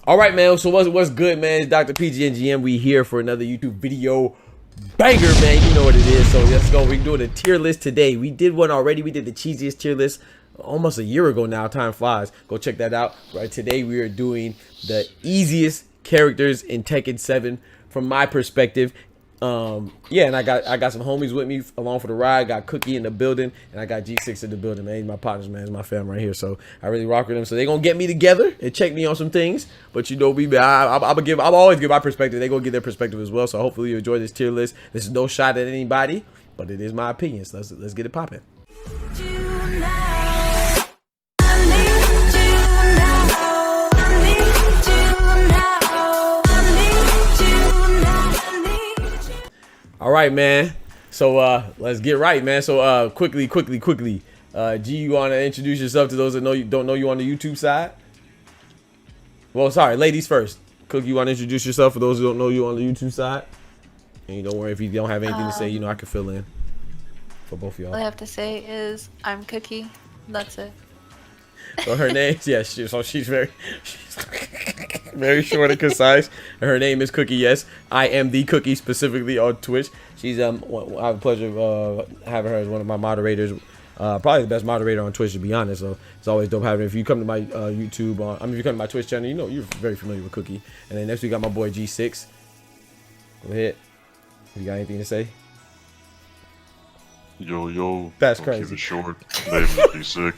All right, man. So what's good, man? It's Dr. PGnGM. We here for another YouTube video banger, man. You know what it is. So let's go. We're doing a tier list today. We did one already. We did the cheesiest tier list almost a year ago now. Time flies. Go check that out. Right, today we are doing the easiest characters in Tekken 7 from my perspective. Yeah, and I got some homies with me along for the ride. Got Cookie in the building, and I got G6 in the building, man. He's my partners, man. He's my fam right here, so I really rock with them. So they gonna get me together and check me on some things. But you know me, man. I'm always give my perspective. They gonna give their perspective as well. So hopefully you enjoy this tier list. This is no shot at anybody, but it is my opinion. So let's get it popping. All right, man. So let's get right, man. So quickly. G, you want to introduce yourself to those that don't know you on the YouTube side? Well, sorry, ladies first. Cookie, you want to introduce yourself for those who don't know you on the YouTube side? And you don't worry if you don't have anything to say. You know I can fill in for both of y'all. All I have to say is I'm Cookie. That's it. So her name, yeah, she's very short and concise. Her name is Cookie. Yes, I am the Cookie specifically on Twitch. She's I have the pleasure of having her as one of my moderators. Probably the best moderator on Twitch, to be honest. So it's always dope having her. If you come to my YouTube, if you come to my Twitch channel, you know you're very familiar with Cookie. And then next we got my boy G6. Go ahead. You got anything to say? Yo. That's Don't crazy. Keep it short. Name is G6.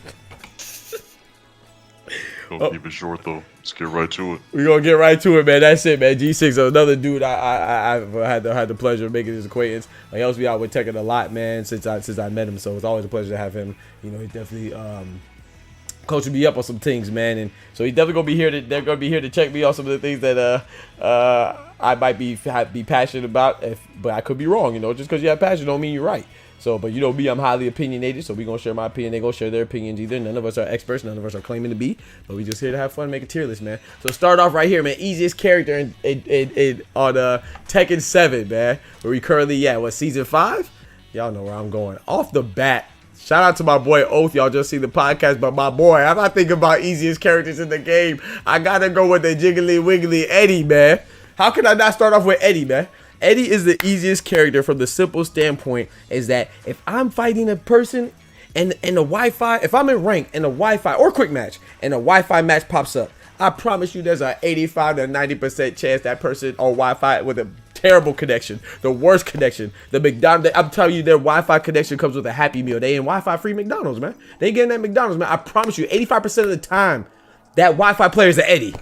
Don't keep it short though. Let's get right to it. We're gonna get right to it, man. That's it, man. G6, another dude I've had the pleasure of making his acquaintance. He helps me out with Tekken a lot, man, since I met him. So it's always a pleasure to have him. You know, he definitely coaching me up on some things, man. And so he's definitely gonna be here. They're gonna be here to check me on some of the things that I might be passionate about. But I could be wrong. You know, just because you have passion don't mean you're right. So, but you know me, I'm highly opinionated, so we're going to share my opinion. They're going to share their opinions either. None of us are experts. None of us are claiming to be. But we just here to have fun, make a tier list, man. So start off right here, man. Easiest character on Tekken 7, man. Where we currently at, what, season 5? Y'all know where I'm going. Off the bat, shout out to my boy Oath. Y'all just see the podcast, but my boy, I'm not thinking about easiest characters in the game. I got to go with the Jiggly Wiggly Eddie, man. How can I not start off with Eddie, man? Eddie is the easiest character from the simple standpoint is that if I'm fighting a person and the Wi-Fi, if I'm in rank and the Wi-Fi or quick match and the Wi-Fi match pops up, I promise you there's a 85 to 90% chance that person on Wi-Fi with a terrible connection, the worst connection, the McDonald's, I'm telling you their Wi-Fi connection comes with a Happy Meal. They in Wi-Fi free McDonald's, man. They getting that McDonald's, man. I promise you 85% of the time that Wi-Fi player is an Eddie.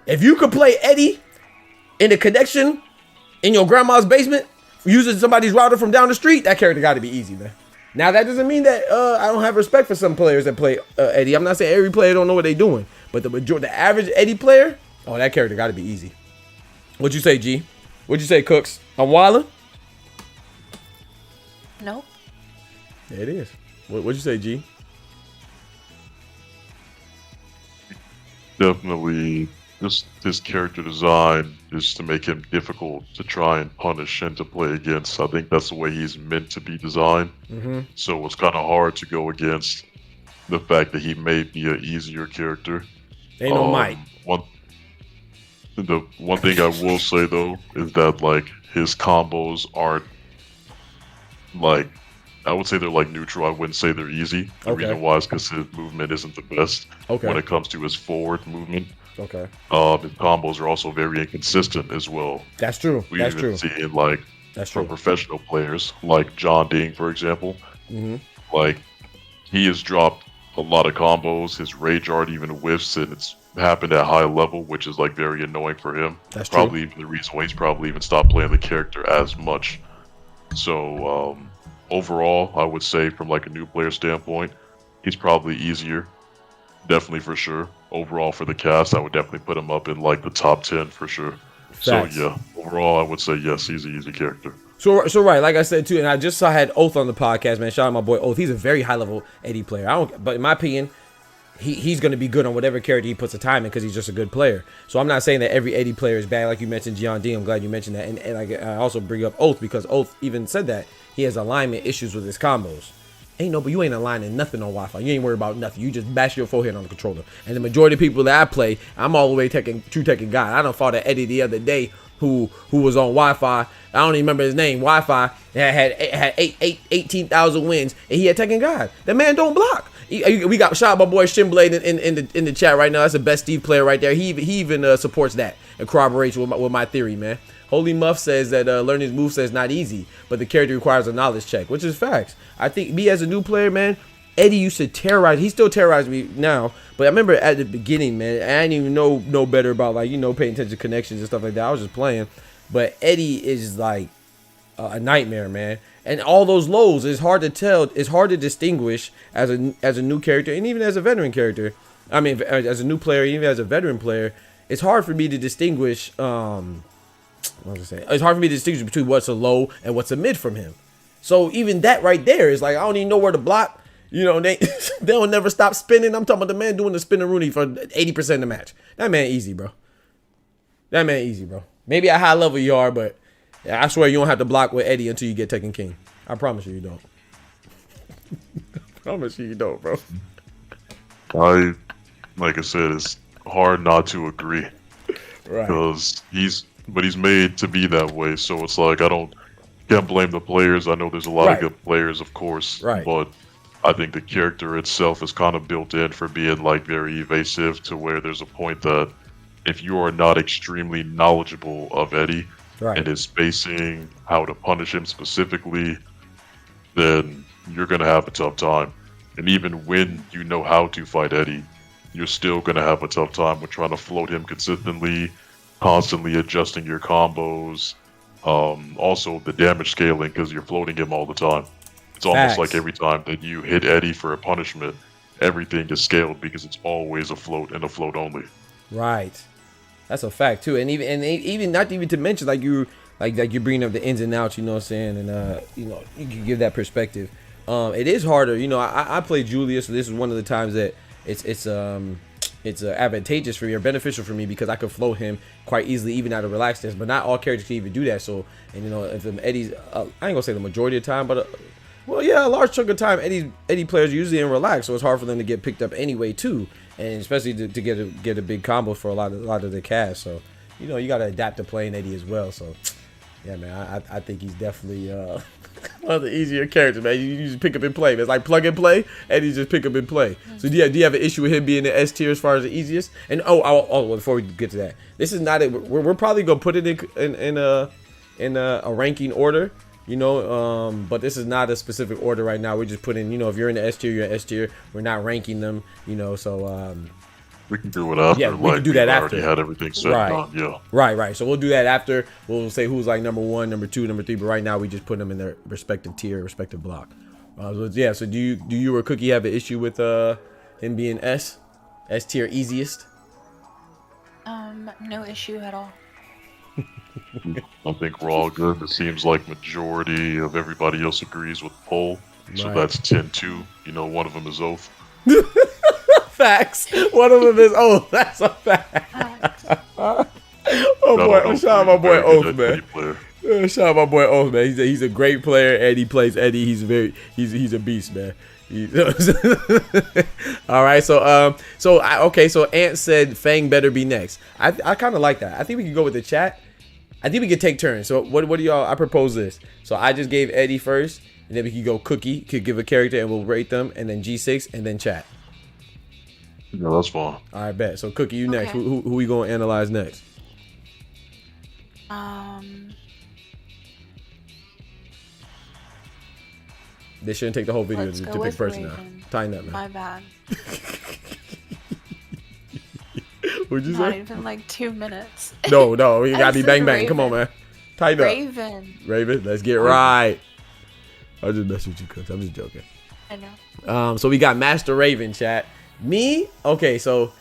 If you could play Eddie in the connection in your grandma's basement using somebody's router from down the street, that character got to be easy, man. Now that doesn't mean that I don't have respect for some players that play Eddie. I'm not saying every player don't know what they doing, but the average Eddie player, oh, that character got to be easy. What'd you say, G? What'd you say, Cooks? I'm wildin'? Nope. Yeah, it is. What'd you say, G? Definitely, just his character design is to make him difficult to try and punish and to play against. I think that's the way he's meant to be designed. So it's kind of hard to go against the fact that he may be an easier character. Ain't no mic. The one thing I will say though is that like his combos aren't like, I would say they're like neutral. I wouldn't say they're easy. The reason why is because his movement isn't the best when it comes to his forward movement. His combos are also very inconsistent as well. That's true. We even see it like from professional players, like John Ding, for example. Like he has dropped a lot of combos. His rage art even whiffs, and it's happened at high level, which is like very annoying for him. That's probably even the reason why he's probably even stopped playing the character as much. So overall, I would say from like a new player standpoint, he's probably easier. Definitely for sure. Overall for the cast, I would definitely put him up in like the top 10 for sure. Facts. So yeah, overall I would say yes, he's an easy character. So right, like I said too, and I just saw I had Oath on the podcast, man. Shout out my boy Oath. He's a very high level Eddie player. but in my opinion, he's going to be good on whatever character he puts the time in because he's just a good player. So I'm not saying that every Eddie player is bad, like you mentioned John D. I'm glad you mentioned that, and I also bring up Oath because Oath even said that he has alignment issues with his combos. but you ain't aligning nothing on Wi-Fi. You ain't worried about nothing. You just bash your forehead on the controller. And the majority of people that I play, I'm all the way true Tekken God. I done fought at Eddie the other day who was on Wi-Fi. I don't even remember his name. Wi-Fi had 18,000 wins, and he had Tekken God. That man don't block. We got shot by boy Shinblade in the chat right now. That's the best Steve player right there. He even supports that and corroborates with my theory, man. Holy Muff says that learning his moveset is not easy, but the character requires a knowledge check, which is facts. I think me as a new player, man, Eddie used to terrorize. He still terrorizes me now, but I remember at the beginning, man, I didn't even know better about paying attention to connections and stuff like that. I was just playing, but Eddie is like a nightmare, man. And all those lows, it's hard to tell. It's hard to distinguish as a new character and even as a veteran character. I mean, as a new player, even as a veteran player, it's hard for me to distinguish. It's hard for me to distinguish between what's a low and what's a mid from him. So even that right there is like I don't even know where to block. They don't never stop spinning. I'm talking about the man doing the spinning Rooney for 80% of the match. That man easy, bro. Maybe at high level you are, but I swear you don't have to block with Eddie until you get Tekken King. I promise you don't. I promise you don't, bro. Like I said, it's hard not to agree. Right. Because he's made to be that way. So it's like can't blame the players. I know there's a lot of good players, of course. Right. But I think the character itself is kind of built in for being like very evasive to where there's a point that if you are not extremely knowledgeable of Eddie and his spacing, how to punish him specifically, then you're going to have a tough time. And even when you know how to fight Eddie, you're still going to have a tough time with trying to float him consistently, constantly adjusting your combos. Also, the damage scaling because you're floating him all the time. It's almost like every time that you hit Eddie for a punishment, everything is scaled because it's always a float and a float only. Right. That's a fact too. And even not even to mention like you bringing up the ins and outs, you know what I'm saying? And you can give that perspective. It is harder. I play Julius, so this is one of the times that it's advantageous for me or beneficial for me because I could float him quite easily even out of relaxed stance. But not all characters can even do that. So if Eddie's I ain't gonna say the majority of the time, but a large chunk of time Eddie players are usually in relax, so it's hard for them to get picked up anyway too, and especially to get a big combo for a lot of the cast. So you got to adapt to playing Eddie as well. So yeah, man, I think he's definitely one of the easier characters, man. You just pick up and play. It's like plug and play, Eddie just pick up and play. So do you have an issue with him being the S tier as far as the easiest? And before we get to that, this is not it. We're probably gonna put it in a ranking order. But this is not a specific order right now. We're just putting, if you're in the S tier, you're in S tier. We're not ranking them, so we can do it after. Yeah, we can do that after. Already had everything set done. Yeah. Right. So we'll do that after. We'll say who's like number 1, number 2, number 3. But right now we just put them in their respective tier, respective block. So do you or Cookie have an issue with him being S tier easiest? No issue at all. I think we're all good. It seems like majority of everybody else agrees with the poll. So that's 10-2. One of them is Oath. Facts. One of them is Oath. That's a fact. Shout out my boy Oath, man. Shout out my boy Oath, man. He's a great player, and he plays Eddie. He's a beast, man. All right, so Ant said Fang better be next. I kind of like that. I think we can go with the chat. I think we could take turns. So what do y'all? I propose this. So I just gave Eddie first, and then we could go Cookie, could give a character, and we'll rate them, and then G6, and then chat. Yeah, that's fine. All right, bet. So Cookie, you next. Who we gonna analyze next? They shouldn't take the whole video to pick person now. Tighten that, man. My bad. What'd you Not say? even like 2 minutes. No, you gotta be bang bang. Come on, man. Tighten up. Raven, let's get right. I'll just mess with you, Cooks. I'm just joking. I know. So we got Master Raven, chat. Me? Okay, so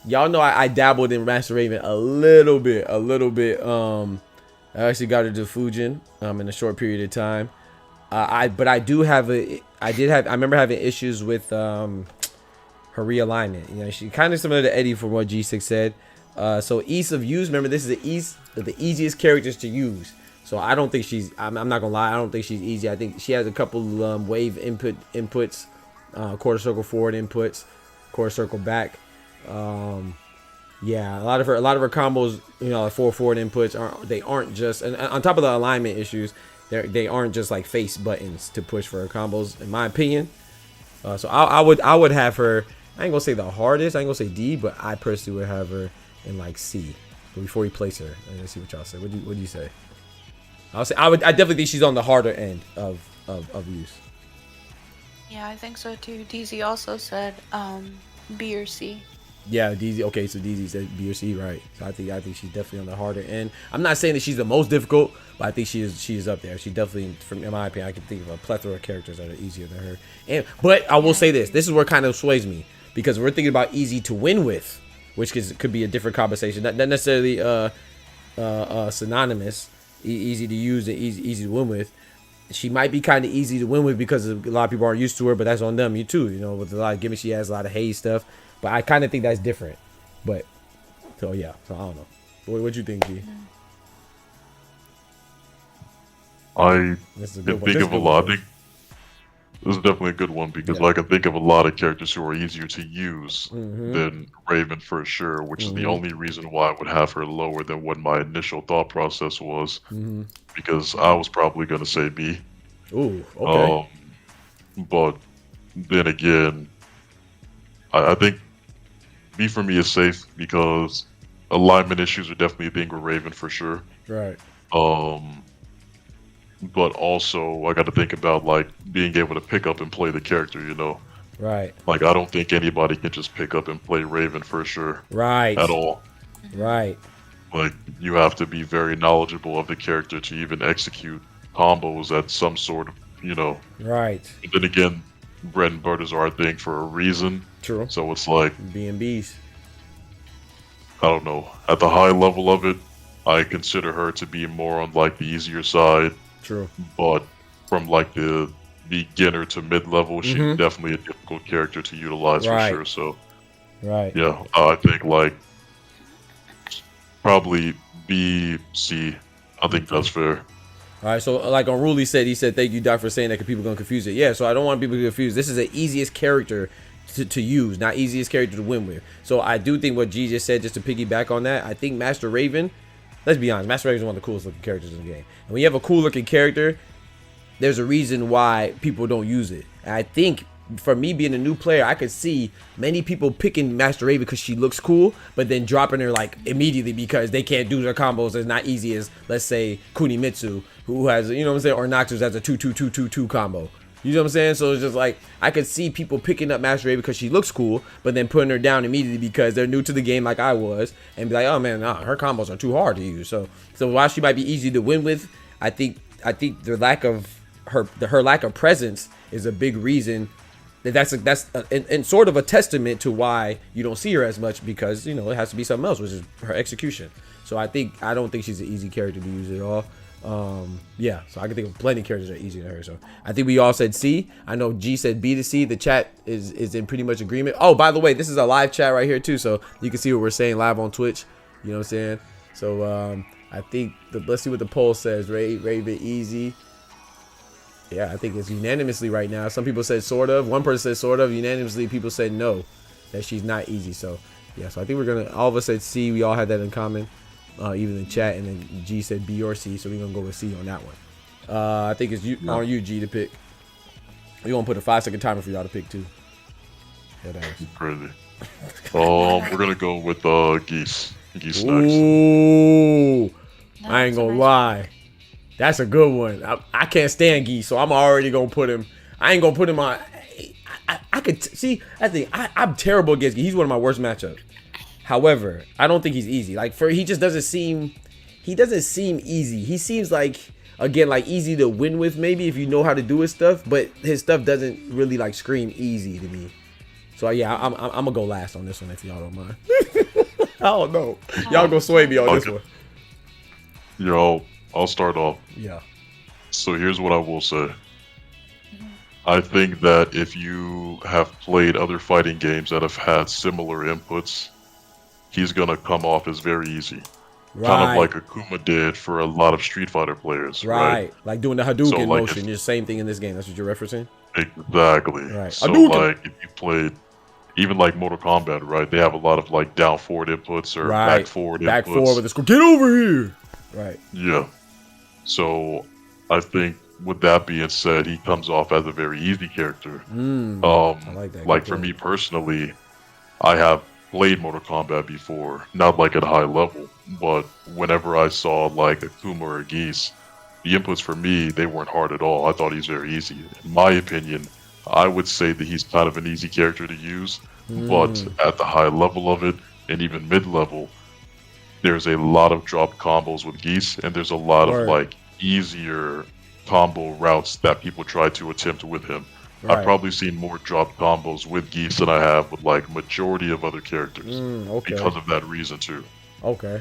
y'all know I dabbled in Master Raven a little bit. I actually got her to Fujin in a short period of time. I remember having issues with her realignment. She kind of similar to Eddie from what G6 said. So ease of use. Remember, this is the easiest characters to use. So I don't think she's. I'm not gonna lie. I don't think she's easy. I think she has a couple wave inputs, quarter circle forward inputs, quarter circle back. Yeah, a lot of her combos, like forward inputs aren't just, and on top of the alignment issues, they aren't just like face buttons to push for her combos, in my opinion. So I would have her. I ain't gonna say the hardest. I ain't gonna say D, but I personally would have her in like C. But before we place her, let's see what y'all say. What do you say? I definitely think she's on the harder end of use. Yeah, I think so too. DZ also said B or C. Yeah, DZ. Okay, so DZ said B or C, right? So I think she's definitely on the harder end. I'm not saying that she's the most difficult, but I think she is up there. She definitely, in my opinion, I can think of a plethora of characters that are easier than her. But I will say this is where it kind of sways me, because we're thinking about easy to win with, which could be a different conversation, not necessarily synonymous. Easy to use and easy to win with. She might be kind of easy to win with because a lot of people aren't used to her, but that's on them. You too, with a lot of gimmicks, she has a lot of haze stuff. But I kind of think that's different. But so I don't know. What you think, G? I can think of a lot. I think this is definitely a good one because I can think of a lot of characters who are easier to use than Raven for sure, which is the only reason why I would have her lower than what my initial thought process was. Because I was probably going to say B. Ooh, okay. But then again, I think B for me is safe because alignment issues are definitely a thing with Raven for sure. Right. But also I got to think about like being able to pick up and play the character, Right. Like I don't think anybody can just pick up and play Raven for sure. Right. At all. Right. Like you have to be very knowledgeable of the character to even execute combos at some sort of, Right. But then again, bread and butters are a thing for a reason. True. So it's like B&Bs. I don't know. At the high level of it, I consider her to be more on like the easier side. True. But from like the beginner to mid-level, she's definitely a difficult character to utilize for sure. So, yeah, I think like probably B, C. I think that's fair. All right, so like Unruly said, he said, "Thank you, Doc, for saying that because people gonna confuse it." Yeah, so I don't want people to confuse. This is the easiest character to use, not easiest character to win with. So I do think what G just said, just to piggyback on that, I think Master Raven. Let's be honest, Master Raven is one of the coolest looking characters in the game. And when you have a cool looking character, there's a reason why people don't use it. And I think for me being a new player, I could see many people picking Master Raven because she looks cool, but then dropping her like immediately because they can't do their combos as not easy as, let's say, Kunimitsu, who has, or Noxus has a 2-2-2-2-2 combo. You know what I'm saying? So it's just like, I could see people picking up Master Raven because she looks cool, but then putting her down immediately because they're new to the game like I was, and be like, oh man, nah, her combos are too hard to use. So while she might be easy to win with, I think the lack of her lack of presence is a big reason that's sort of a testament to why you don't see her as much, because it has to be something else, which is her execution. So I don't think she's an easy character to use at all. Yeah, so I can think of plenty of characters that are easier than her. So I think we all said C. I know G said B to C. The chat is in pretty much agreement. Oh, by the way, this is a live chat right here too, so you can see what we're saying live on Twitch. You know what I'm saying? So I think let's see what the poll says. Raven easy. Yeah, I think it's unanimously right now. Some people said sort of. One person said sort of. Unanimously, people said no, that she's not easy. So yeah, so I think all of us said C. We all had that in common. Even in chat, and then G said B or C, so we're gonna go with C on that one. I think it's on you, G, to pick. We're gonna put a 5-second timer for y'all to pick too. Crazy. We're gonna go with Geese. Geese next. Ooh, I ain't gonna lie, that's a good one. I can't stand Geese, so I'm already gonna put him. I ain't gonna put him on. I could see. I think I'm terrible against Geese. He's one of my worst matchups. However, I don't think he's easy. He just doesn't seem easy. He seems like, again, like easy to win with maybe if you know how to do his stuff, but his stuff doesn't really like scream easy to me. So yeah, I'm gonna go last on this one if y'all don't mind. I don't know. Y'all gonna sway me on this one. Yo, I'll start off. Yeah. So here's what I will say. I think that if you have played other fighting games that have had similar inputs, he's gonna come off as very easy. kind of like Akuma did for a lot of Street Fighter players, right? Like doing the Hadouken motion. It's the same thing in this game. That's what you're referencing? Exactly. Right. So, Hadouken! like, if you played, even like Mortal Kombat, right? They have a lot of like down forward inputs or back forward inputs. Back forward with the scroll. Get over here! Right. Yeah. So, I think with that being said, he comes off as a very easy character. I like that. Like for me personally, I have played Mortal Kombat before, not like at a high level, but whenever I saw like Akuma or Geese, the inputs for me, they weren't hard at all. I thought he's very easy. In my opinion, I would say that he's kind of an easy character to use, but at the high level of it, and even mid-level, there's a lot of drop combos with Geese, and there's a lot of like easier combo routes that people try to attempt with him. I've probably seen more drop combos with Geese than I have with like majority of other characters because of that reason too. Okay.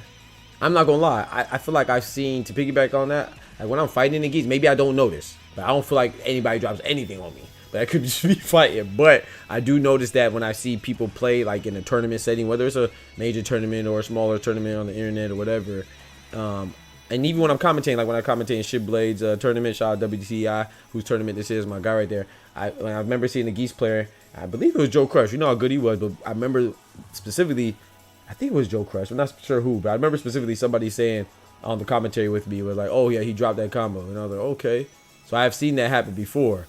I'm not gonna lie. I feel like I've seen, to piggyback on that, like when I'm fighting the Geese, maybe I don't notice, but I don't feel like anybody drops anything on me. But I could just be fighting. But I do notice that when I see people play like in a tournament setting, whether it's a major tournament or a smaller tournament on the internet or whatever, and even when I'm commentating, like when I commentate in Shitblade's tournament, shout out WTI, whose tournament this is, my guy right there. I remember seeing the Geese player, I believe it was Joe Crush. You know how good he was, but I remember specifically, I think it was Joe Crush. I'm not sure who, but I remember specifically somebody saying on the commentary with me, was like, oh yeah, he dropped that combo. And I was like, okay. So I have seen that happen before.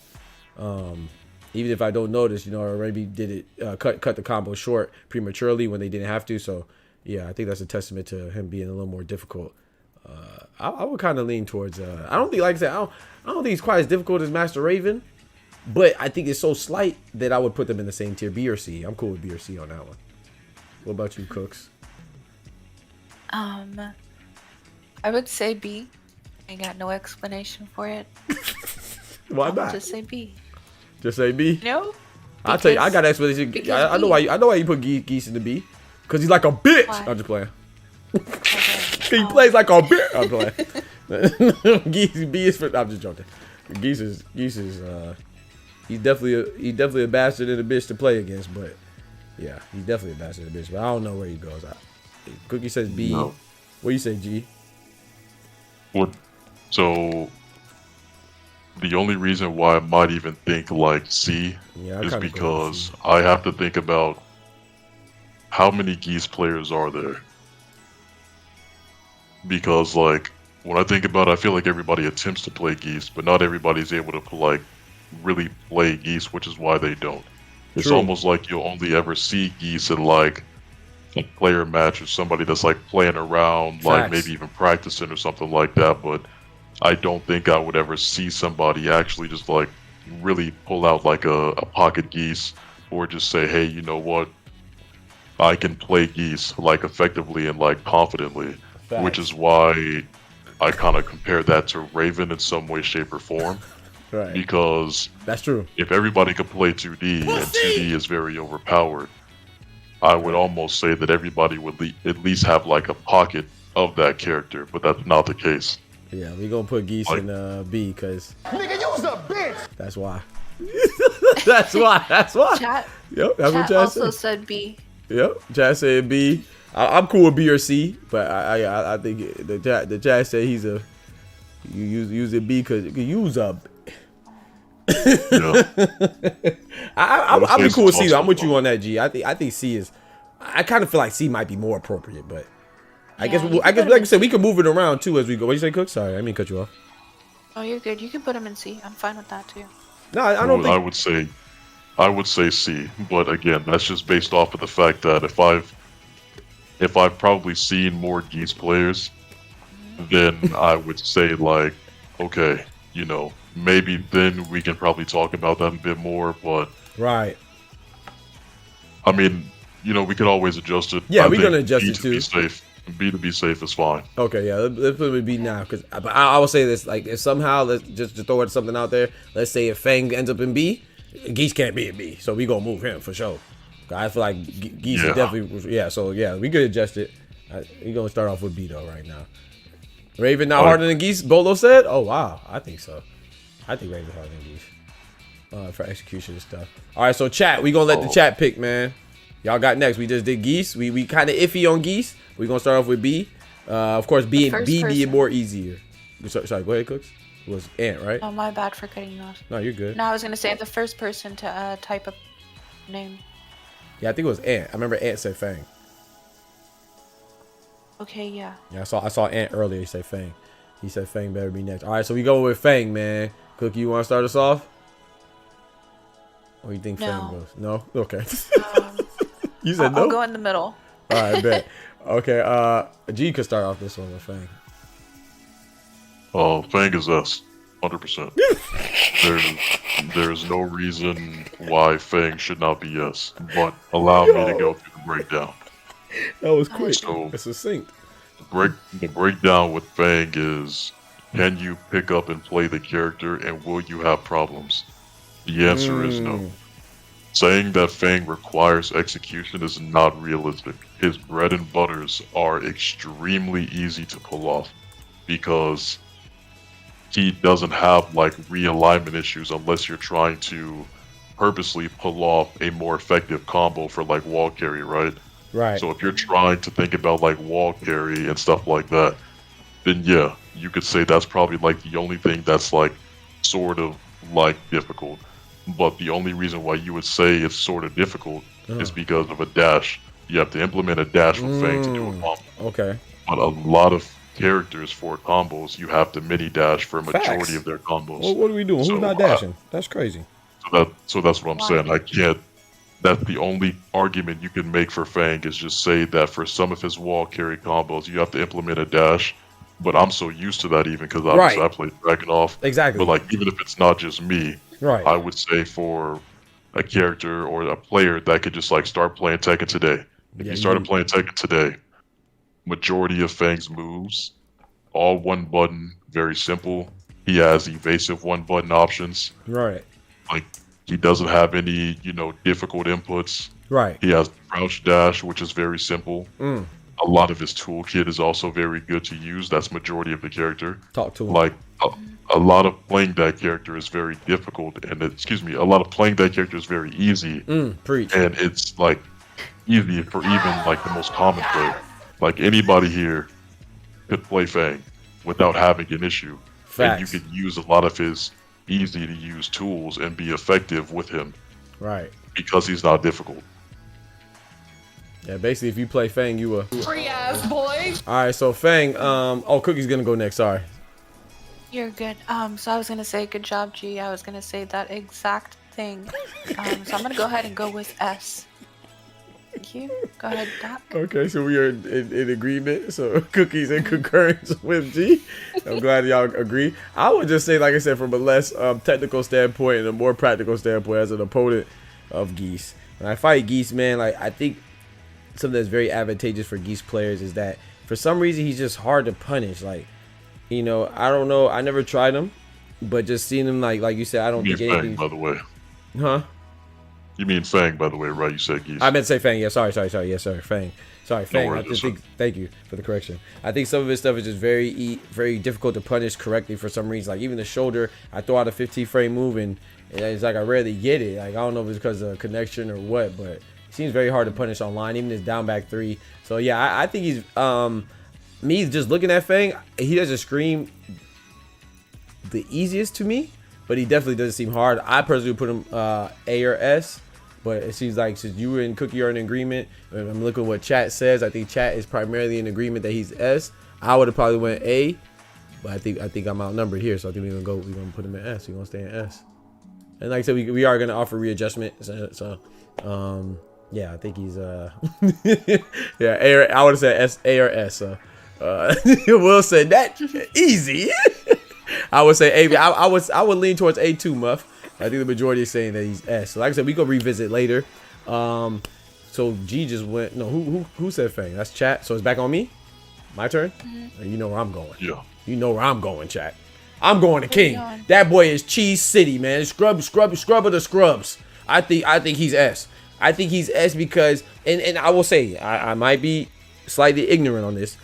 Even if I don't notice, you know, or maybe did it cut the combo short prematurely when they didn't have to. So yeah, I think that's a testament to him being a little more difficult. I would kind of lean towards. I don't think, like I said, I don't think he's quite as difficult as Master Raven, but I think it's so slight that I would put them in the same tier, B or C. I'm cool with B or C on that one. What about you, Cooks? I would say B. I got no explanation for it. Why not? Just say B. Just say B. No. I'll tell you, I got an explanation. I know why. I know why you put Geese in the B. Because he's like a bitch. Why? I'm just playing. Okay. He plays like a bitch. I'm playing. Geese B is for. I'm just joking. Geese is. He's definitely a bastard and a bitch to play against. But yeah, he's definitely a bastard and a bitch. But I don't know where he goes. Cookie says B. No. What do you say, G? What? So the only reason why I might even think like C is because I have to think about how many Geese players are there. Because like when I think about it, I feel like everybody attempts to play Geese, but not everybody's able to like really play Geese, which is why they don't. It's almost like you'll only ever see Geese in like a player match or somebody that's like playing around, like maybe even practicing or something like that. But I don't think I would ever see somebody actually just like really pull out like a pocket Geese or just say, hey, you know what? I can play Geese like effectively and like confidently, which is why I kind of compare that to Raven in some way, shape, or form. Right. Because that's true. If everybody could play 2D and 2D is very overpowered, I would almost say that everybody would at least have like a pocket of that character, but that's not the case. Yeah, we gonna put Geese in B because nigga, you was a bitch. That's why. That's why. Chat. Yep, that's what Chad also said B. Yep, Chad said B. I'm cool with B or C, but I think the Chad said he's a use it B because you can use a. Yeah. I'll be cool with C though. I'm with you on that, G. I think C is. I kind of feel like C might be more appropriate, but I guess like I said, we can move it around too as we go. What you say, Cook? Sorry, I didn't cut you off. Oh, you're good. You can put him in C. I'm fine with that too. No, I don't think. I would say C, but again, that's just based off of the fact that if I've probably seen more Geese players, then I would say like, okay, you know, maybe then we can probably talk about that a bit more, but right. I mean, you know, we could always adjust it. Yeah, we're gonna adjust it too. Be safe. B to be safe is fine. Okay, yeah, let's put it B now, because I will say this: like, if somehow let's just throw it something out there. Let's say if Fang ends up in B, Geese can't be in B, so we gonna move him for sure. I feel like Geese is definitely So yeah, we could adjust it. We gonna start off with B though right now. Raven not harder than Geese. Bolo said, "Oh wow, I think so. I think Raven's harder than Geese for execution and stuff." All right, so chat, we gonna let the chat pick, man. Y'all got next. We just did Geese. We kind of iffy on Geese. We gonna start off with B. Of course, B being person. more easier. Sorry, go ahead, Cooks. It was Ant, right? Oh, my bad for cutting you off. No, you're good. No, I was gonna say the first person to type a name. Yeah, I think it was Ant. I remember Ant said Fang. Okay, yeah. Yeah, I saw Ant earlier. He said Fang. He said Fang better be next. All right, so we go with Fang, man. Cookie, you want to start us off? Or you think Fang goes? No? Okay. You said no? I'll go in the middle. All right, bet. Okay, G could start off this one with Fang. Fang is S, 100%. There's no reason why Fang should not be S, but allow me to go through the breakdown. That was quick. So, it's succinct. The breakdown with Fang is, can you pick up and play the character, and will you have problems? The answer is no. Saying that Fang requires execution is not realistic. His bread and butters are extremely easy to pull off because he doesn't have like realignment issues unless you're trying to purposely pull off a more effective combo for like wall carry, right? Right. So if you're trying to think about like wall carry and stuff like that, then yeah, you could say that's probably like the only thing that's like sort of like difficult. But the only reason why you would say it's sort of difficult is because of a dash. You have to implement a dash with Fang to do a combo. Okay. But a lot of characters for combos, you have to mini dash for a majority Facts. of their combos. Well, what are we doing? So, Who's not dashing? That's crazy. So that's what I'm saying. I can't. That's the only argument you can make for Fang is just say that for some of his wall carry combos, you have to implement a dash. But I'm so used to that even because obviously I played Dragunov. Exactly. But like even if it's not just me, right, I would say for a character or a player that could just like start playing Tekken today. If you started playing Tekken today, majority of Fang's moves, all one button, very simple. He has evasive one button options. Right. Like he doesn't have any, difficult inputs. Right. He has crouch dash, which is very simple. A lot of his toolkit is also very good to use. That's majority of the character. Talk to him. Like a lot of playing that character is very difficult, and a lot of playing that character is very easy. Preach. And it's like easy for even like the most common player. Like anybody here could play Fang without having an issue. Facts. And you could use a lot of his easy to use tools and be effective with him. Right. Because he's not difficult. Yeah, basically, if you play Fang, you free ass boy. All right, so Fang. Cookie's gonna go next. Sorry. You're good. So I was gonna say good job, G. I was gonna say that exact thing. So I'm gonna go ahead and go with S. Thank you. Go ahead, Doc. Okay, so we are in agreement. So Cookie's in concurrence with G. I'm glad y'all agree. I would just say, like I said, from a less technical standpoint and a more practical standpoint, as an opponent of Geese, when I fight Geese, man, like I think something that's very advantageous for Geese players is that for some reason he's just hard to punish. Like, I don't know. I never tried him, but just seeing him, like you said, I don't think anything. Fang, by the way. Huh? You mean Fang, by the way, right? You said Geese. I meant to say Fang. Yeah, sorry. Yes, sir. Fang. Sorry, Fang. No worries, Thank you for the correction. I think some of his stuff is just very difficult to punish correctly for some reason. Like even the shoulder, I throw out a 15 frame move and it's like I rarely get it. Like I don't know if it's because of connection or what, but it seems very hard to punish online. Even his down back 3. So yeah, I think he's me just looking at Fang, he doesn't scream the easiest to me, but he definitely doesn't seem hard. I personally would put him A or S. But it seems like since you and Cookie are in agreement, and I'm looking at what chat says, I think chat is primarily in agreement that he's S. I would have probably went A, but I think I'm outnumbered here, so I think we're gonna put him in S. We're gonna stay in S. And like I said, we are gonna offer readjustment. So yeah, I think he's yeah, A. I would have said S, A or S. Will said that easy. I would say A. I would lean towards A too, Muff. I think the majority is saying that he's S. So like I said, we go revisit later. So G just went. No, who said Fang? That's chat. So it's back on me. My turn. You know where I'm going. Yeah. You know where I'm going, chat. I'm going to King. That boy is Cheese City, man. Scrub of the scrubs. I think he's S. I think he's S because, and I will say, I might be slightly ignorant on this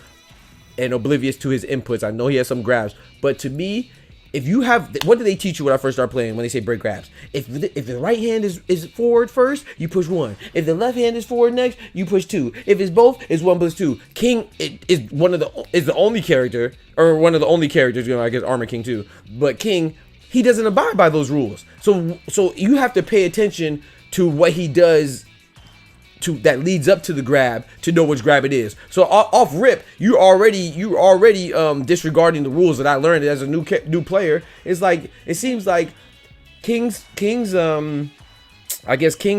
and oblivious to his inputs. I know he has some grabs, but to me, if you have, what did they teach you when I first started playing? When they say break grabs, if the right hand is forward first, you push 1. If the left hand is forward next, you push 2. If it's both, it's 1 plus 2. King is the only character, or one of the only characters. I guess Armor King too, but King, he doesn't abide by those rules. So you have to pay attention to what he does that leads up to the grab to know which grab it is. So off rip, you already disregarding the rules that I learned as a new player. It's like, it seems like King's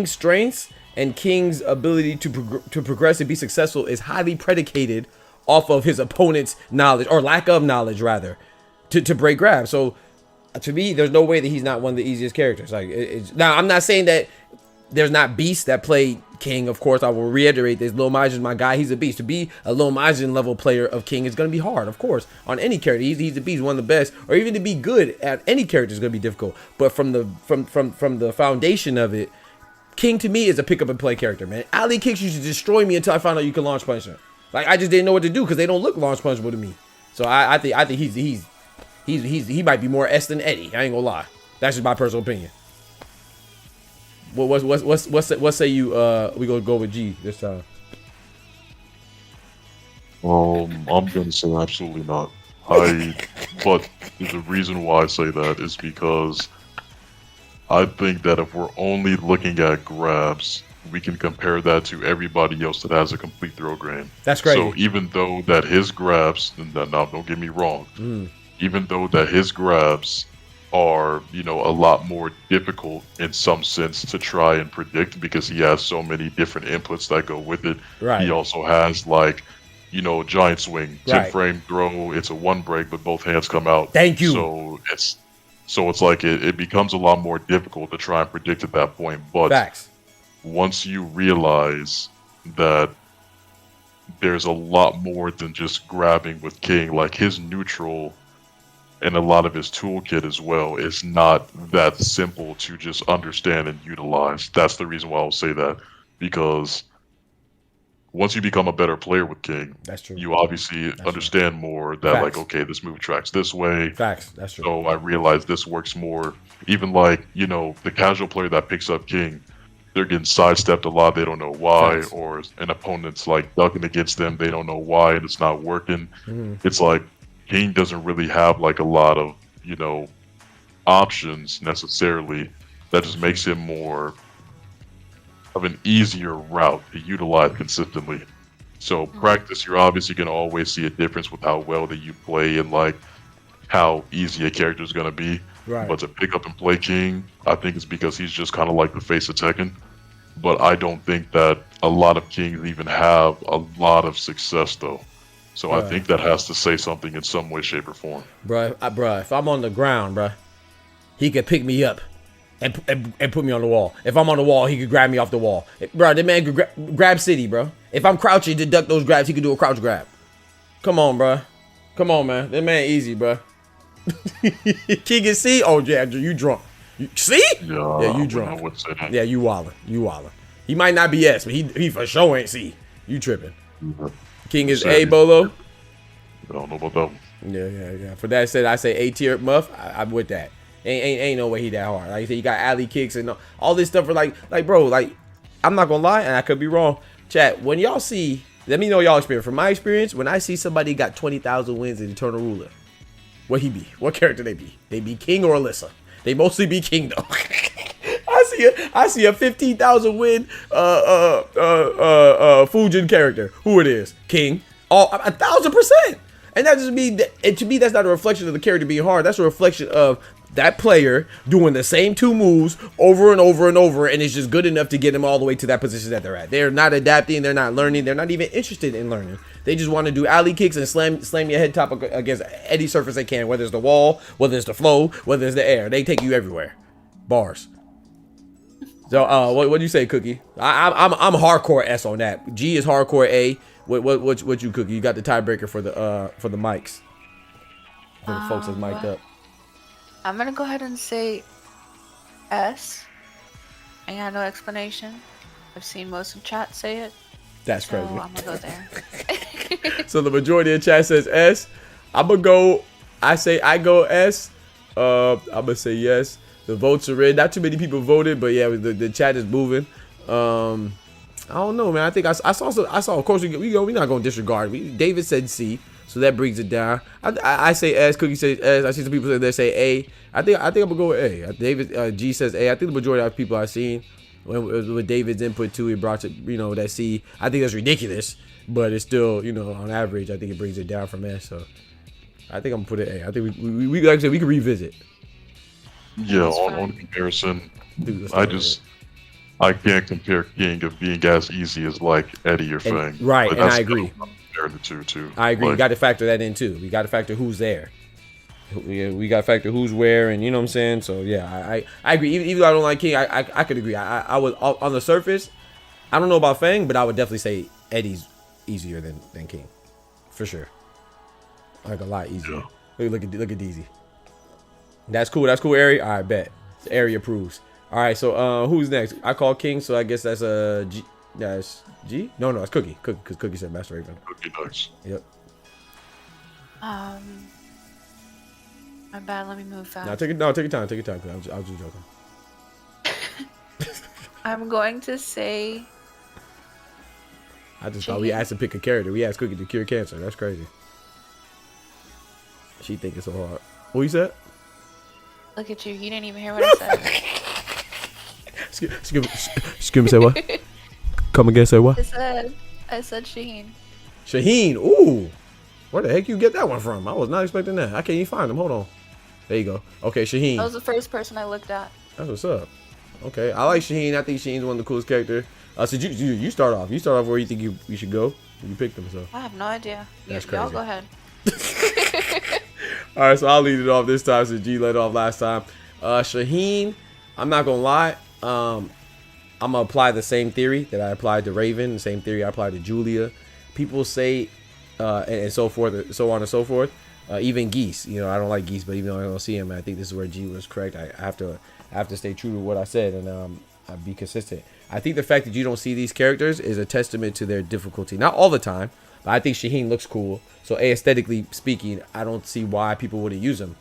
strengths and King's ability to progress and be successful is highly predicated off of his opponent's knowledge, or lack of knowledge rather, to break grab. So to me, there's no way that he's not one of the easiest characters. Like, now I'm not saying that there's not beasts that play King. Of course, I will reiterate this. Lil Majin's my guy. He's a beast. To be a Lil Majin level player of King is going to be hard, of course, on any character. He's a beast, one of the best. Or even to be good at any character is going to be difficult. But from the foundation of it, King to me is a pick up and play character, man. Ali kicks used to destroy me until I found out you can launch punch him. Like, I just didn't know what to do because they don't look launch punchable to me. So I think he might be more S than Eddie. I ain't gonna lie. That's just my personal opinion. What say you? We gonna go with G this time. I'm gonna say absolutely not. But the reason why I say that is because I think that if we're only looking at grabs, we can compare that to everybody else that has a complete throw game. That's crazy. So even though that his grabs, now don't get me wrong, even though that his grabs are, a lot more difficult in some sense to try and predict because he has so many different inputs that go with it. Right. He also has giant swing, 10 right. frame throw. It's a 1 break, but both hands come out. Thank you. So it's like it becomes a lot more difficult to try and predict at that point. But Facts. Once you realize that there's a lot more than just grabbing with King, like his neutral and a lot of his toolkit as well is not that simple to just understand and utilize. That's the reason why I'll say that, because once you become a better player with King, that's true. You obviously understand more that Facts. like, okay, this move tracks this way. Facts. That's true. So I realize this works more. Even like, the casual player that picks up King, they're getting sidestepped a lot. They don't know why, Facts. or an opponent's like ducking against them. They don't know why, and it's not working. It's like King doesn't really have like a lot of, options necessarily. That just makes him more of an easier route to utilize consistently. So practice, you're obviously going to always see a difference with how well that you play and like how easy a character is going to be. Right. But to pick up and play King, I think it's because he's just kind of like the face of Tekken. But I don't think that a lot of Kings even have a lot of success though. So I think that has to say something in some way, shape, or form. Bruh, if I'm on the ground, bruh, he could pick me up and put me on the wall. If I'm on the wall, he could grab me off the wall. Bro, that man could grab city, bro. If I'm crouching to duck those grabs, he could do a crouch grab. Come on, bruh. Come on, man. That man easy, bruh. King and C? Oh, yeah, you drunk. See? Yeah, you drunk. Yeah, you wildin'. He might not be S, but he for sure ain't C. You tripping. King is A, Bolo? I don't know about that one. Yeah. For that said, I say A tier muff. I'm with that. Ain't no way he that hard. Like you said, you got alley kicks and all this stuff. For like bro, like I'm not gonna lie, and I could be wrong. Chat, when y'all see, let me know y'all experience. From my experience, when I see somebody got 20,000 wins in Eternal Ruler, what he be? What character they be? They be King or Alyssa? They mostly be King though. I see a 15,000 win Fujin character. Who it is? King. 1,000%. And that just means that, to me, that's not a reflection of the character being hard. That's a reflection of that player doing the same 2 moves over and over and over, and it's just good enough to get them all the way to that position that they're at. They're not adapting. They're not learning. They're not even interested in learning. They just want to do alley kicks and slam your head top against any surface they can, whether it's the wall, whether it's the flow, whether it's the air. They take you everywhere. Bars. So, what do you say, Cookie? I'm hardcore S on that. G is hardcore A. What you, Cookie? You got the tiebreaker for the mics. For the folks that's mic'd up. I'm gonna go ahead and say S. I got no explanation. I've seen most of chat say it. That's crazy. So I'm gonna go there. So the majority of chat says S. I go S. I'm gonna say yes. The votes are in. Not too many people voted, but yeah, the chat is moving. I don't know, man. I think I saw. Of course, we're not gonna disregard. David said C, so that brings it down. I say S. Cookie says S. I see some people say A. I think I'm gonna go with A. David G says A. I think the majority of people I've seen with David's input too, it brought to that C. I think that's ridiculous, but it's still on average, I think it brings it down from S. So I think I'm gonna put it A. I think we like I said, we can revisit. Yeah, on comparison, I can't compare King of being as easy as like Eddie or Fang. Right, and I agree. Comparing the two too. I agree. You got to factor that in too. We got to factor who's there. We got to factor who's where, and you know what I'm saying. So yeah, I agree. Even though I don't like King, I could agree. I would on the surface. I don't know about Fang, but I would definitely say Eddie's easier than King, for sure. Like a lot easier. Yeah. Look at DZ. That's cool. That's cool, Ari. All right, bet. Ari approves. All right, so who's next? I call King, so I guess that's a G. That's G? No, it's Cookie. Because Cookie said Master Raven. Cookie nice. Yep. My bad. Let me move fast. Take your time. Take your time. I was just joking. I'm going to say. I just thought we asked to pick a character. We asked Cookie to cure cancer. That's crazy. She think it's so hard. What you said? Look at you. You didn't even hear what I said. Excuse me, say what? Come again, say what? I said Shaheen. Shaheen, ooh. Where the heck you get that one from? I was not expecting that. I can't even find him. Hold on. There you go. Okay, Shaheen. That was the first person I looked at. That's what's up. Okay, I like Shaheen. I think Shaheen's one of the coolest characters. So you start off. You start off where you think you should go. You picked him, so. I have no idea. That's crazy. Y'all go ahead. All right, so I'll lead it off this time since G led off last time. Shaheen, I'm not gonna lie. I'm gonna apply the same theory that I applied to Raven, the same theory I applied to Julia. People say, and so forth, so on and so forth. Even Geese, I don't like Geese, but even though I don't see him, I think this is where G was correct. I have to stay true to what I said and I'd be consistent. I think the fact that you don't see these characters is a testament to their difficulty. Not all the time, but I think Shaheen looks cool. So aesthetically speaking, I don't see why people wouldn't use him.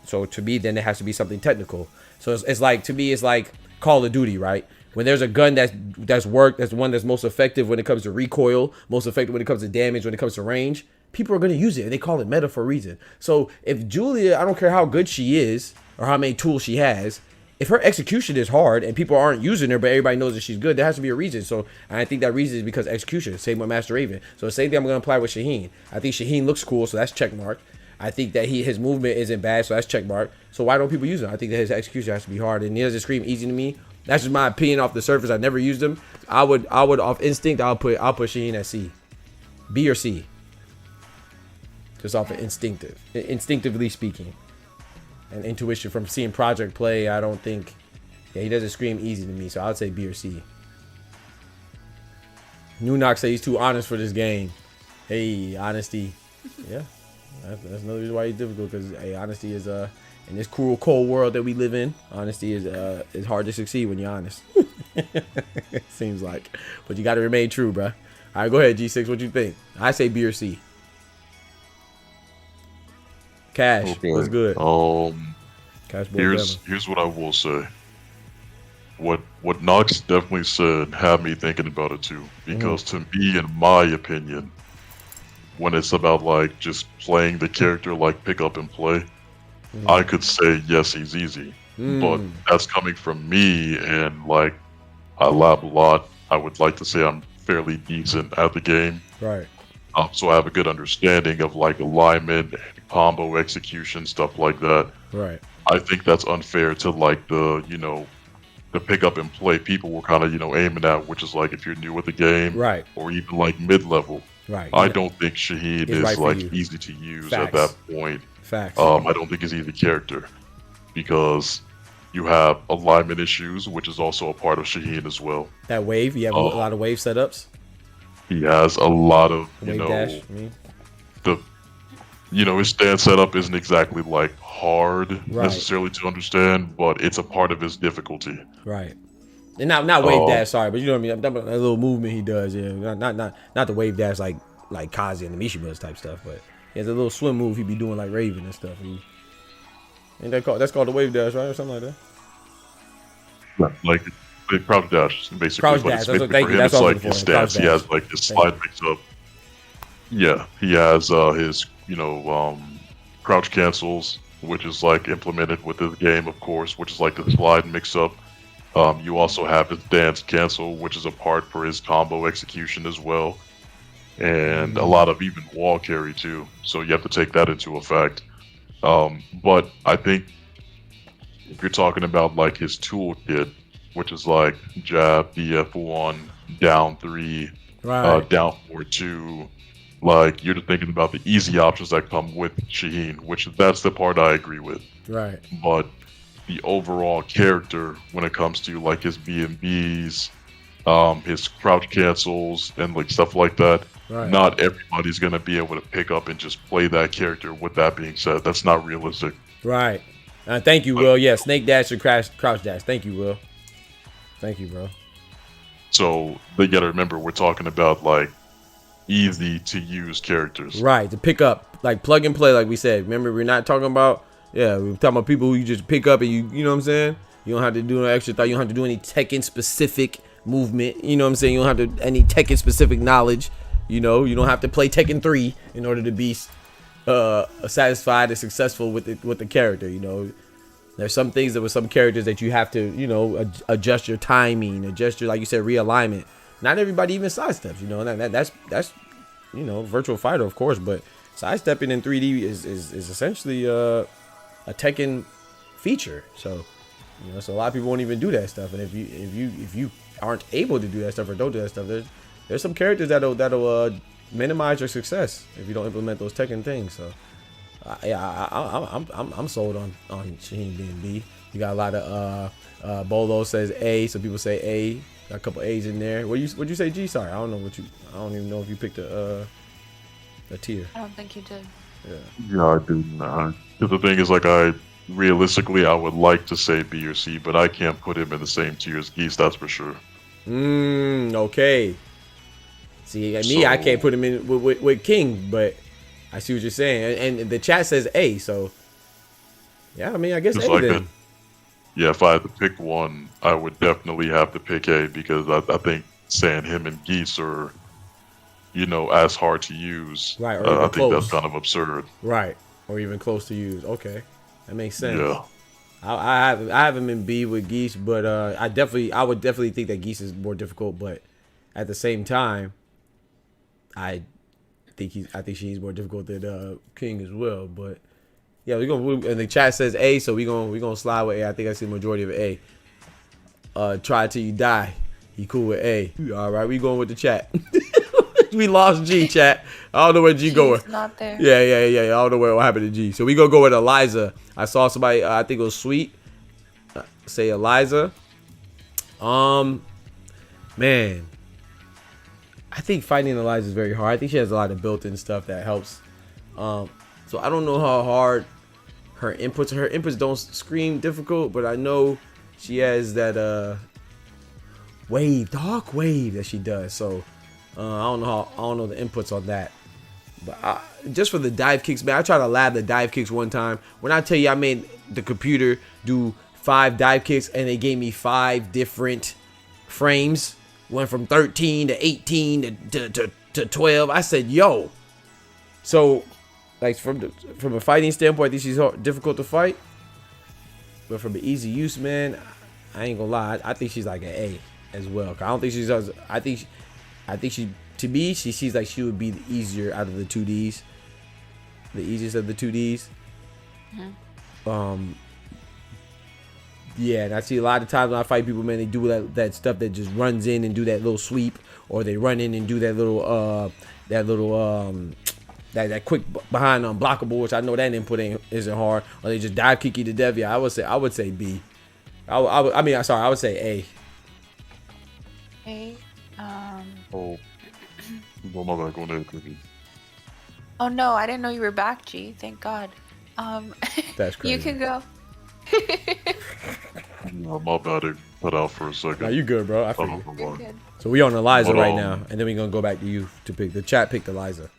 So to me, then it has to be something technical. So it's like, to me, it's like Call of Duty, right? When there's a gun that's worked, that's the one that's most effective when it comes to recoil, most effective when it comes to damage, when it comes to range, people are going to use it. And they call it meta for a reason. So if Julia, I don't care how good she is or how many tools she has, if her execution is hard and people aren't using her, but everybody knows that she's good, there has to be a reason. So I think that reason is because execution. Same with Master Raven. So the same thing I'm going to apply with Shaheen. I think Shaheen looks cool, so that's check mark. I think that his movement isn't bad, so that's check mark. So why don't people use him? I think that his execution has to be hard, and he doesn't scream easy to me. That's just my opinion off the surface. I never used him. I would off instinct. I'll put Shaheen at C, B or C. Just off of instinctively speaking, and intuition from seeing Project play. I don't think, he doesn't scream easy to me. So I'd say B or C. Nunok say he's too honest for this game. Hey, honesty. Yeah, that's another reason why he's difficult, because honesty is in this cruel, cold world that we live in, honesty is hard to succeed when you're honest. It seems like. But you got to remain true, bruh. All right, go ahead, G6. What you think? I say B or C. Cash, okay. What's good? Cash, here's what I will say. What Knox definitely said had me thinking about it too. Because to me, in my opinion, when it's about like just playing the character like pick up and play, I could say yes, he's easy. But that's coming from me, and like I lab a lot. I would like to say I'm fairly decent at the game. Right. So I have a good understanding of like alignment, combo execution, stuff like that. Right. I think that's unfair to like the pick up and play people were kind of aiming at, which is like if you're new with the game, right, or even like mid level. Right. I don't think Shaheen is right like easy to use. Facts. At that point. Facts. I don't think he's either character, because you have alignment issues, which is also a part of Shaheen as well. That wave, you have a lot of wave setups. He has a lot of wave dash, his stance setup isn't exactly like hard necessarily to understand, but it's a part of his difficulty. Right. And not wave dash, sorry, but you know what I mean. I'm talking about that little movement he does, yeah. Not the wave dash like Kazi and the Mishimas type stuff, but he has a little swim move he be doing like Raven and stuff. Ain't that called? That's called the wave dash, right, or something like that. Like the crouch dash, basically. Crouch but dash. it's That's basically what, for him, that's it's what I like was his looking for. stance. He has like his slide mix up. Yeah, he has his crouch cancels, which is like implemented with the game, of course, which is like the slide mix up. You also have his dance cancel, which is a part for his combo execution as well, and a lot of even wall carry too. So you have to take that into effect. But I think if you're talking about like his toolkit, which is like jab, DF1, down 3, Right. down 4-2, like you're just thinking about the easy options that come with Shaheen, which that's the part I agree with. Right. But the overall character when it comes to like his B&Bs, his crouch cancels and like stuff like that, Right. not everybody's gonna be able to pick up and just play that character. With that being said, that's not realistic. Right. Thank you, Will. Yeah, snake dash or crouch dash. Thank you, Will. Thank you, bro. So they gotta remember we're talking about like easy to use characters. Right, to pick up, like plug and play, like we said. Remember, we're not talking about, we're talking about people who you just pick up and you know what I'm saying? You don't have to do no extra thought. You don't have to do any Tekken specific movement. You know what I'm saying? You don't have to any Tekken specific knowledge. You know, you don't have to play Tekken 3 in order to be satisfied and successful with the character. You know, there's some things that with some characters that you have to, you know, adjust your timing, adjust your, like you said, realignment. Not everybody even sidesteps, you know, and that's you know, Virtual Fighter, of course, but sidestepping in 3D is essentially a Tekken feature. So, you know, so a lot of people won't even do that stuff. And if you aren't able to do that stuff or don't do that stuff, there's some characters that'll minimize your success if you don't implement those Tekken things. So, I'm sold on Shaheen being B. You got a lot of Bolo says A, so people say A. Got a couple A's in there. What'd you say, G? Sorry, I don't even know if you picked a tier. I don't think you did. Yeah, I do not. Because the thing is, like, realistically, I would like to say B or C, but I can't put him in the same tier as Geese, that's for sure. Okay. See, me, I can't put him in with King, but I see what you're saying. And the chat says A, so yeah, I mean, I guess A then. Yeah, if I had to pick one, I would definitely have to pick A because I think saying him and Geese are, you know, as hard to use. Right, or I think close. that's kind of absurd. Right, or even close to use. Okay, that makes sense. Yeah. I have him in B with Geese, but I would definitely think that Geese is more difficult. But at the same time, I think she's more difficult than King as well. But yeah, and the chat says A, so we gonna slide with A. I think I see the majority of A. Try till you die. He cool with A. All right, we going with the chat. We lost G, chat. I don't know where G going. Not there. Yeah. I don't know what happened to G. So we gonna go with Eliza. I saw somebody. I think it was Sweet. Say Eliza. Man, I think fighting Eliza is very hard. I think she has a lot of built-in stuff that helps. So I don't know how hard her inputs don't scream difficult, but I know she has that dark wave that she does. So I don't know the inputs on that. But just for the dive kicks, man, I tried to lab the dive kicks one time. When I tell you I made the computer do 5 dive kicks and they gave me 5 different frames, went from 13 to 18 to 12. I said, yo. So like from a fighting standpoint, I think she's difficult to fight. But from an easy use, man, I ain't gonna lie. I think she's like an A as well. I don't think she's. I think she, to me, she seems like she would be the easier out of the 2Ds, the easiest of the 2Ds. Mm-hmm. Yeah, and I see a lot of times when I fight people, man, they do that stuff that just runs in and do that little sweep, or they run in and do that little that quick behind unblockable, which I know that input isn't hard, or they just dive kick you to death. Yeah, I would say B. I would say A. A. Oh, well, my bad. Go ahead, Cookie. Oh no, I didn't know you were back, G. Thank God. That's crazy. You can go. No, my bad. It cut out for a second. Nah, you good, bro. I I figured. don't know You're why. good. So we on Eliza But, right now, and then we're gonna go back to you to pick. The chat picked Eliza.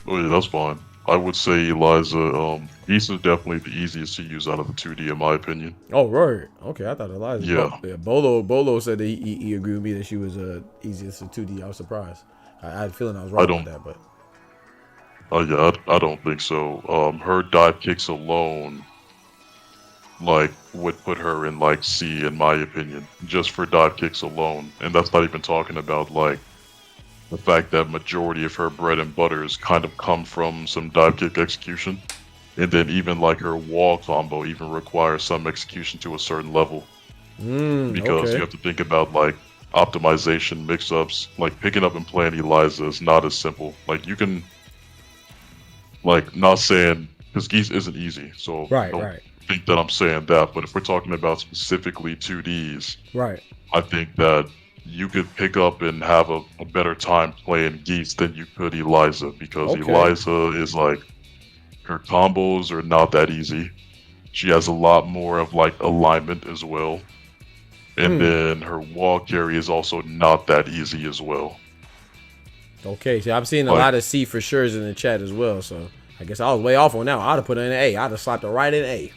Oh yeah, that's fine. I would say Eliza. Geese is definitely the easiest to use out of the 2D, in my opinion. Oh, right. Okay, I thought Eliza. Yeah. Bolo said that he agreed with me that she was easiest to 2D. I was surprised. I had a feeling I was wrong about that, but. Yeah, I don't think so. Her dive kicks alone, like, would put her in like C, in my opinion, just for dive kicks alone, and that's not even talking about like the fact that majority of her bread and butters kind of come from some dive kick execution, and then even like her wall combo even requires some execution to a certain level, because you have to think about like optimization, mix-ups, like picking up and playing Eliza is not as simple. Like you can, like, not saying, because Geese isn't easy, so don't think that I'm saying that, but if we're talking about specifically 2Ds, I think that you could pick up and have a better time playing Geese than you could Eliza, because Eliza is like, her combos are not that easy. She has a lot more of like alignment as well. And then her wall carry is also not that easy as well. Okay, so I'm seeing a lot of C for sure's in the chat as well, so I guess I was way off on that one. I'd have put it in A. I'd have slapped it right in A.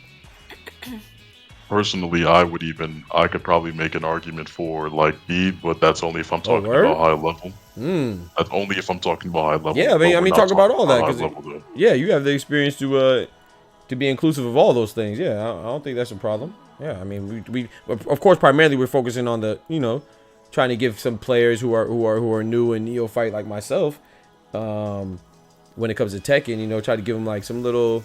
Personally, I could probably make an argument for like B, but that's only if I'm talking about high level. That's only if I'm talking about high level. Yeah, I mean talk about all that, because you have the experience to be inclusive of all those things. Yeah, I don't think that's a problem. Yeah, I mean we of course primarily we're focusing on the, trying to give some players who are new and neophyte like myself, when it comes to Tekken, try to give them like some little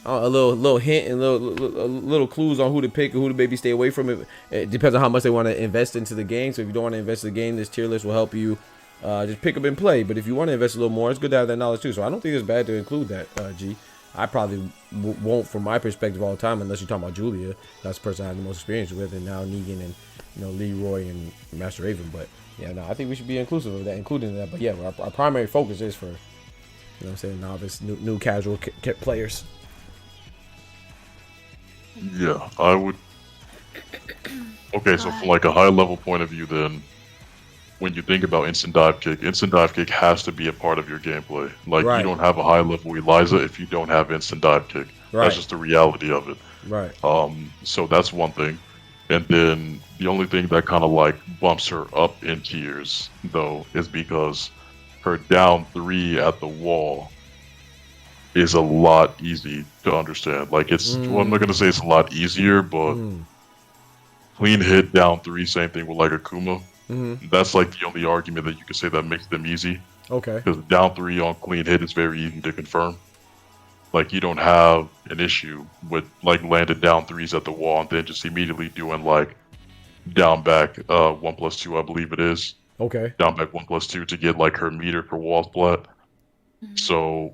a little hint and little clues on who to pick and who to maybe stay away from. It depends on how much they want to invest into the game. So if you don't want to invest in the game, this tier list will help you just pick up and play. But if you want to invest a little more, it's good to have that knowledge too. So I don't think it's bad to include that, G. I probably won't, from my perspective, all the time, unless you're talking about Julia. That's the person I have the most experience with, and now Negan and Leroy and Master Raven. But yeah, no, I think we should be inclusive of that, including that. But yeah, our primary focus is for, novice, new casual players. Yeah, I would. Okay, so from like a high level point of view, then, when you think about instant dive kick has to be a part of your gameplay. Like, you don't have a high level Eliza if you don't have instant dive kick. That's just the reality of it. So that's one thing. And then the only thing that kind of like bumps her up in tiers, though, is because her down 3 at the wall is a lot easy to understand. Like, it's, well, I'm not going to say it's a lot easier, but clean hit down 3, same thing with like Akuma. That's like the only argument that you can say that makes them easy. Okay. Because down 3 on clean hit is very easy to confirm. Like, you don't have an issue with like landed down 3s at the wall and then just immediately doing like down back 1+2, I believe it is. Okay. Down back 1+2 to get like her meter per wall splat. So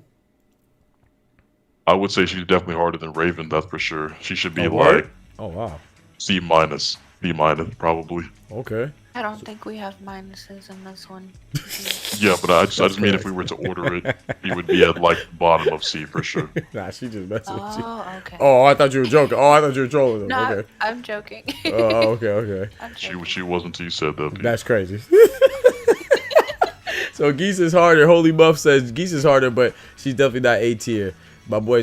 I would say she's definitely harder than Raven, that's for sure. She should be like C minus, B minus, probably. Okay. I don't think we have minuses in this one. Yeah, but I just mean if we were to order it, we would be at like bottom of C for sure. Nah, she just messing with you. Oh, okay. Oh, I thought you were joking. Oh, I thought you were trolling them. No, Okay. I'm joking. Oh, okay. She wasn't until you said that. Pete. That's crazy. So Geese is harder. Holy Buff says Geese is harder, but she's definitely not A tier. My boy,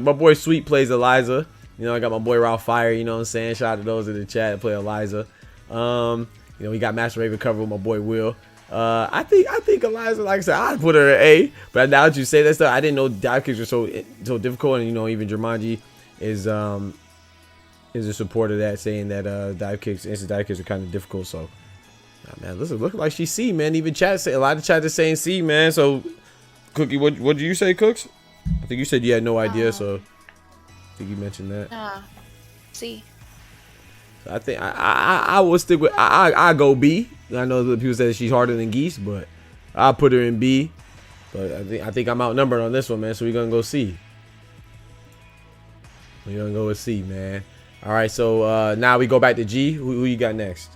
my boy Sweet plays Eliza. I got my boy Ralph Fire, you know what I'm saying? Shout out to those in the chat that play Eliza. We got Master Raven covered with my boy Will. I think Eliza, like I said, I'd put her at A. But now that you say that stuff, I didn't know dive kicks were so difficult. And even Jumanji is a supporter of that, saying that instant dive kicks are kind of difficult. So, man, listen, look like she's C, man. Even a lot of chat is saying C, man. So, Cookie, what did you say, Cooks? I think you said you had no idea, so I think you mentioned that. C. I think I will stick with I go B. I know that people say she's harder than Geese, but I'll put her in B. But I think I'm outnumbered on this one, man. So we're gonna go C. We're gonna go with C, man. All right, so now we go back to G. Who you got next?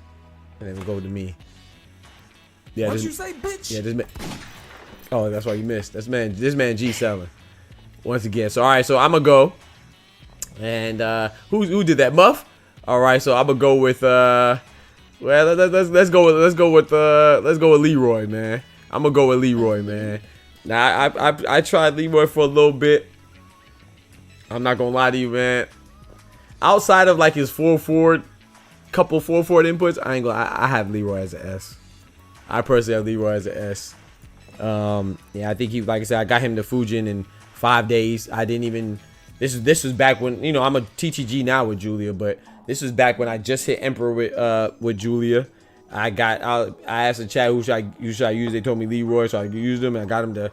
And then we go to me. Yeah, What'd you say, bitch? Yeah, this man. Oh, that's why you missed. This man G selling once again. So all right, so I'm gonna go. And who did that? Muff. All right, so I'm gonna go with let's go with Leroy, man. I'm gonna go with Leroy, man. Now I tried Leroy for a little bit. I'm not gonna lie to you, man. Outside of like his couple full forward inputs, I ain't gonna. I have Leroy as an S. I personally have Leroy as an S. Yeah, I think he, like I said, I got him to Fujin in 5 days. I didn't even. This was back when, you know, I'm a TTG now with Julia, but this was back when I just hit Emperor with Julia. I asked the chat who should I use. They told me Leroy, so I used him, and I got him to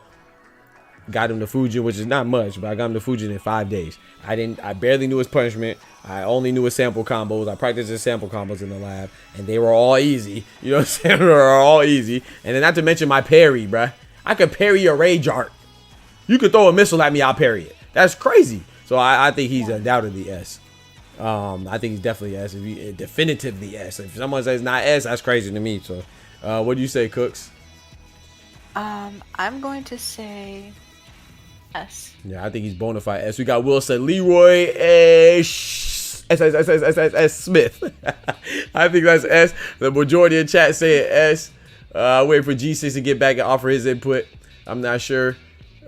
Fujin, which is not much, but I got him to Fujin in 5 days. I barely knew his punishment. I only knew his sample combos. I practiced his sample combos in the lab, and they were all easy. You know what I'm saying? They were all easy. And then not to mention my parry, bruh. I could parry your rage art. You could throw a missile at me, I'll parry it. That's crazy. So I think he's undoubtedly S. I think he's definitely S. Definitively S. If someone says not S, that's crazy to me. So what do you say, Cooks? I'm going to say S. Yeah, I think he's bona fide S. We got Will said Leroy S Smith. I think that's S. The majority of chat saying S. Wait for G6 to get back and offer his input. I'm not sure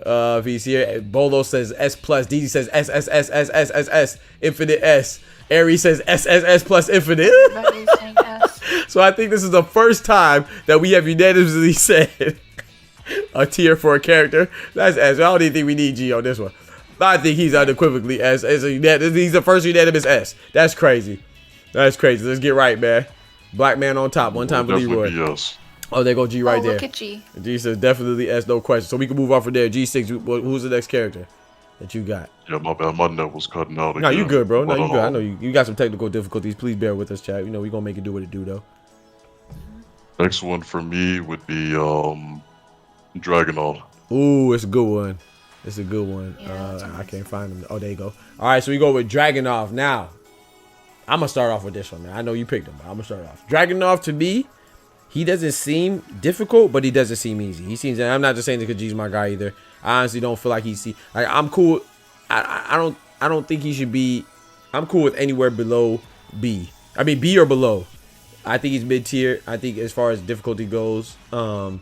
if he's here. Bolo says S plus. DD says S. Infinite S. Aries says S plus infinite. Saying S. So I think this is the first time that we have unanimously said a tier for a character. That's S. I don't even think we need G on this one. I think he's unequivocally S. He's the first unanimous S. That's crazy. Let's get right, man. Black man on top. One time for Leroy. Yes. Oh, there go G right there. Look at G. G says definitely S, no question. So we can move on from there. G6, who's the next character that you got? Yeah, my bad. My net was cutting out again. No, you good, bro. No, you good. I know you got some technical difficulties. Please bear with us, chat. You know, we're going to make it do what it do, though. Next one for me would be Dragunov. Ooh, it's a good one. It's a good one. Yeah, I can't find him. Oh, there you go. All right, so we go with Dragunov. Now, I'm going to start off with this one, man. I know you picked him, but I'm going to start off. Dragunov, to me, he doesn't seem difficult, but he doesn't seem easy. He seems, and I'm not just saying that because G's my guy either. I honestly don't feel like I'm cool. I don't think he should be. I'm cool with anywhere below B. I mean B or below. I think he's mid tier. I think as far as difficulty goes, I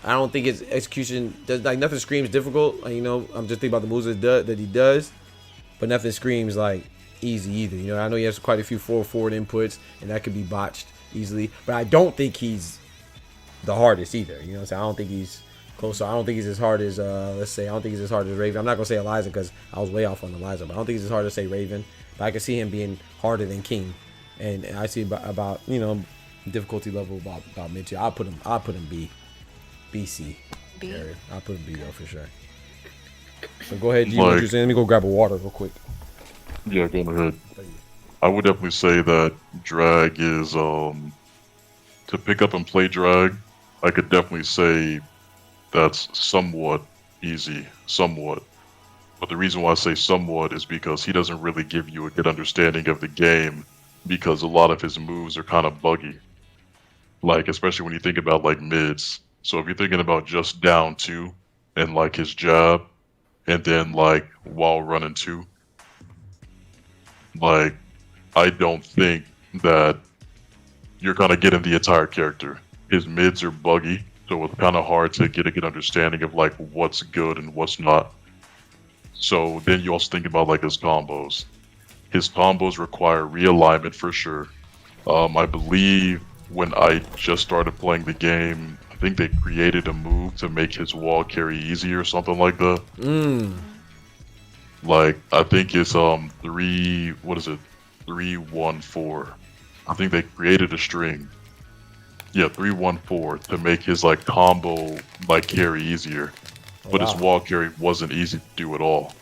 don't think his execution does, like, nothing screams difficult. You know, I'm just thinking about the moves that he does, but nothing screams like easy either. You know, I know he has quite a few forward inputs, and that could be botched easily, but I don't think he's the hardest either. You know what I'm saying? I don't think he's close. So I don't think he's as hard as let's say, I don't think he's as hard as Raven. I'm not gonna say Eliza because I was way off on Eliza, but I don't think he's as hard as say Raven. But I can see him being harder than King, and I see about you know, difficulty level about mid tier. I'll put him B, C. B. Area. I'll put him B though for sure. So go ahead, G. What you saying? Let me go grab a water real quick. Yeah, go ahead. I would definitely say that drag is to pick up and play drag. I could definitely say that's somewhat easy, somewhat. But the reason why I say somewhat is because he doesn't really give you a good understanding of the game, because a lot of his moves are kind of buggy. Like, especially when you think about like mids. So if you're thinking about just down 2 and like his jab, and then like while running 2, like, I don't think that you're kind of getting the entire character. His mids are buggy, so it's kind of hard to get a good understanding of like what's good and what's not. So then you also think about like his combos. His combos require realignment for sure. I believe when I just started playing the game, I think they created a move to make his wall carry easier or something like that. Like, I think it's 314. I think they created a string. Yeah, 314 to make his like combo like carry easier. But his wall carry wasn't easy to do at all.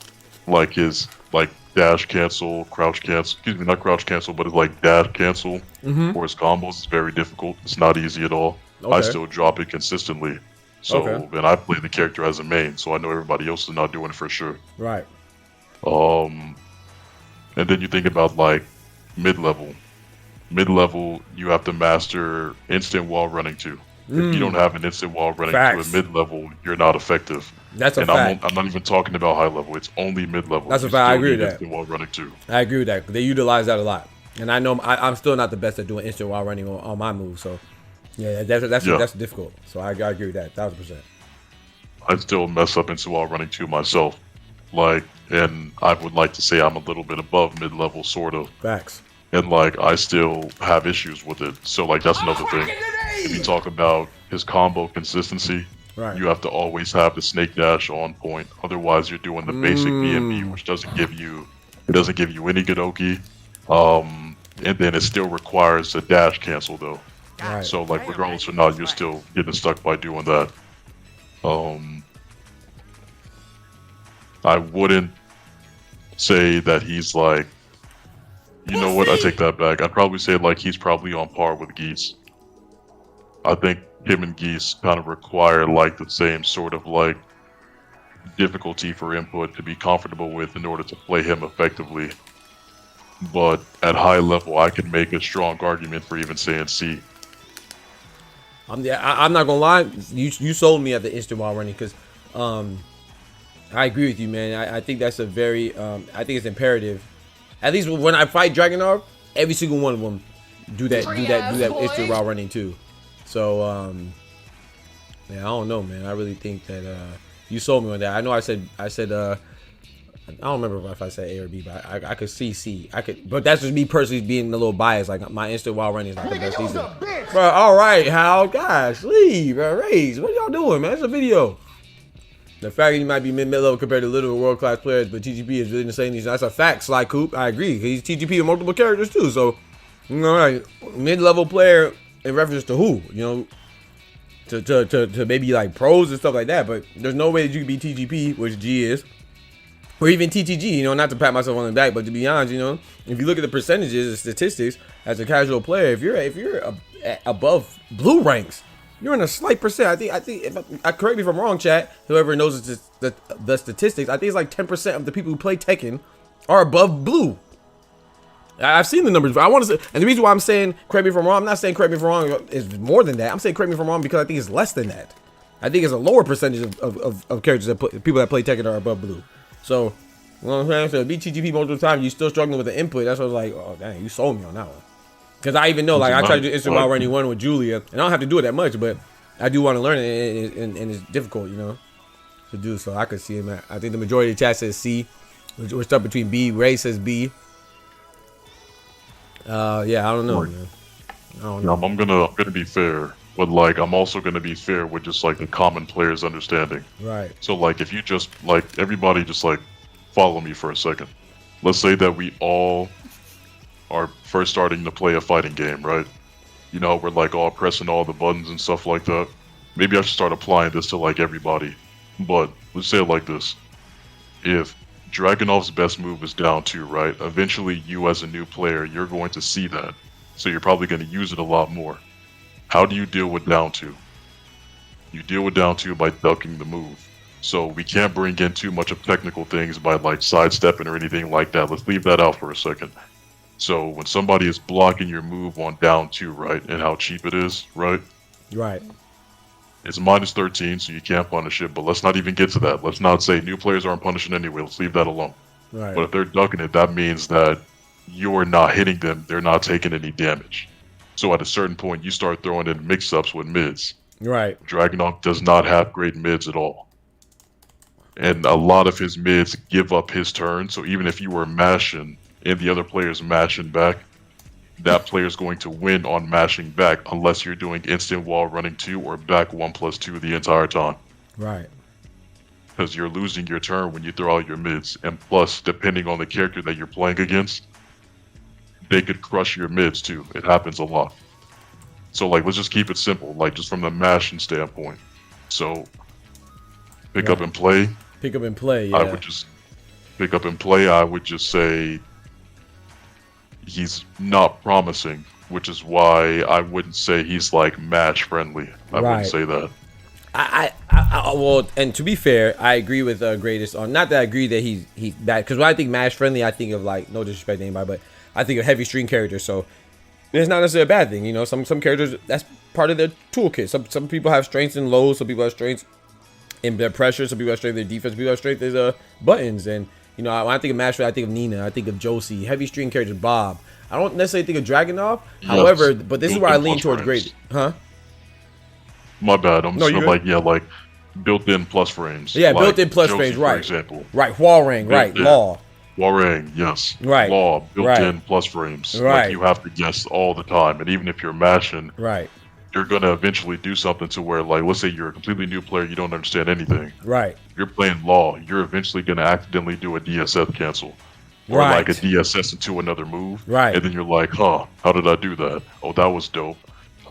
Like his like dash cancel, crouch cancel, excuse me, not crouch cancel, but his like dash cancel for his combos is very difficult. It's not easy at all. Okay. I still drop it consistently. So and I play the character as a main, so I know everybody else is not doing it for sure. Right. And then you think about like mid-level. Mid-level, you have to master instant wall running too. If you don't have an instant wall running to a mid-level, you're not effective. That's a fact. I'm not even talking about high level. It's only mid-level. That's a fact. I agree with that. Instant wall running too. I agree with that. They utilize that a lot, and I know I'm still not the best at doing instant while running on my moves. So yeah, that's difficult. So I agree with that 1,000%. I still mess up into while running 2 myself. Like, and I would like to say I'm a little bit above mid-level, sort of. Facts. And like, I still have issues with it. So like, that's another thing. If you talk about his combo consistency, right, you have to always have the snake dash on point. Otherwise, you're doing the basic BMB, which doesn't give you any Gadoki. And then it still requires a dash cancel though. Right. So like, regardless or not, you're still getting stuck by doing that. I wouldn't say that he's like, you know what, I take that back. I'd probably say like he's probably on par with Geese. I think him and Geese kind of require like the same sort of like difficulty for input to be comfortable with in order to play him effectively. But at high level, I can make a strong argument for even saying C. I'm not gonna lie, you sold me at the instant while running, because I agree with you, man. I think that's a very I think it's imperative. At least when I fight Dragunov, every single one of them do that instant while running too. So man, I don't know, man. I really think that you sold me on that. I know I said I don't remember if I said A or B, but I could see C. But that's just me personally being a little biased. Like, my instant while running is not the best season. Bro, all right, Hal, guys, leave, Raise. What y'all doing, man? It's a video. The fact that you might be mid-level compared to literal world-class players, but TGP is really insane. That's a fact, Sly Coop. I agree. He's TGP with multiple characters too. So, you know, like, mid-level player in reference to who? You know, to maybe like pros and stuff like that. But there's no way that you can be TGP, which G is. Or even TTG, you know, not to pat myself on the back, but to be honest, you know, if you look at the percentages and statistics as a casual player, if you're above blue ranks, you're in a slight percent. I think correct me if I'm wrong, chat. Whoever knows the statistics, I think it's like 10% of the people who play Tekken are above blue. I've seen the numbers. I want to say, and the reason why I'm saying correct me if I'm wrong, I'm not saying correct me if I'm wrong is more than that. I'm saying correct me if I'm wrong because I think it's less than that. I think it's a lower percentage of characters people that play Tekken are above blue. So, you know what I'm saying? So, beat TGP multiple times, you still struggling with the input. That's what I was like, oh, dang, you sold me on that one. Because I even know, like, I tried to do instant while running one with Julia, and I don't have to do it that much, but I do want to learn it, and it's difficult, you know, to do. So, I could see it, man. I think the majority of the chat says C. We're stuck between B. Ray says B. Yeah, I don't know, man. I don't know. I'm gonna be fair. But like, I'm also gonna be fair with just like the common player's understanding. Right. So like, if you just like everybody, just like follow me for a second. Let's say that we all are first starting to play a fighting game, right? You know, we're like all pressing all the buttons and stuff like that. Maybe I should start applying this to like everybody. But let's say it like this: if Dragunov's best move is down 2, right? Eventually, you as a new player, you're going to see that, so you're probably going to use it a lot more. How do you deal with down 2? You deal with down 2 by ducking the move. So we can't bring in too much of technical things by like sidestepping or anything like that. Let's leave that out for a second. So when somebody is blocking your move on down 2, right, and how cheap it is, right? Right. It's -13, so you can't punish it, but let's not even get to that. Let's not say new players aren't punishing anyway. Let's leave that alone. Right. But if they're ducking it, that means that you're not hitting them. They're not taking any damage. So at a certain point, you start throwing in mix-ups with mids. Right. Dragunov does not have great mids at all. And a lot of his mids give up his turn, so even if you were mashing and the other player's mashing back, that player's going to win on mashing back unless you're doing instant wall running 2 or back 1+2 the entire time. Right. Because you're losing your turn when you throw out your mids. And plus, depending on the character that you're playing against, they could crush your mids too. It happens a lot. So like, let's just keep it simple, like just from the mashing standpoint. So pick up and play. Pick up and play, yeah. I would just pick up and play. I would just say he's not promising, which is why I wouldn't say he's like mash friendly. I wouldn't say that. Well, and to be fair, I agree with Greatest on, not that I agree that he's bad, because when I think mash friendly, I think of like, no disrespect to anybody, but I think of heavy string characters, so it's not necessarily a bad thing, you know. Some characters, that's part of their toolkit. Some people have strengths in lows, some people have strengths in their pressure, some people have strength in their defense, some people have strength in buttons. And you know, when I think of mash, I think of Nina, I think of Josie, heavy string characters, Bob. I don't necessarily think of Dragunov. Yes. However, but this is where I lean towards great, huh? My bad. I'm just like, yeah, like built-in plus frames. Yeah, like built-in plus Josie, frames, right. For example. Right, Huarang, right, Yeah. Law. Warang, yes. Right. Law, built-in Right. plus frames. Right. Like you have to guess all the time. And even if you're mashing, Right. you're going to eventually do something to where, like, let's say you're a completely new player, you don't understand anything. Right. You're playing Law, you're eventually going to accidentally do a DSF cancel. Or Right. like a DSS into another move. Right. And then you're like, huh, how did I do that? Oh, that was dope.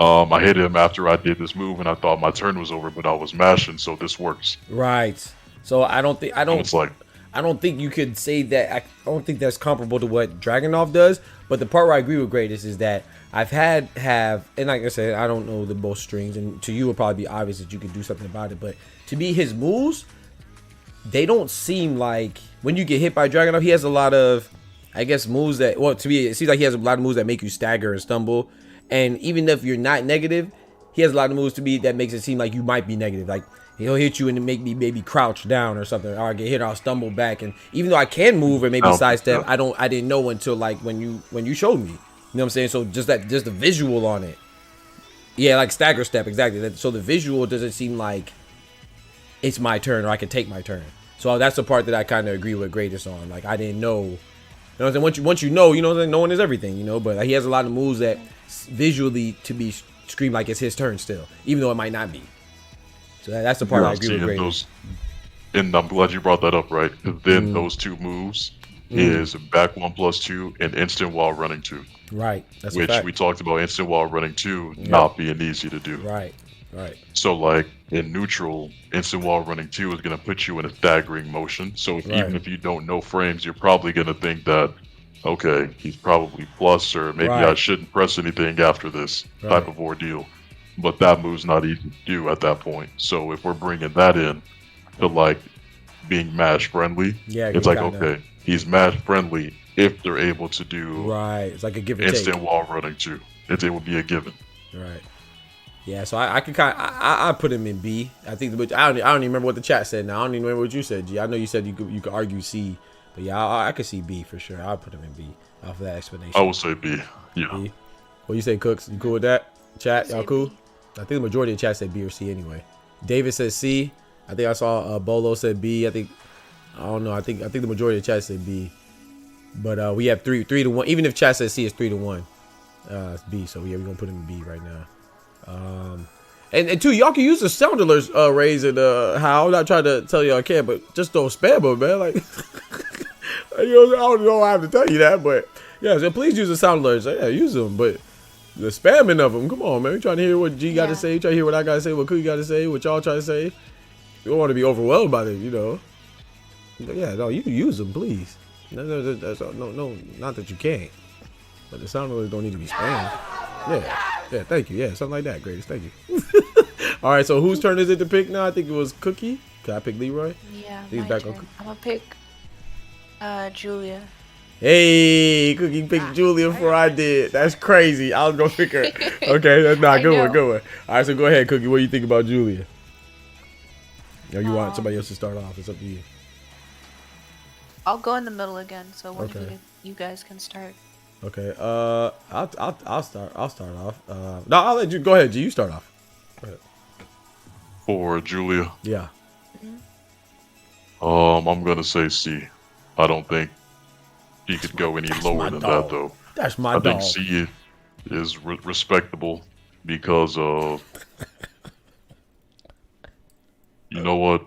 I hit him after I did this move and I thought my turn was over, but I was mashing, so this works. Right. So I don't It's like, I don't think you could say that. I don't think that's comparable to what Dragunov does. But the part where I agree with Greatest is that I've and like I said, I don't know the both strings, and to you it would probably be obvious that you could do something about it. But to me, his moves, they don't seem like when you get hit by Dragunov, he has a lot of, I guess, moves that. Well, to me, it seems like he has a lot of moves that make you stagger and stumble. And even if you're not negative, he has a lot of moves to me that makes it seem like you might be negative. Like he'll hit you and make me maybe crouch down or something, or I get hit, or I'll stumble back. And even though I can move and maybe sidestep, I didn't know until like when you showed me. You know what I'm saying? So just the visual on it. Yeah, like stagger step, exactly. So the visual doesn't seem like it's my turn or I can take my turn. So that's the part that I kind of agree with Greatest on. Like I didn't know. You know what I'm saying? Once you know, you know what I'm saying? Knowing is everything, you know. But he has a lot of moves that visually to be scream like it's his turn still, even though it might not be. So that's the part I agree with Greatest. And I'm glad you brought that up, right? Because then those two moves is back 1+2 and instant while running 2. Right. That's which we talked about instant while running 2 not being easy to do. Right. Right. So like in neutral, instant wall running 2 is going to put you in a staggering motion. So even if you don't know frames, you're probably going to think that, okay, he's probably plus, or maybe I shouldn't press anything after this type of ordeal. But that move's not easy to do at that point. So if we're bringing that in to like being mash friendly, it's like, okay, he's mash friendly if they're able to do it's like a give and take. Instant wall running 2. It would be a given. Right. Yeah, so I can kind of I put him in B. I think I don't even remember what the chat said now. I don't even remember what you said, G. I know you said you could argue C, but yeah, I could see B for sure. I'll put him in B off of that explanation. I will say B. Yeah. B. What you say, Cooks? You cool with that? Chat, y'all cool? I think the majority of the chat said B or C anyway. David said C. I think I saw Bolo said B. I don't know. I think the majority of the chat said B. But we have 3-1. Even if chat says C, it's 3-1. It's B. So yeah, we're gonna put him in B right now. And two, y'all can use the sound alerts, Raise and how. I'm not trying to tell y'all I can't, but just don't spam them, man. Like, you know, I don't know. I have to tell you that, but yeah, so please use the sound alerts. Yeah, use them, but the spamming of them. Come on, man. We trying to hear what G got to say. Trying to hear what I got to say. What Cookie got to say. What y'all trying to say. You don't want to be overwhelmed by it, you know. But yeah, no, you use them, please. No, not that you can't, but the sound alerts don't need to be spammed. Yeah, thank you. Yeah, something like that, Greatest. Thank you. All right, so whose turn is it to pick now? I think it was Cookie. Can I pick Leroy? Yeah, He's my back turn. I'm gonna pick Julia. Hey, Cookie picked Julia before I did. That's crazy. I was gonna pick her. Okay, that's not good one. Good one. All right, so go ahead, Cookie. What do you think about Julia? Or you want somebody else to start off? It's up to you. I'll go in the middle again, so one of you guys can start. Okay. I'll start off. No, I'll let you go ahead. G, you start off. Go ahead. For Julia. Yeah. I'm gonna say C. I don't think he could go any lower than that, though. That's my I dog. think C is respectable because of. You know what?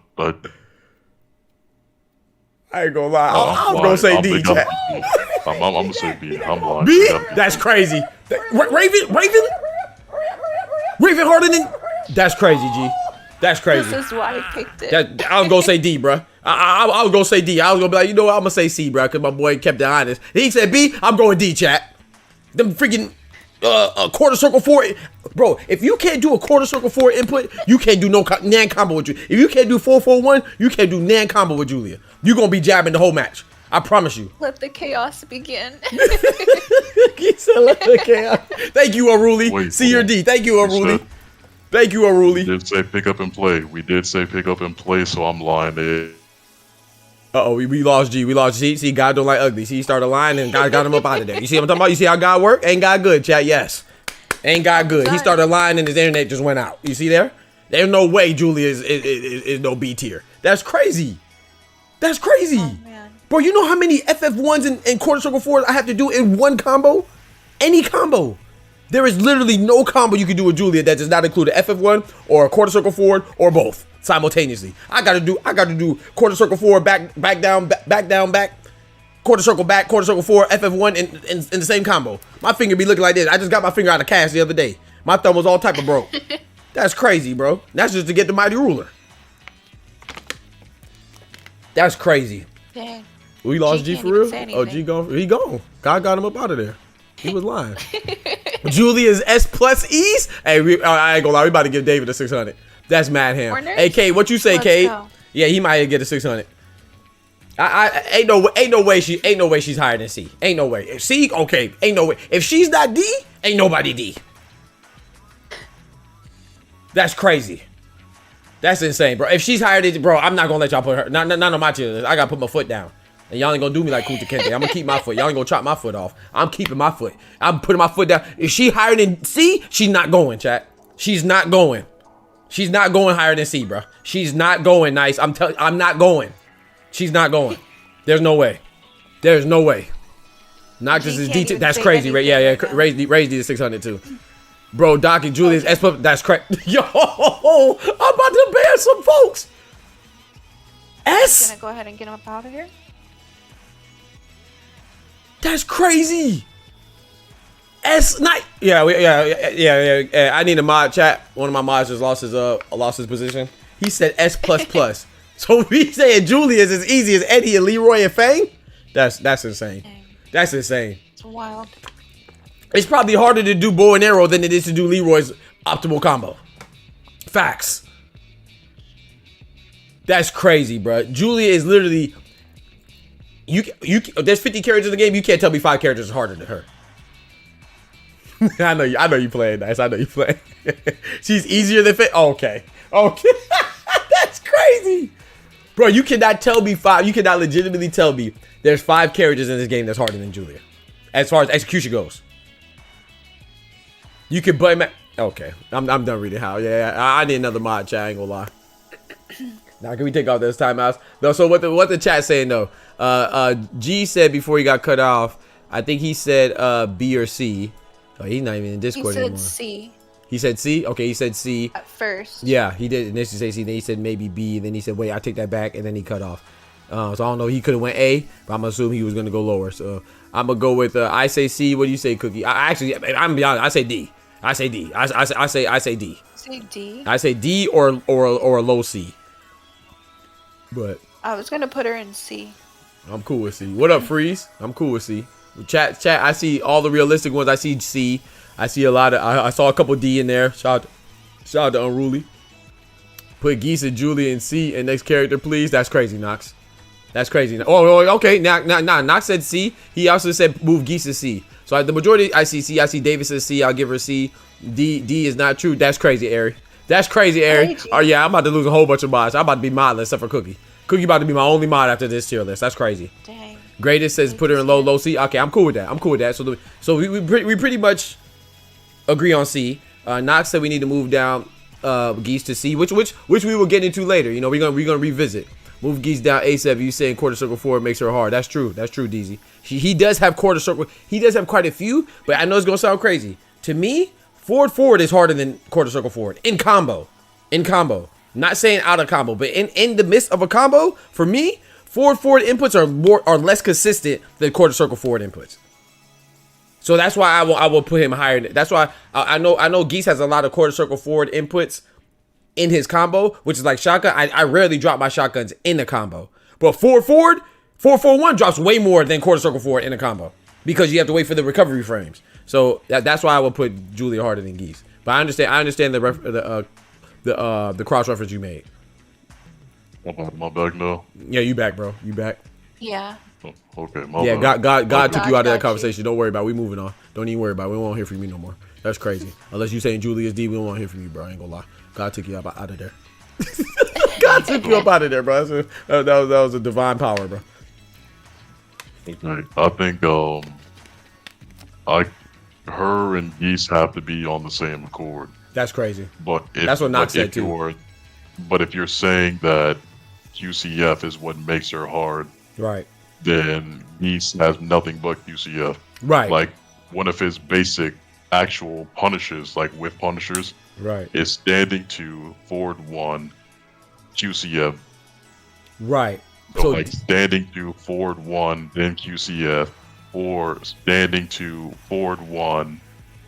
I ain't gonna lie. I'm gonna say D, chat. I'm gonna say B. I'm lying. B? That's crazy. Raven harder than. That's crazy, G. That's crazy. This is why I picked it. I was gonna say D, bro. I was gonna say D. I was gonna be like, you know what? I'm gonna say C, bro, because my boy kept it honest. He said B. I'm going D, chat. Them freaking quarter circle 4, bro. If you can't do a quarter circle 4 input, you can't do no nan combo with you. If you can't do 4-4-1, you can't do nan combo with Julia. You gonna be jabbing the whole match. I promise you. Let the chaos begin. He said, let the chaos. Thank you, Aruli. C or D. Thank you, Aruli. Thank you, Aruli. We did say pick up and play. We did say pick up and play, so I'm lying. We lost G. We lost G. See, God don't like ugly. See, he started lying and God got him up out of there. You see what I'm talking about? You see how God work? Ain't God good, chat? Yes. Ain't God good. He started lying and his internet just went out. You see there? There's no way Julia is no B tier. That's crazy. That's crazy. Oh, man. Bro, you know how many FF1s and quarter circle forwards I have to do in one combo? Any combo. There is literally no combo you can do with Julia that does not include an FF1 or a quarter circle forward or both simultaneously. I gotta do quarter circle forward, back down, quarter circle back, quarter circle forward, FF1 in the same combo. My finger be looking like this. I just got my finger out of cast the other day. My thumb was all type of broke. That's crazy, bro. That's just to get the mighty ruler. That's crazy. Dang. We lost G can't for even real? say Oh, anything. G gone. He gone. God got him up out of there. He was lying. Julia's S plus E's. Hey, I ain't gonna lie. We about to give David a 600. That's mad ham. Corners? Hey, Kate, what you say, Let's Kate? go. Yeah, he might get a 600. I ain't no way she's higher than C. Ain't no way. If C, okay, ain't no way. If she's not D, ain't nobody D. That's crazy. That's insane, bro. If she's higher than, bro, I'm not gonna let y'all put her. Not on my tier list. I gotta put my foot down. And y'all ain't gonna do me like Kunta Kinte. I'm gonna keep my foot. Y'all ain't gonna chop my foot off. I'm keeping my foot. I'm putting my foot down. If she higher than C, she's not going, chat. She's not going. She's not going higher than C, bro. She's not going, nice. I'm not going. She's not going. There's no way. There's no way. Not just as can't D. even That's say crazy, right? Yeah, anything right now. Raise D to 600 too. Bro, Doc and Julius S. That's correct. Yo, I'm about to ban some folks. S. Gonna go ahead and get him up out of here. That's crazy. S night. Yeah. I need a mod, chat. One of my mods just lost his position. He said S plus plus. So we saying Julia is as easy as Eddie and Leroy and Fang? That's insane. Dang. That's insane. It's wild. It's probably harder to do bow and arrow than it is to do Leroy's optimal combo. Facts. That's crazy, bro. Julia is literally there's 50 characters in the game. You can't tell me 5 characters is harder than her. I know you playing nice. I know you playing. She's easier than Fit. Okay. That's crazy. Bro, you cannot tell me 5. You cannot legitimately tell me there's 5 characters in this game that's harder than Julia. As far as execution goes. You can blame it. Okay. I'm done reading how. Yeah, I need another mod, chat. I ain't gonna lie. Now, can we take off those timeouts? No, so what the chat saying though? G said before he got cut off, I think he said B or C. Oh, he's not even in Discord He said anymore. C He said C? Okay, he said C. at first. Yeah, he did initially say C, then he said maybe B, then he said, wait, I take that back, and then he cut off. So I don't know, he could have went A, but I'm assuming he was gonna go lower. So I'm gonna go with I say C. What do you say, Cookie? I'm gonna be honest, I say D. I say D. I say D. Say D. I say D or a low C. But I was gonna put her in C. I'm cool with C. What up, Freeze? I'm cool with C. Chat. I see all the realistic ones. I see C. I see a lot of. I saw a couple D in there. Shout out to Unruly. Put Geese and Julia in C and next character, please. That's crazy, Knox. That's crazy. Oh, okay. Now, Knox said C. He also said move Geese to C. So the majority, I see C. I see Davis as C. I'll give her C. D is not true. That's crazy, Ari. That's crazy, Ari. Oh yeah, I'm about to lose a whole bunch of mods. I'm about to be modless except for Cookie. Cookie about to be my only mod after this tier list. That's crazy. Dang. Greatest says put her in low C. Okay, I'm cool with that. So we pretty much agree on C. Knox said we need to move down Geese to C, which we will get into later. You know, we're gonna revisit. Move Geese down A7. You saying quarter circle forward makes her hard. That's true, DZ. He does have quarter circle. He does have quite a few, but I know it's gonna sound crazy. To me, forward is harder than quarter circle forward in combo. Not saying out of combo, but in the midst of a combo, for me, forward inputs are less consistent than quarter circle forward inputs. So that's why I will put him higher. That's why I know Geese has a lot of quarter circle forward inputs in his combo, which is like shotgun. I rarely drop my shotguns in the combo, but forward 441 drops way more than quarter circle forward in a combo because you have to wait for the recovery frames. So that's why I will put Julia harder than Geese. But I understand the cross reference you made. My back now. Yeah, you back, bro. You back. Yeah. Oh, okay, Yeah, God took you out of that got conversation. Don't worry about it. We moving on. Don't even worry about it. We won't hear from you no more. That's crazy. Unless you saying Julia's D, we don't want to hear from you, bro. I ain't gonna lie. God took you out of there. God took you up out of there, bro. That was a divine power, bro. Okay, I think her and Geese have to be on the same accord. That's crazy. But that's what Knox said too. But if you're saying that QCF is what makes her hard, right? Then Geese has nothing but QCF. Right. Like one of his basic actual punishes, like whiff punishers, right, is standing to forward 1 QCF. Right. So like standing to forward 1, then QCF, or standing to forward 1,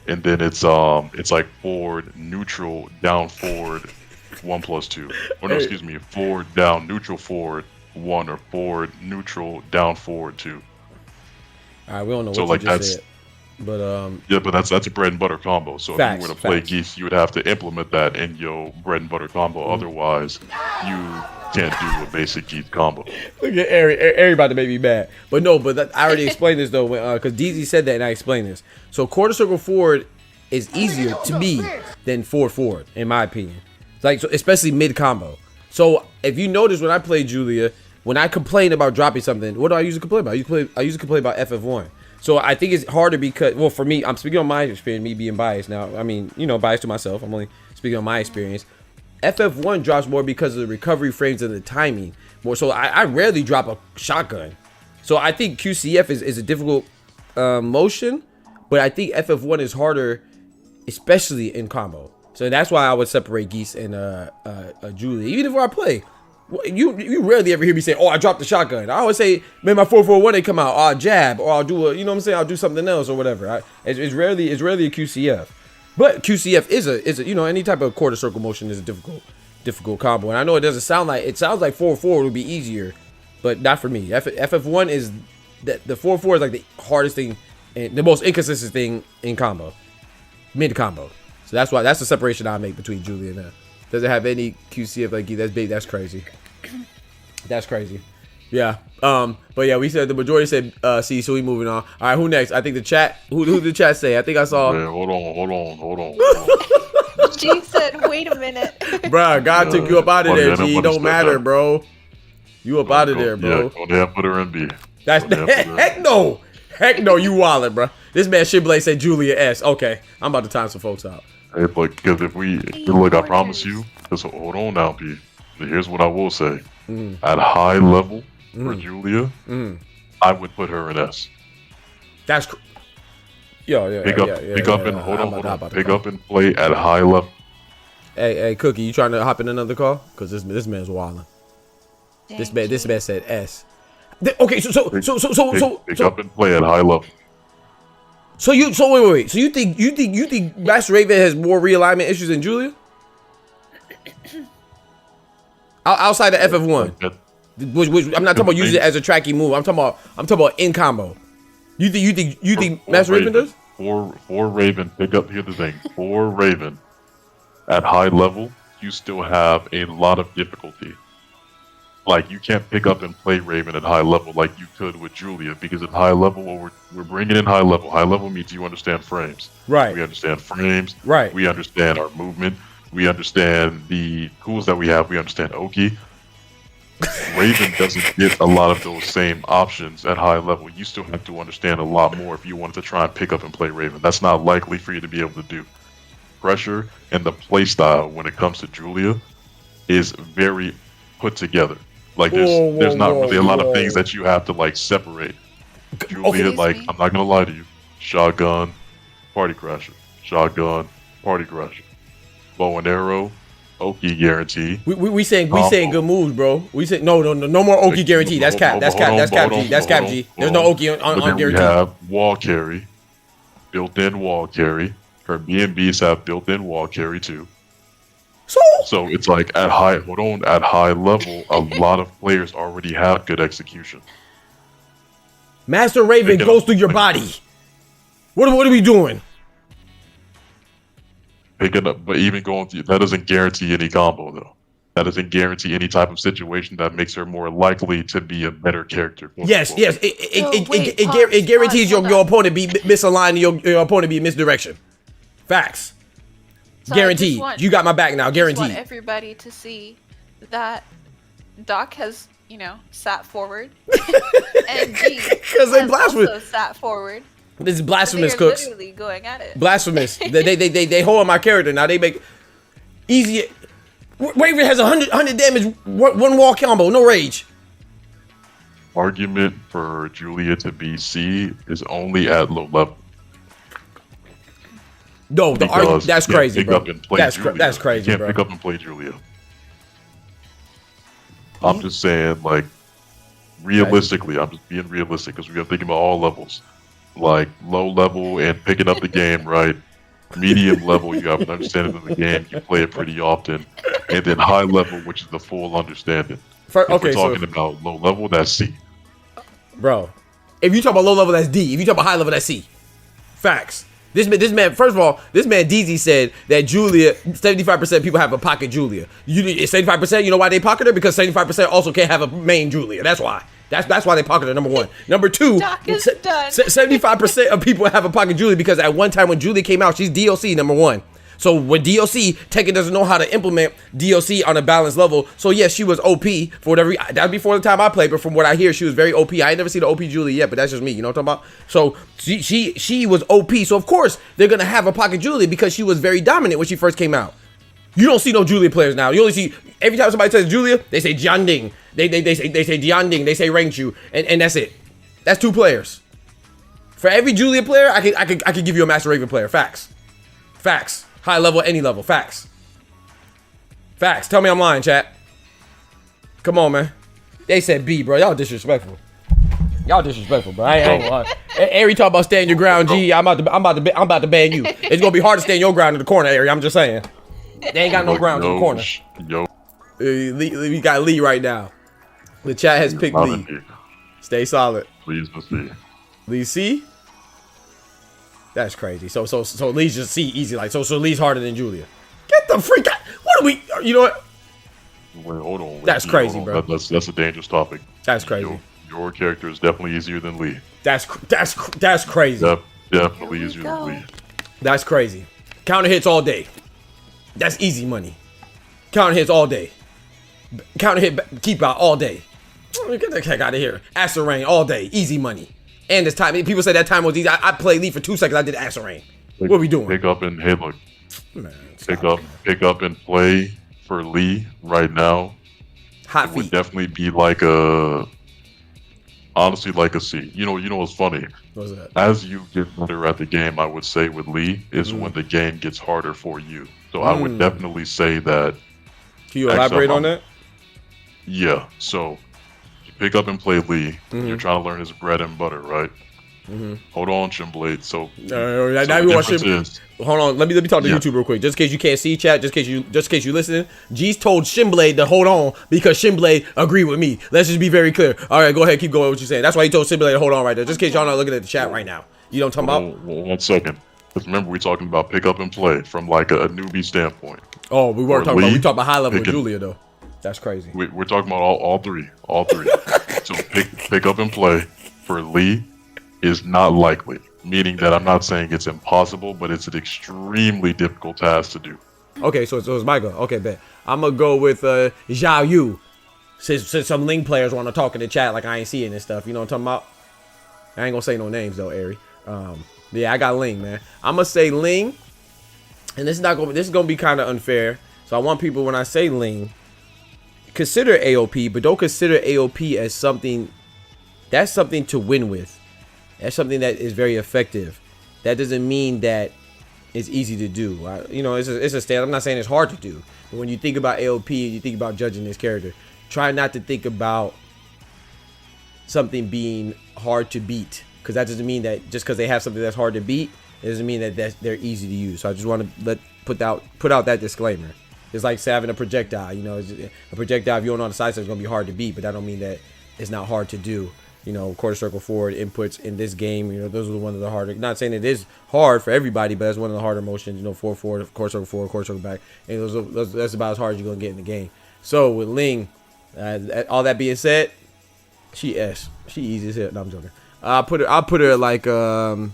and then it's like forward neutral down forward 1+2. Or no, excuse me, forward down neutral forward 1, or forward neutral down forward 2. All right, we don't know what you just said. But yeah, but that's a bread and butter combo. So if you were to play Geese, you would have to implement that in your bread and butter combo. Otherwise, you can't do a basic Geese combo. Look at Ari about to make me mad. But no, I already explained this though, because DZ said that and I explained this. So quarter circle forward is easier to me than forward, in my opinion. Like, so especially mid combo. So if you notice when I play Julia, when I complain about dropping something, what do I usually complain about? I usually complain about FF1. So I think it's harder because, well, for me, I'm speaking on my experience, me being biased now. I mean, biased to myself. I'm only speaking on my experience. FF1 drops more because of the recovery frames and the timing. More so, I rarely drop a shotgun. So I think QCF is a difficult motion, but I think FF1 is harder, especially in combo. So that's why I would separate Geese and Julia. Even if I play, you rarely ever hear me say, "Oh, I dropped the shotgun." I always say, "Man, my 441 they come out, I'll jab, or I'll do a, you know what I'm saying? I'll do something else or whatever." It's rarely a QCF, but QCF is a any type of quarter circle motion is a difficult combo. And I know it sounds like 4-4 would be easier, but not for me. FF1 is the 4-4 is like the hardest thing and the most inconsistent thing in combo, mid combo. So that's the separation I make between Julia and her. Doesn't have any QCF like that's big. That's crazy. That's crazy. Yeah. But yeah, we said the majority said C. So we moving on. All right. Who next? I think the chat. Who did the chat say? I think I saw. Man, hold on. G said, "Wait a minute." Bruh, God took you up out of there. G, don't matter, bro. You up out of there, bro. Yeah, go down, put her in B. That's heck no. Heck no, you wildin', bro. This man Shibblade said Julia S. Okay, I'm about to time some folks out. Hey, because if we look, I promise you. Just hold on now, P. Here's what I will say. At high level for Julia, I would put her in S. That's pick up and play at high level. Hey, Cookie, you trying to hop in another call? Cause this man's wildin'. This man said S. Okay, so pick up and play at high level. Wait. So you think Master Raven has more realignment issues than Julia? Outside of FF1, which I'm not talking about using it as a tracking move. I'm talking about in combo. You think Master Raven does? For Raven, pick up here the thing. For Raven, at high level, you still have a lot of difficulty. Like, you can't pick up and play Raven at high level like you could with Julia, because at high level, we're bringing in high level. High level means you understand frames. Right. We understand frames. Right. We understand our movement. We understand the tools that we have. We understand Oki. Raven doesn't get a lot of those same options at high level. You still have to understand a lot more if you wanted to try and pick up and play Raven. That's not likely for you to be able to do. Pressure and the playstyle when it comes to Julia is very put together. Like, there's not really a lot of things that you have to like separate. Julia, like, I'm not gonna lie to you. Shotgun, party crasher. Shotgun, party crasher. Bow and arrow, Oki guarantee. We saying good moves, bro. We say no more Oki guarantee. That's cap. That's cap G. That's cap G. There's no Oki on guarantee. We have wall carry, built-in wall carry. Her B&Bs have built-in wall carry too. So it's like at high level, a lot of players already have good execution. Master Raven goes through your body. What are we doing? Picking up, but even going through that doesn't guarantee any combo though. That doesn't guarantee any type of situation that makes her more likely to be a better character. Yes. It guarantees your opponent be misaligned and your opponent be misdirection. Facts. So guaranteed. You got my back now. Guaranteed. I just want everybody to see that Doc has, sat forward, and G has also sat forward. This is blasphemous, They're Cooks. literally going at it. Blasphemous. they hold on my character. Now they make easy. Raven has 100 damage, one wall combo, no rage. Argument for Julia to be C is only at low level. No, that's crazy, bro. That's crazy, you can't bro. pick up and play Julia. I'm just saying, like, realistically, I'm just being realistic because we got to think about all levels. Like, low level and picking up the game, right? Medium level, you have an understanding of the game, you play it pretty often. And then high level, which is the full understanding. If we're talking about low level, that's C. Bro, if you talk about low level, that's D. If you talk about high level, that's C. Facts. This man, first of all, this man DZ said that Julia, 75% of people have a pocket Julia. 75%, you know why they pocket her? Because 75% also can't have a main Julia. That's why. That's why they pocket her, number one. Number two, 75% of people have a pocket Julia because at one time when Julia came out, she's DLC, number one. So when DLC, Tekken doesn't know how to implement DLC on a balanced level. So yes, she was OP for whatever. That was before the time I played, but from what I hear, she was very OP. I ain't never seen the OP Julie yet, but that's just me. You know what I'm talking about? So she was OP. So of course they're gonna have a pocket Julie because she was very dominant when she first came out. You don't see no Julia players now. You only see every time somebody says Julia, they say Jianding. They say Jianding. They say Rangchu, and that's it. That's two players. For every Julia player, I could give you a Master Raven player. Facts. High level, any level. Facts. Tell me I'm lying, chat. Come on, man. They said B, bro. Y'all disrespectful, bro. I ain't gonna lie. Ari talk about stand your ground, G. I'm about to ban you. It's gonna be hard to stand your ground in the corner, Ari. I'm just saying. They ain't got no ground in the corner. We got Lee right now. The chat has picked Lee. Stay solid. Please, Lee. Lee C. That's crazy. So Lee's just C easy, like so Lee's harder than Julia. Get the freak out. What are we? You know what? Wait, hold on. That's crazy, bro. That's a dangerous topic. That's crazy. Your character is definitely easier than Lee. That's crazy. Definitely easier than Lee. That's crazy. Counter hits all day. That's easy money. Counter hits all day. Counter hit keep out all day. Get the heck out of here. Acid rain all day. Easy money. And this time, people say that time was easy. I played Lee for 2 seconds. I did Acid rain. What are we doing? Pick up and hey, look. Pick up and play for Lee right now. Hot feet. Would definitely be like honestly like a C. You know what's funny? What's that? As you get better at the game, I would say with Lee is when the game gets harder for you. So I would definitely say that. Can you elaborate on that? Yeah. So you pick up and play Lee. You're trying to learn his bread and butter, right? Hold on, Shimblade. So now you want Shimblade. Hold on, let me talk to YouTube real quick. Just in case you can't see chat, just in case you listening. G's told Shimblade to hold on because Shimblade agreed with me. Let's just be very clear. All right, go ahead, keep going with what you're saying. That's why he told Shimblade to hold on right there. Just in case y'all not looking at the chat right now. You know what I'm talking about? 1 second. Because remember, we're talking about pick up and play from like a newbie standpoint. Oh, we weren't talking about. We talked about high level with Julia though. That's crazy. We're talking about all three. So pick up and play for Lee is not likely, meaning that I'm not saying it's impossible, but it's an extremely difficult task to do. Okay, so it's my go. Okay, bet. I'm gonna go with Zhao Yu. Since some Ling players want to talk in the chat like I ain't seeing this stuff, you know what I'm talking about? I ain't gonna say no names though, Ari. Yeah, I got Ling, man. I'm gonna say Ling, and this is gonna be kind of unfair. So I want people, when I say Ling, consider AOP, but don't consider AOP as something to win with. That's something that is very effective. That doesn't mean that it's easy to do. It's a stand. I'm not saying it's hard to do. But when you think about AOP, you think about judging this character. Try not to think about something being hard to beat, because that doesn't mean that just because they have something that's hard to beat, it doesn't mean that they're easy to use. So I just want to put out that disclaimer. It's like having a projectile. A projectile, if you don't know how to size, it's going to be hard to beat, but that don't mean that it's not hard to do. Quarter circle forward inputs in this game, those are one of the harder. Not saying it is hard for everybody, but that's one of the harder motions. Forward, quarter circle forward, quarter circle back, and that's about as hard as you're gonna get in the game. So with Ling, all that being said, she easy as hell. No, I'm joking. I'll put her like from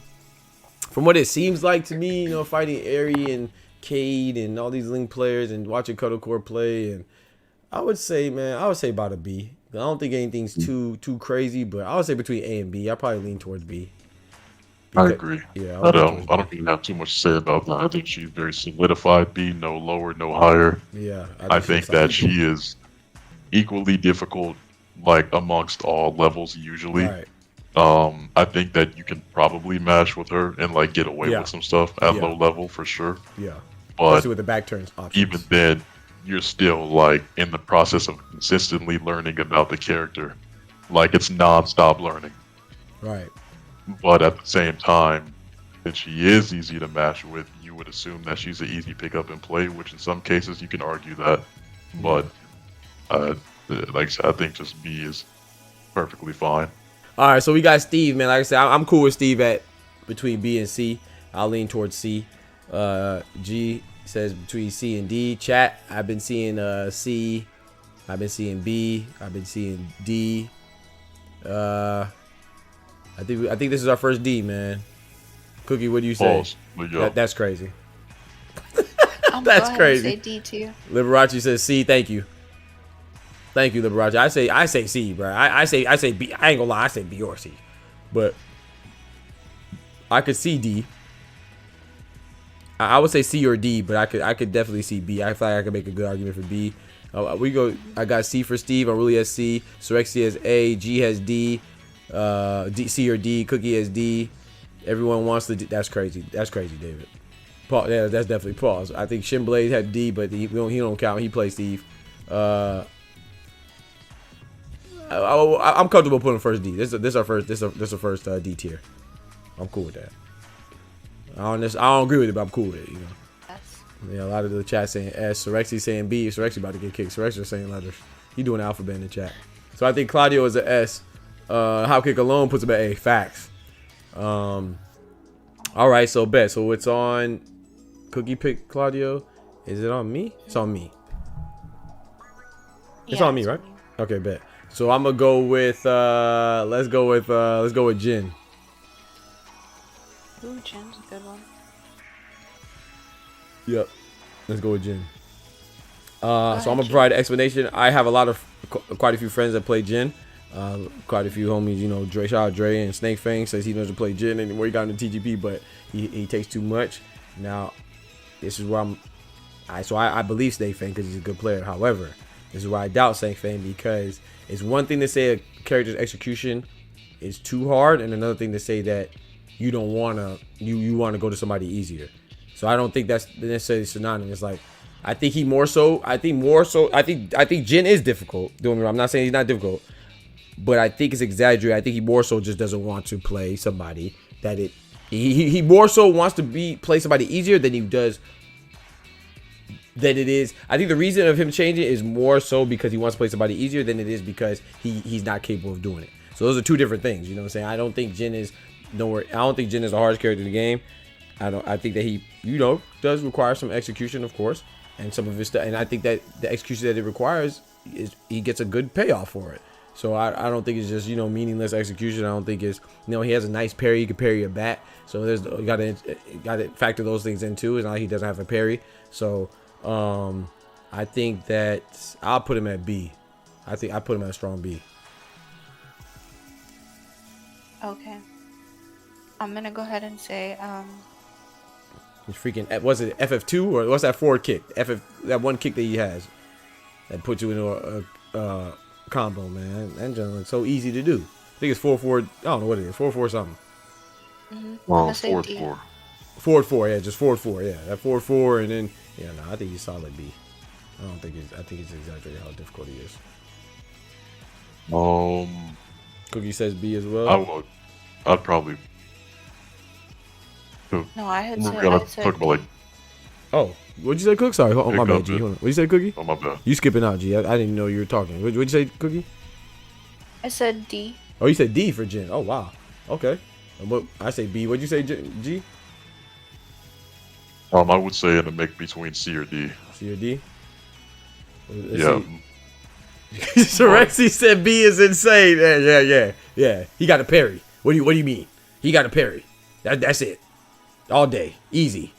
what it seems like to me, fighting Ari and Cade and all these Ling players and watching Cuddlecore play, and I would say about a B. I don't think anything's too crazy, but I would say between A and B. I probably lean towards B. I agree. Yeah, I don't even have too much to say about that. I think she's very solidified. B, no lower, no higher. Yeah, I think that she is equally difficult, like amongst all levels usually. Right. I think that you can probably match with her and like get away with some stuff at low level for sure. Yeah. But especially with the back turns options. even then, you're still like in the process of consistently learning about the character. Like it's non-stop learning. Right. But at the same time, since she is easy to match with, you would assume that she's an easy pickup and play, which in some cases you can argue that. But like I said, I think just B is perfectly fine. All right, so we got Steve, man. Like I said, I'm cool with Steve at between B and C. I'll lean towards C. G says between C and D. Chat, I've been seeing C. I've been seeing B. I've been seeing D. I think this is our first D, man. Cookie, what do you say? That's crazy. That's crazy. Say D too. Liberace says C. Thank you. Thank you, Liberace. I say C, bro. I say B. I ain't gonna lie. I say B or C, but I could see D. I would say C or D, but I could definitely see B. I feel like I could make a good argument for B. I got C for Steve. I really has C. Sorexy has A. G has D. C or D. Cookie has D. Everyone wants the D. That's crazy. That's crazy, David. Paul, yeah, that's definitely pause. I think Shinblade had D, but he don't count. He plays Steve. I'm comfortable putting first D. This is our first D tier. I'm cool with that. I don't agree with it, but I'm cool with it. You know. Yes. Yeah, a lot of the chat saying S. Sorexy saying B. Sorexy about to get kicked. Sorexy saying letters. He doing alphabet in the chat. So I think Claudio is an S. Hop Kick alone puts him at A. Facts. All right, so bet. So it's on Cookie pick Claudio. Is it on me? It's on me. It's on me, right? Okay, bet. So I'm gonna go with let's go with Jin. Ooh, Jin's a good one. Yep. Let's go with Jin. So I'm gonna provide an explanation. I have quite a few friends that play Jin. Quite a few homies, you know, shout out Dre and Snake Fang says he doesn't play Jin anymore. He got into TGP, but he takes too much. Now, this is where I believe Snake Fang because he's a good player. However, this is where I doubt Snake Fang because it's one thing to say a character's execution is too hard, and another thing to say that you don't wanna you want to go to somebody easier. So I don't think that's necessarily synonymous. Like I think Jin is difficult. Don't get me wrong, I'm not saying he's not difficult. But I think it's exaggerated. I think he more so just doesn't want to play somebody that he more so wants to play somebody easier than he does than it is. I think the reason of him changing is more so because he wants to play somebody easier than it is because he's not capable of doing it. So those are two different things. You know what I'm saying? I don't think Jin is the hardest character in the game. I think that he, does require some execution, of course, and some of his stuff. And I think that the execution that it requires is he gets a good payoff for it. So I don't think it's just, meaningless execution. I don't think it's, he has a nice parry. He can parry a bat. So you got to factor those things in too. It's not like he doesn't have a parry. So I think that I'll put him at B. I think I put him at a strong B. Okay. I'm going to go ahead and say, He's freaking, was it FF2 or what's that forward kick? That one kick that he has that puts you into a combo, man. That gentleman, so easy to do. I think it's 4-4. I don't know what it is. 4-4 something. Well, forward 4. Forward 4, yeah, just forward 4, yeah. That forward 4, and then I think he's solid B. I think it's exaggerated how difficult he is. Cookie says B as well. I'd probably. No, I had said. We're gonna talk about like. Oh, what'd you say, Cook? Sorry, my bad, G. Hold on. What'd you say, Cookie? Oh, my bad. You skipping out, G. I didn't even know you were talking. What'd you say, Cookie? I said D. Oh, you said D for Jin. Oh, wow. Okay. I say B. What'd you say, G? I would say in a mix between C or D. C or D? Yeah. Sorexy said B is insane. Yeah. He got a parry. What do you mean? He got a parry. That's it. All day. Easy.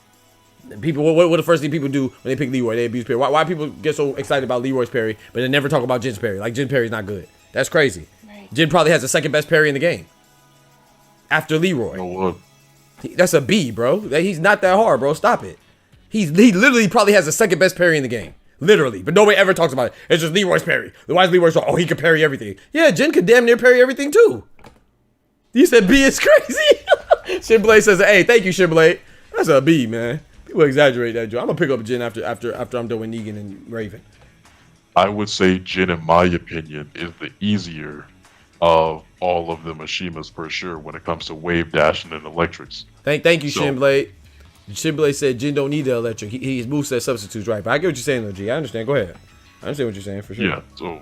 People, what the first thing people do when they pick Leroy? They abuse parry. Why people get so excited about Leroy's parry, but they never talk about Jin's parry? Like, Jin parry's not good. That's crazy. Right. Jin probably has the second best parry in the game. After Leroy. You know what? That's a B, bro. He's not that hard, bro. Stop it. He literally probably has the second best parry in the game. Literally. But nobody ever talks about it. It's just Leroy's parry. Why is Leroy so, oh, he can parry everything. Yeah, Jin could damn near parry everything too. You said B is crazy? Shinblade says, hey, thank you, Shinblade. That's a B, man. People exaggerate that, Joe. I'm going to pick up Jin after I'm done with Negan and Raven. I would say Jin, in my opinion, is the easier of all of the Mishimas for sure when it comes to wave dashing and electrics. Thank you, Shinblade. Shinblade said Jin don't need the electric. His moveset substitutes right. But I get what you're saying, though, G. I understand. Go ahead. I understand what you're saying for sure. Yeah, so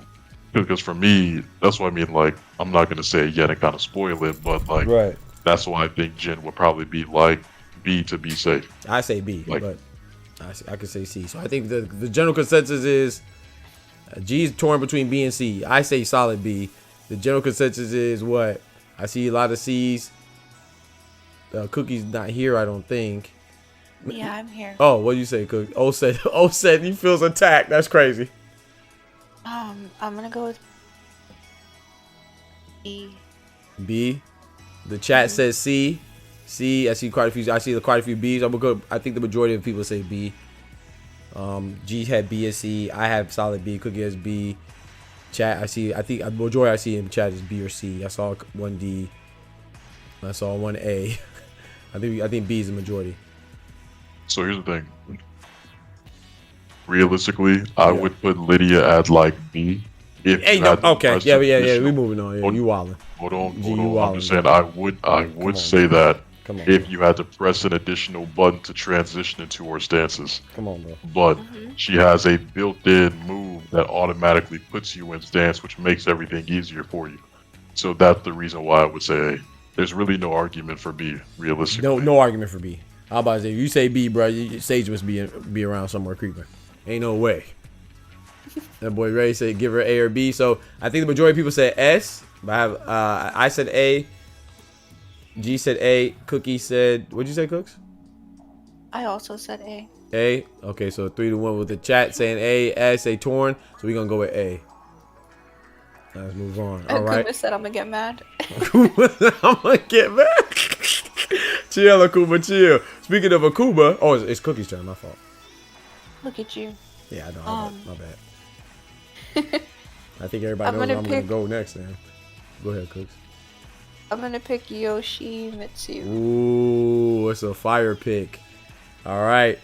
because for me, that's what I mean. Like, I'm not gonna say it yet and kind of spoil it, but like, right. That's why I think Jin would probably be like B to be safe. I say B, like, but I could say C. So I think the general consensus is G is torn between B and C. I say solid B. The general consensus is what? I see a lot of C's. Cookie's not here, I don't think. Yeah, I'm here. Oh, what do you say, Cook? O said he feels attacked. That's crazy. I'm gonna go with B. B. The chat says C. C. I see quite a few. I see quite a few B's. I'm gonna go. I think the majority of people say B. G had B and C. I have solid B. Cookie has B. Chat. I think the majority I see in chat is B or C. I saw one D. I saw one A. I think B is the majority. So here's the thing. Realistically, I would put Lydia at like B. If okay. Yeah. We moving on. Yeah, you wildin'. Hold on. I'm just saying I would say that if you had to press an additional button to transition into her stances. Come on, bro. But she has a built-in move that automatically puts you in stance, which makes everything easier for you. So that's the reason why I would say A. There's really no argument for B, realistically. No argument for B. How about if you say B, bro? Sage must be around somewhere creeping. Ain't no way. That boy Ray said give her A or B. So I think the majority of people said S. But I said A. G said A. Cookie said, what'd you say, Cooks? I also said A. A. Okay, so 3-1 with the chat saying A. S. A torn. So we're gonna go with A. Let's move on. All right. Kuma said I'm gonna get mad. I'm gonna get mad. Chill, Akuma, chill. Speaking of Akuma, oh, it's Cookie's turn. My fault. Look at you. Yeah, I know. My bad. I think everybody knows I'm gonna go next. Then go ahead, Cooks. I'm gonna pick Yoshimitsu. Ooh, it's a fire pick. All right,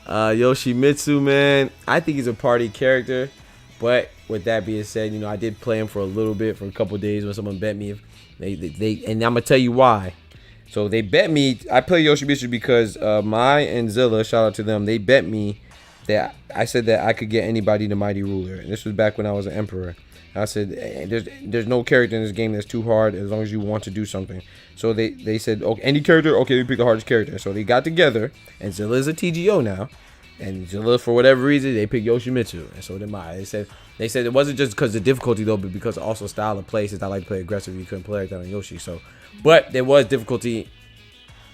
Yoshimitsu, man. I think he's a party character, but with that being said, you know I did play him for a little bit, for a couple days when someone bet me. If they and I'm gonna tell you why. So they bet me. I play Yoshimitsu because Mai and Zilla, shout out to them. They bet me that I said that I could get anybody the Mighty Ruler. And this was back when I was an Emperor. I said there's no character in this game that's too hard as long as you want to do something. So they said, okay, any character, okay, we pick the hardest character. So they got together, and Zilla is a TGO now, and Zilla, for whatever reason, they picked Yoshimitsu, and so did Mai. They said it wasn't just because of difficulty though, but because also style of play. Since I like to play aggressive, you couldn't play like that on Yoshi. So, but there was difficulty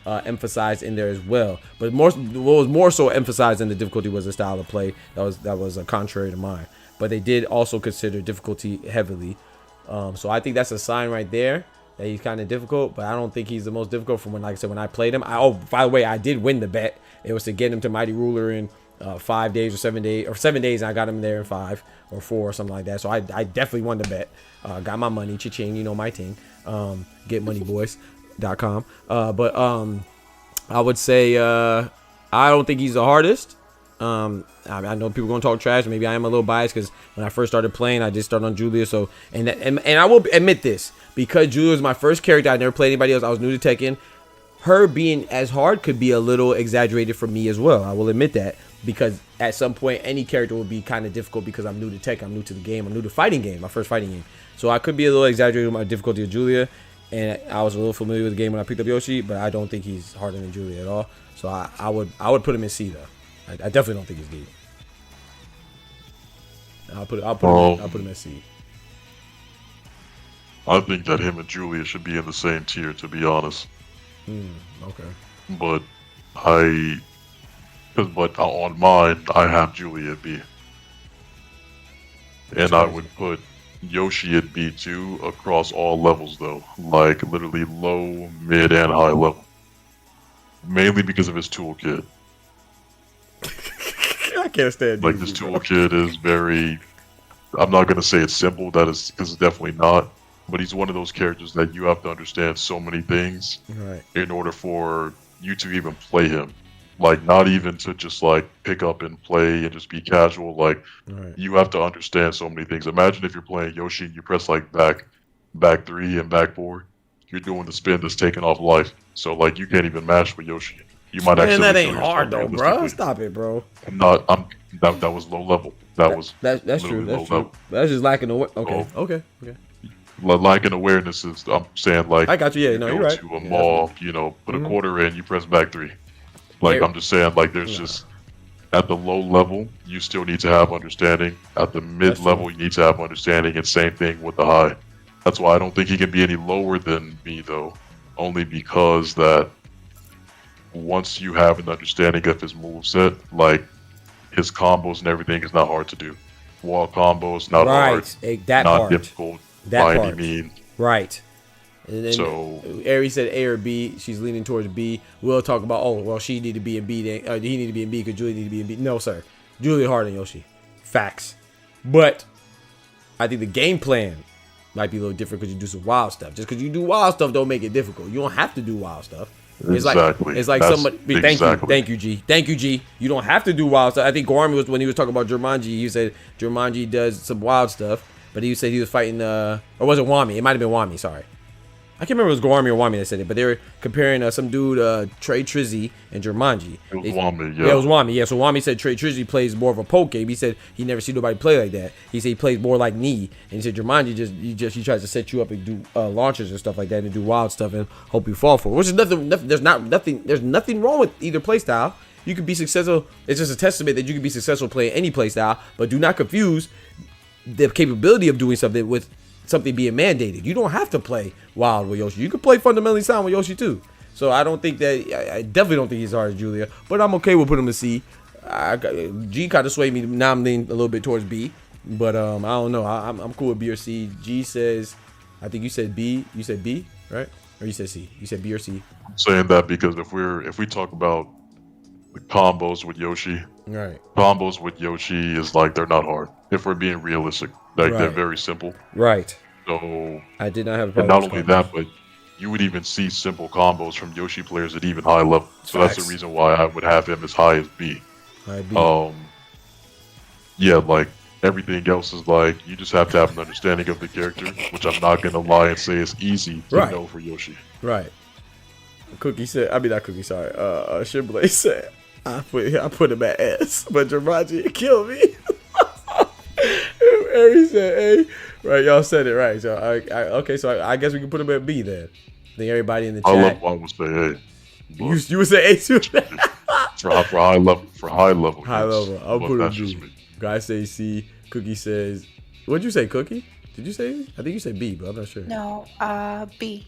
emphasized in there as well. But what was more so emphasized in the difficulty was the style of play that was contrary to mine. But they did also consider difficulty heavily. So I think that's a sign right there that he's kind of difficult. But I don't think he's the most difficult from when, like I said, when I played him. By the way, I did win the bet. It was to get him to Mighty Ruler in 5 days or 7 days, and I got him there in 5 or 4 or something like that. So I definitely won the bet. Got my money, cha-ching, you know my thing. GetMoneyBoys.com. But I would say I don't think he's the hardest. I know people gonna talk trash. Maybe I am a little biased because when I first started playing, I did start on Julia. So and I will admit this, because Julia was my first character. I never played anybody else. I was new to Tekken. Her being as hard could be a little exaggerated for me as well. I will admit that, because at some point any character will be kind of difficult because I'm new to Tekken. I'm new to the game. I'm new to fighting game. My first fighting game. So I could be a little exaggerated with my difficulty of Julia. And I was a little familiar with the game when I picked up Yoshi, but I don't think he's harder than Julia at all. So I would put him in C though. I definitely don't think he's D. I'll put him at C. I think that him and Julia should be in the same tier, to be honest. Okay. But on mine, I have Julia at B. And I would put Yoshi at B too, across all levels though. Like literally low, mid, and high level. mainly because of his toolkit. I can't stand like this toolkit is very. I'm not gonna say it's simple. That is because it's definitely not. But he's one of those characters that you have to understand so many things in order for you to even play him. Like not even to just like pick up and play and just be casual. Like you have to understand so many things. Imagine if you're playing Yoshi and you press like back 3 and back 4. You're doing the spin that's taking off life. So like you can't even match with Yoshi. You might actually. Man, that ain't hard though, bro. Stop it, bro. That was low level. That's true. That's true. That's just lacking awareness. Okay. Lacking awareness is. I'm saying like. I got you. Yeah, no, you're right. To a mall, put a quarter in, you press back 3. Like I'm just saying, like there's just at the low level, you still need to have understanding. At the mid level, you need to have understanding, and same thing with the high. That's why I don't think he can be any lower than me though, only because that. Once you have an understanding of his moveset, like his combos and everything is not hard to do. Wall combos, not hard. Not difficult by any means. Right. And then so Aries said A or B. She's leaning towards B. We'll talk about, she need to be in B. Then, he need to be in B because Julie need to be in B. No, sir. Julie harder than Yoshi. Facts. But I think the game plan might be a little different because you do some wild stuff. Just because you do wild stuff don't make it difficult. You don't have to do wild stuff. It's like somebody. Thank you, G. You don't have to do wild stuff. I think Gorami was when he was talking about Jumanji. He said Jumanji does some wild stuff, but he said he was fighting. Or was it Wami? It might have been Wami. Sorry, I can't remember if it was Gorami or Wami that said it. But they were comparing some dude, Trey Trizzy and Jumanji. It was Wami. Yeah, it was Wami. Yeah, so Wami said Trey Trizzy plays more of a poke game. He said he never seen nobody play like that. He said he plays more like Knee, and he said Jumanji he tries to set you up and do launches and stuff like that and do wild stuff and hope you fall for it. Which is nothing. There's nothing wrong with either play style. You can be successful. It's just a testament that you can be successful playing any play style. But do not confuse the capability of doing something with something being mandated. You don't have to play wild with Yoshi. You can play fundamentally sound with Yoshi too. So I don't think that I definitely don't think he's as hard as Julia, but I'm okay with putting him to C. G kind of swayed me. Now I'm leaning a little bit towards B, but I don't know. I'm cool with B or C. G says, I think you said B. You said B, right? Or you said C? You said B or C? I'm saying that because if we talk about the combos with Yoshi, combos with Yoshi is like they're not hard. If we're being realistic, like they're very simple. Right. So I did not have a problem. And not only that, but you would even see simple combos from Yoshi players at even high level. So that's the reason why I would have him as high as B. Yeah, like everything else is like you just have to have an understanding of the character, which I'm not gonna lie and say is easy to know for Yoshi. Right. Cookie said, not Cookie, sorry. Shimblade said, I put him at S, but Jumanji killed me. Aries said A. Right, y'all said it right. So okay, so I guess we can put him at B then. I think everybody in the chat. I would say A. You would say A too. for high level. High level. I'll put him B. Guy says C. Cookie says, what'd you say, Cookie? Did you say? I think you said B, but I'm not sure. No, B.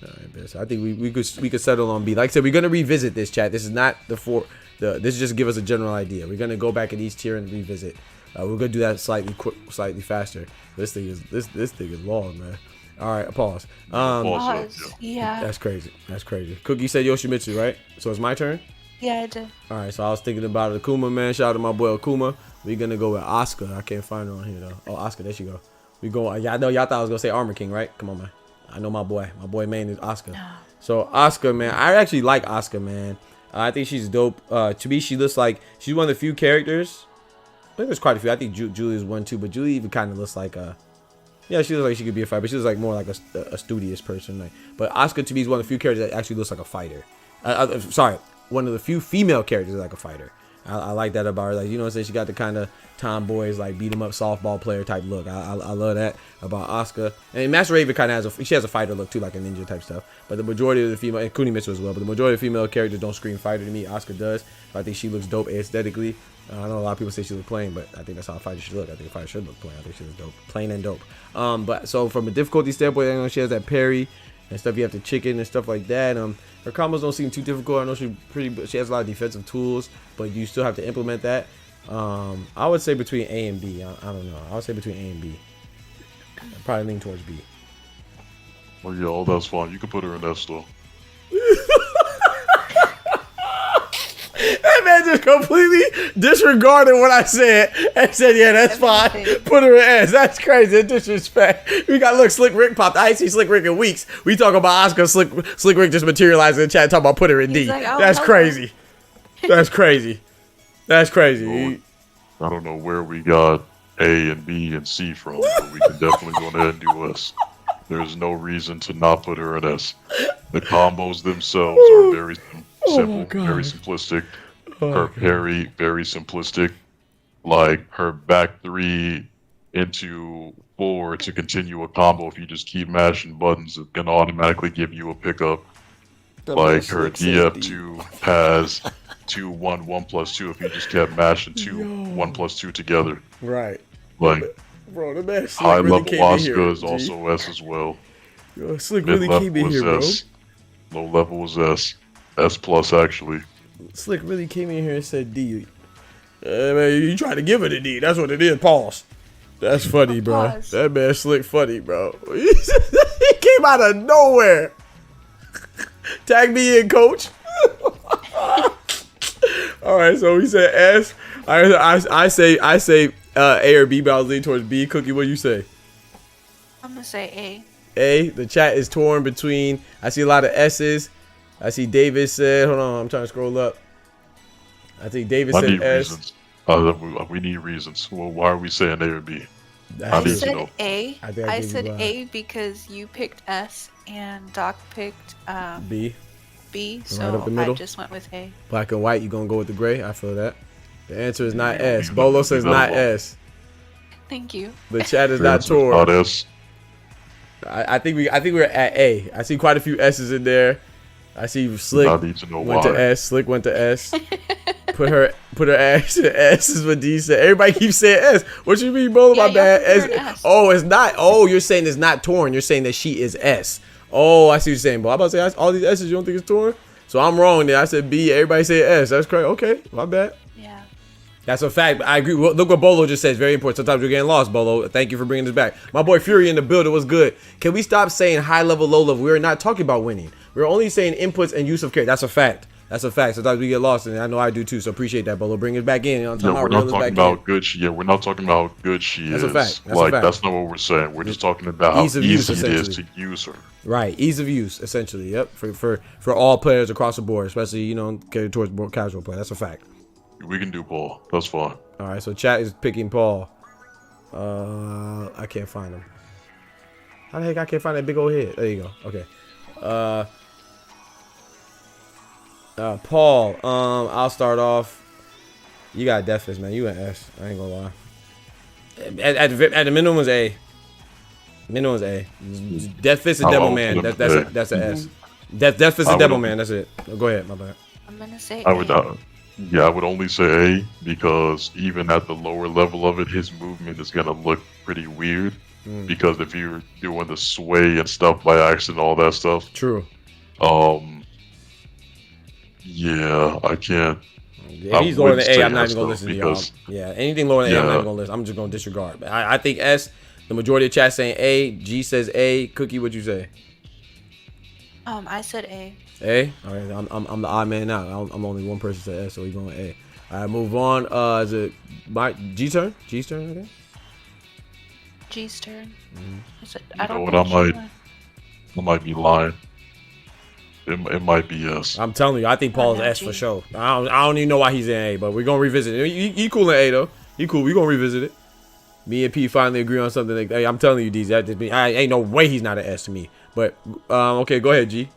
All right, so I think we could settle on B. Like I said, we're gonna revisit this, chat. This is not this is just to give us a general idea. We're gonna go back at each tier and revisit. We're gonna do that slightly faster. This thing is long, man. All right, pause. Yeah. That's crazy. Cookie said Yoshimitsu, right? So it's my turn. Yeah, I did. All right, so I was thinking about Akuma, man. Shout out to my boy Akuma. We're gonna go with Asuka. I can't find her on here though. Oh, Asuka, there she go. We go. Yeah, I know y'all thought I was gonna say Armor King, right? Come on, man. I know my boy. My boy main is Asuka. So Asuka, man, I actually like Asuka, man. I think she's dope. To me, she looks like she's one of the few characters. I think there's quite a few. I think Julie's one too, but Julie even kind of looks like yeah, she looks like she could be a fighter, but she looks like more like a studious person. Like, but Asuka to me is one of the few characters that actually looks like a fighter. Sorry, one of the few female characters like a fighter. I like that about her. Like, you know what I'm saying? She got the kind of tomboys, like beat 'em up softball player type look. I love that about Asuka. And Master Raven kind of has a fighter look too, like a ninja type stuff. But the majority of the female, and Kunimitsu as well, but the majority of female characters don't scream fighter to me. Asuka does. But I think she looks dope aesthetically. I know a lot of people say she looks plain, but I think that's how a fighter should look. I think a fighter should look plain. I think she looks dope, plain and dope. But so from a difficulty standpoint, I know she has that parry and stuff. You have to chicken and stuff like that. Her combos don't seem too difficult. I know she has a lot of defensive tools, but you still have to implement that. I would say between A and B. I don't know. I would say between A and B. I'd probably lean towards B. Well, yeah, that's fine. You can put her in S though. That man just completely disregarded what I said and said, yeah, that's fine. Put her in S. That's crazy. Disrespect. We got, look, Slick Rick popped. I ain't seen Slick Rick in weeks. We talk about Oscar. Slick Rick just materialized in the chat talking about put her in D. Like, oh, that's crazy. That's crazy. That's crazy. I don't know where we got A and B and C from, but we can definitely go ahead and do S. There's no reason to not put her in S. The combos themselves are very simple, very simplistic. Her parry, very simplistic. Like her back 3 into 4 to continue a combo. If you just keep mashing buttons, it's gonna automatically give you a pickup. Like her DF2 has 2 1 1 plus 2 if you just kept mashing 2 1 plus 2 together. Right. Like bro, the man high really level Oscar is also S as well. Yo, Slick really came in here, bro. Low level was S. S plus actually. Slick really came in here and said D. Man, you trying to give it a D. That's what it is. Pause. That's funny, bro. Pause. That man Slick funny, bro. He came out of nowhere. Tag me in, coach. All right, so we said S. I say A or B, but I was leaning towards B. Cookie, what do you say? I'm gonna say A. A. The chat is torn between. I see a lot of S's. I see David said. Hold on, I'm trying to scroll up. I think David said need S. Reasons. We need reasons. Well, why are we saying A or B? I need to said know. A. I said you A because you picked S and Doc picked B. B. Right up the So middle. I just went with A. Black and white. You gonna go with the gray? I feel that. The answer is not S. Bolo says not S. Thank you. The chat is The not answer is torn. not S. I think we're at A. I see quite a few S's in there. I see Slick I need to know went why. to S. Slick went to S. put her ass to S is what D said. Everybody keeps saying S. What you mean, bro? Yeah, My bad. y'all put her in S. Oh, it's not. Oh, you're saying it's not torn. You're saying that she is S. Oh, I see what you're saying, bro. I'm about to say all these S's. You don't think it's torn? So I'm wrong there. I said B. Everybody said S. That's correct. Okay, my bad. Yeah. That's a fact. I agree. Look what Bolo just says. Very important. Sometimes we're getting lost, Bolo. Thank you for bringing this back. My boy Fury in the building was good. Can we stop saying high level, low level? We're not talking about winning. We're only saying inputs and use of character. That's a fact. That's a fact. Sometimes we get lost, and I know I do too. So appreciate that, Bolo. Bring it back in. We're not talking about good she. Yeah, we're not talking about how good she That's is. a fact. That's like a fact. that's not what we're saying. We're just talking about how Ease easy of use, it is to use her. Right, ease of use, essentially. Yep, for all players across the board, especially catered towards more casual play. That's a fact. We can do Paul. That's fine. All right, so chat is picking Paul. I can't find him. How the heck I can't find that big old head? There you go. Okay. Paul. I'll start off. You got Deathfist, man. You an S. I ain't gonna lie. At the minimum is A. Minimum is A. Deathfist is Devil Man. That's an S. Deathfist is Devil Man. That's it. Go ahead. My bad. I'm gonna say I A. would. Yeah, I would only say A because even at the lower level of it, his movement is gonna look pretty weird. Because if you're doing the sway and stuff by accident, all that stuff. True. Yeah, I can't. If he's lower than A, I'm not even gonna listen to y'all. because- Yeah, anything lower than A, I'm not Yeah. even gonna listen. I'm just gonna disregard. But I think S. The majority of chat saying A. G says A. Cookie, what'd you say? I said A. A. All right, I'm the odd man now. I'm only one person said S, so we going A. All right, move on. Is it my G turn? G's turn again? G's turn. Is it, You I don't know know. what, I might be lying. It might be S. I'm telling you, I think Paul is S for sure. I don't even know why he's in A, but we're gonna revisit it. He cool in A though. He cool. We gonna revisit it. Me and P finally agree on something. Like, hey, I'm telling you, D's. That just mean I ain't no way he's not an S to me. But okay, go ahead, G.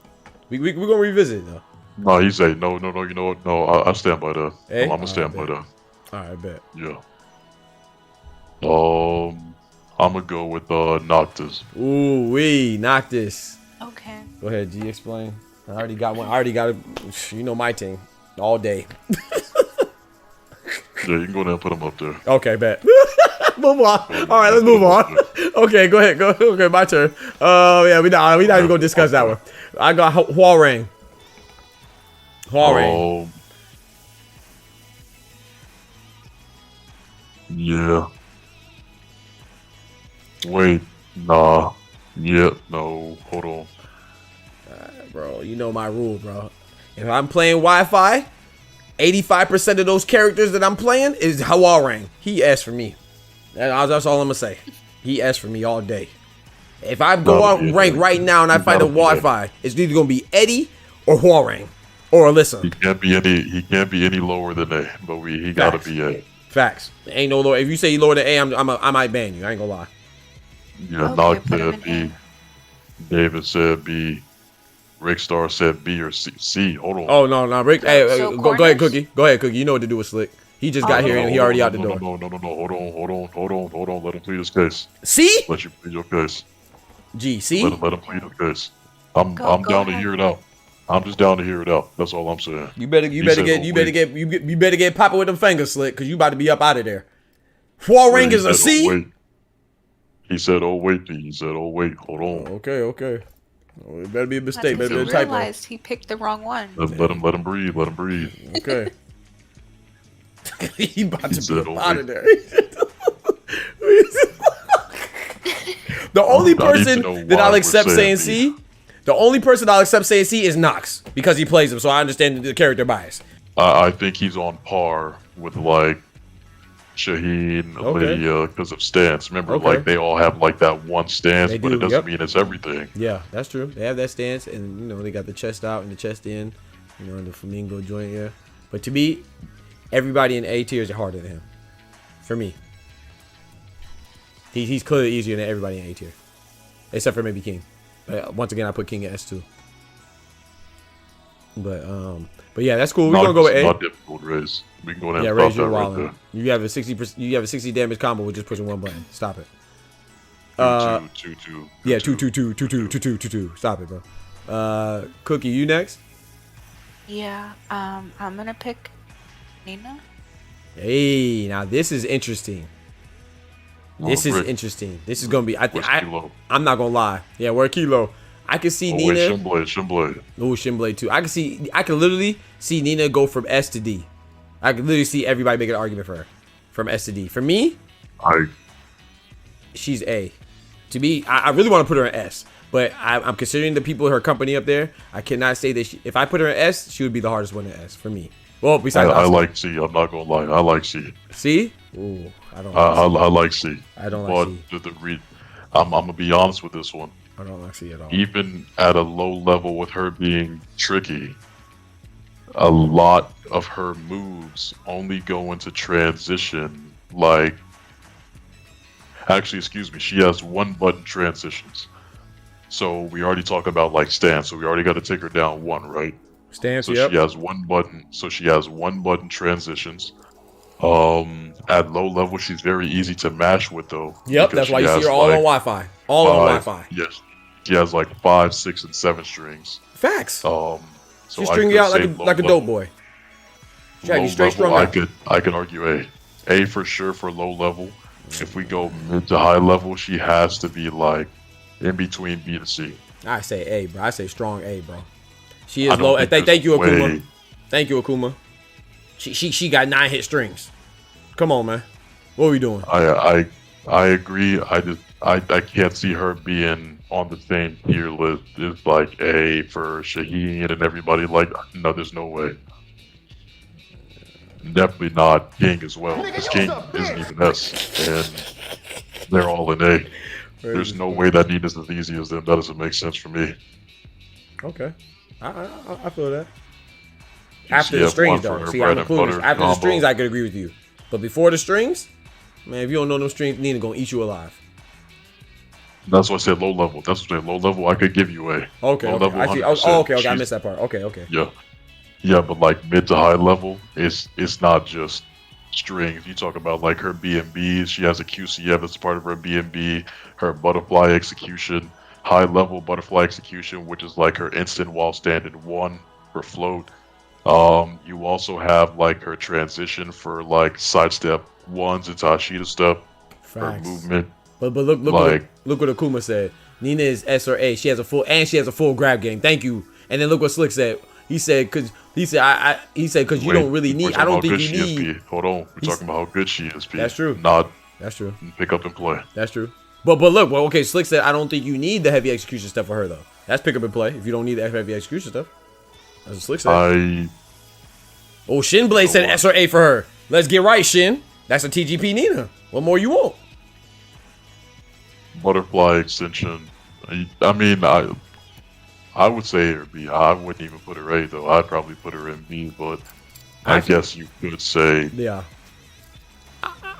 We gonna revisit it though. No, he's A. No. You know what? No, I stand by that. A? I'm gonna stand by that. All right, bet. Yeah. I'm gonna go with Noctis. Ooh, we Noctis. Okay. Go ahead, G. Explain. I already got one. I already got it. You know my team all day. Yeah, you can go ahead and put him up there. Okay, bet. Move on. All right, let's move on. Okay, go ahead. Go. Okay, my turn. Yeah, we not even gonna discuss that one. I got Huarang. Huarang. Yeah. Wait. Nah. Yeah. No. Hold on. Bro, you know my rule, bro. If I'm playing Wi-Fi, 85% of those characters that I'm playing is Hwarang. He S for me. That's all I'm gonna say. He S for me all day. If I go on rank right now and I fight a Wi-Fi, it's either gonna be Eddie or Hwarang or Alyssa. He can't be any lower than A, but he gotta be A. Facts. Ain't no lower. If you say you lower than A, I might ban you. I ain't gonna lie. Yeah, Okay, Knock put him said in B. David said B. Rickstar said B or C. C. Hold on. Oh no, Rick. Hey, So go ahead, corners? Cookie. Go ahead, Cookie. You know what to do with Slick. He just got here and he already out the door. No. Hold on. Let him plead his case. C? Let you plead your case. G. C? Let him plead his case. I'm Go down to ahead. hear it out. I'm just down to hear it out. That's all I'm saying. You better get popping with them fingers, Slick, because you about to be up out of there. Hwarang is a C? Oh, wait. He said, "Oh wait." He said, "Oh wait, hold on." Okay. Oh, it better be a That's mistake. because Better he be a typo. realized he picked the wrong one. Let him breathe. Let him breathe. Okay. He about He to said, be "Oh, up out wait." of there. The only I need to person know that why I'll we're accept saying saying C, the only person I'll accept saying C is Nox because he plays him, so I understand the character bias. I think he's on par with like Shaheen, Okay. Lydia, because of stance. Remember, Okay. like they all have like that one stance, They but do, it doesn't yep. mean it's everything. Yeah, that's true. They have that stance, and you know they got the chest out and the chest in, you know, and the flamingo joint here. But to me, everybody in A tiers are harder than him. For me, he's clearly easier than everybody in A tier, except for maybe King. But once again, I put King at S2. But yeah, that's cool. We're gonna go with A. Not difficult, Raise. We can go ahead Yeah, and raise stop your that right wallet. there. You have a 60%. You have a 60 damage combo with just pushing one button. Stop it. Two. Yeah, two. Stop it, bro. Cookie, you next? Yeah. I'm gonna pick Nina. Hey, now this is interesting. This is Rick, interesting. This is gonna be. where's Kilo? I'm not gonna lie. Yeah, where Kilo? I can see Oh Nina. wait, Shimblade. Oh, Shinblade too. I can literally see Nina go from S to D. I can literally see everybody make an argument for her from S to D. For me, she's A. To me, I really want to put her in S, but I'm considering the people in her company up there. I cannot say that if I put her in S, she would be the hardest one in S for me. Well, besides I Asuka. like C. I'm not gonna lie. I like C. C. Ooh, I don't. I Like C. like C. I don't like C. But I'm gonna be honest with this one. I don't like C at all. Even at a low level with her being tricky, a lot of her moves only go into transition. Like, actually, excuse me, she has one button transitions. So we already talked about like stance. So we already got to take her down one, right? Stance. So Yep. she has one button. So she has one button transitions. At low level, she's very easy to mash with though. Yep. because That's why you she see her has, all like, on Wi-Fi. All on Wi-Fi. Yes, she has like 5, 6, and 7 strings. Facts. So She I string you could out say like a low dope boy. She got Low you straight level, strung out. I can argue A for sure for low level. If we go mid to high level, she has to be like in between B to C. I say A, bro. I say strong A, bro. She I is don't low. think Thank there's you, way- Akuma. Thank you, Akuma. She got 9 hit strings. Come on, man. What are we doing? I agree. I can't see her being on the same tier list as like A for Shaheen and everybody. Like, no, there's no way. Definitely not King as well, because King isn't even S, and they're all in A. There's no way that Nina's as easy as them. That doesn't make sense for me. Okay. I feel that. You After see the have strings, one for though. her See, bread I'm and including. butter After the combo. strings, I could agree with you. But before the strings, man, if you don't know them strings, Nina gonna eat you alive. That's why I said low level. That's what I said. Low level, I could give you A. Okay. Low Okay. level, I see. 100%. Oh, okay. I She's- missed that part. Okay. Yeah, but like mid to high level, it's not just strings. You talk about like her B&Bs. She has a QCF that's part of her B&B. Her butterfly execution, high level butterfly execution, which is like her instant while standing 1 for float. You also have like her transition for like sidestep 1s into Ashita step. Her Facts. movement. But look Like- look what Akuma said. Nina is S or A. She has a full grab game. Thank you. And then look what Slick said. He said because you Wait, don't really we're need. talking I don't about think good you she is, need. P. Hold on. We're He's- talking about how good she is, P. That's true. Not That's true. pick up and play. That's true. But look, well, okay, Slick said I don't think you need the heavy execution stuff for her though. That's pick up and play. If you don't need the heavy execution stuff, that's what Slick said. Oh, Shin Blade said S or A for her. Let's get right, Shin. That's a TGP Nina. What more you want? Butterfly extension. I mean, I would say A or B. I wouldn't even put her A though. I'd probably put her in B, but I guess you could say. Yeah.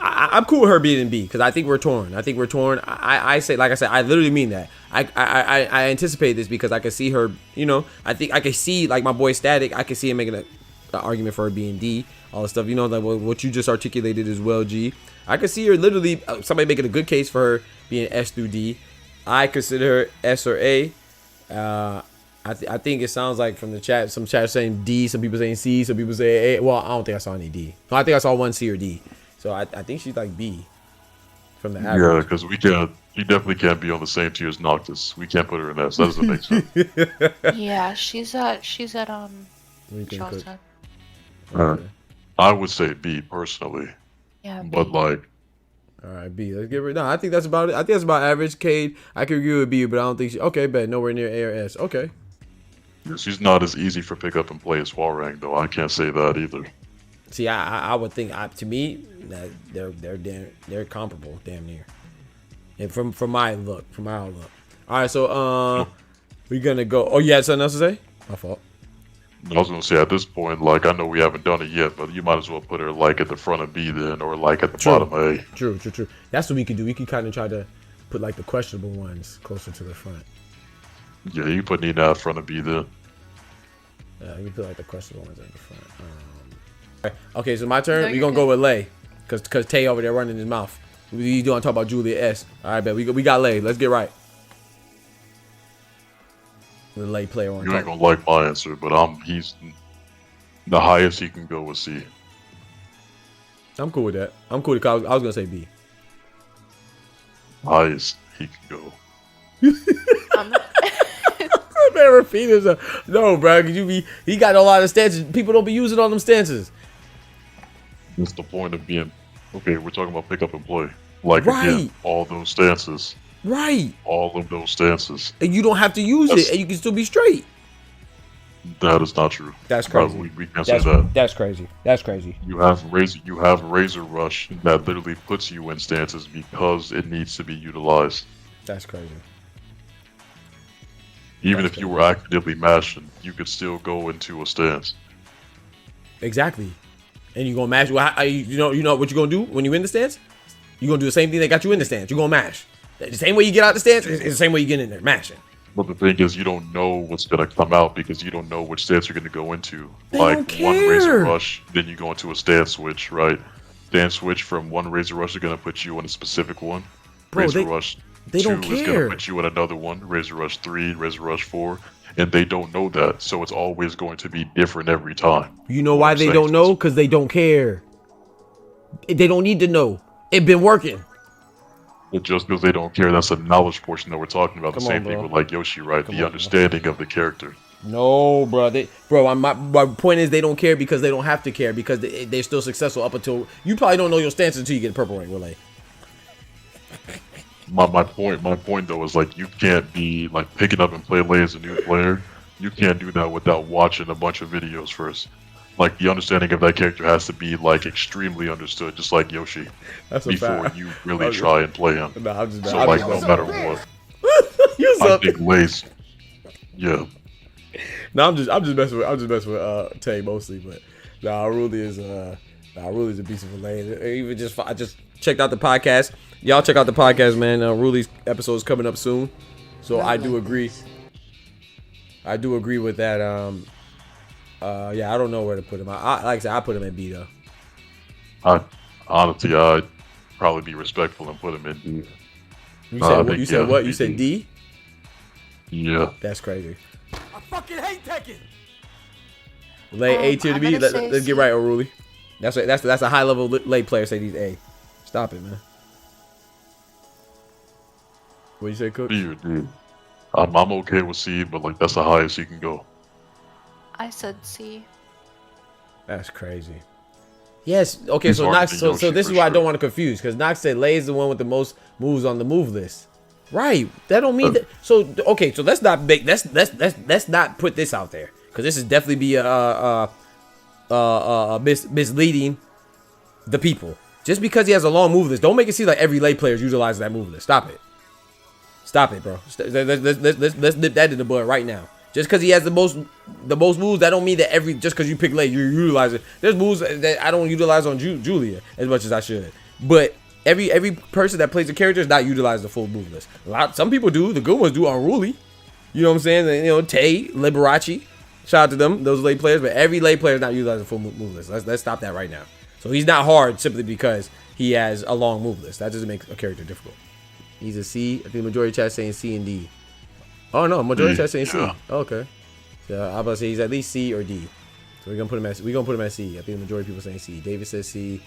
I'm cool with her being in B because I think we're torn. I say, like I said, I literally mean that. I anticipate this because I can see her, you know, I think I can see, like my boy Static, I can see him making an argument for her being D, all the stuff, you know, like what you just articulated as well, G. I can see her literally, somebody making a good case for her being S through D. I consider her S or A. I think it sounds like from the chat, some chat saying D, some people saying C, some people say A. Well, I don't think I saw any D. No, I think I saw one C or D. So I think she's like B from the average. Yeah, because you definitely can't be on the same tier as Noctis. We can't put her in that. So that doesn't make sense. Yeah, she's at I would say B personally. Yeah, B. But like. All right, B. Let's get rid. No, I think that's about it. I think that's about average. Cade, I could agree with B, but I don't think she. Okay, bet nowhere near A or S. Okay. Yeah, she's not as easy for pick up and play as Hwoarang, though. I can't say that either. See, I would think to me that they're comparable, damn near. And from my outlook. All right, so we're gonna go. Oh, you had something else to say? My fault. I was gonna say at this point, like I know we haven't done it yet, but you might as well put her like at the front of B then, or like at the bottom of A. True. That's what we could do. We could kind of try to put like the questionable ones closer to the front. Yeah, you can put Nina at front of B then. Yeah, you put like the questionable ones at the front. Okay, so my turn. We're gonna go with Lay, cause Tay over there running his mouth. We doing talk about Julia S. All right, bet we got Lay. Let's get right. The Lay player on. You ain't gonna like my answer, but he's the highest he can go with C. I'm cool with that. I'm cool with. I was gonna say B. Highest he can go. Man, repeat himself. No, bro, he got a lot of stances. People don't be using all them stances. That's the point of being. Okay, we're talking about pick up and play. Like right. Again, all those stances. Right. All of those stances. And you don't have to use it, and you can still be straight. That is not true. That's crazy. We can't say that. That's crazy. That's crazy. You have Razor Rush that literally puts you in stances because it needs to be utilized. That's crazy. Even if you were actively mashing, you could still go into a stance. Exactly. And you're gonna mash. You know what you're gonna do when you're in the stance? You're gonna do the same thing that got you in the stance. You're gonna mash. The same way you get out the stance is the same way you get in there, mashing. But the thing is, you don't know what's gonna come out because you don't know which stance you're gonna go into. They like don't care. One Razor Rush, then you go into a stance switch, right? Stance switch from one Razor Rush is gonna put you in a specific one. Bro, Razor Rush they 2 don't is care. gonna put you in another one. Razor Rush 3, Razor Rush 4, and they don't know that, so it's always going to be different every time. You know why they don't know? Because they don't care. They don't need to know. It been working. But just because they don't care, that's a knowledge portion that we're talking about. Come The same on, thing bro. with like Yoshi, right? Come The on, understanding of the character. No, bro. My point is they don't care because they don't have to care because they're still successful up until you probably don't know your stance until you get a purple ring. Relay. My point though is like you can't be like picking up and play Lay as a new player. You can't do that without watching a bunch of videos first. Like the understanding of that character has to be like extremely understood, just like Yoshi, That's before you really try and play him. No, I'm just, So I'm like just, no matter what, I think Lay's, yeah. No, I'm just messing with Tay mostly, but Ruli is a beast of a lane. Even I just checked out the podcast. Y'all check out the podcast, man. Ruli's episode is coming up soon, so I do agree. I do agree with that. Yeah, I don't know where to put him. Like I said, I put him in B though. Honestly, I'd probably be respectful and put him in D. You said what? You said what? You said D? Yeah. That's crazy. I fucking hate Tekken. Lay A tier to B. Let's get right, O'Ruli. That's a high level lay player. Say these A. Stop it, man. What you say, Cook? B or D. I'm okay with C, but like that's the highest you can go. I said C. That's crazy. Yes. Okay. He's So harder Nox. than So Yoshi this is for why I sure. don't want to confuse because Nox said Lay is the one with the most moves on the move list. Right. That don't mean that. So okay. So let's not make let's not put this out there because this is definitely be a misleading the people. Just because he has a long move list, don't make it seem like every late player is utilizing that move list. Stop it. Stop it, bro. Let's nip that in the bud right now. Just because he has the most moves, that don't mean that just because you pick late, you utilize it. There's moves that I don't utilize on Julia as much as I should. But every person that plays the character is not utilizing the full move list. Some people do. The good ones do. Unruly. You know what I'm saying? You know, Tay, Liberace. Shout out to them, those late players. But every late player is not utilizing the full move list. Let's stop that right now. So he's not hard simply because he has a long move list. That doesn't make a character difficult. He's a C. I think the majority of chat saying C and D. Oh no, majority of chat saying C. Oh, okay. So I'm about to say he's at least C or D. So we're gonna put him at C. I think the majority of people saying C. David says C.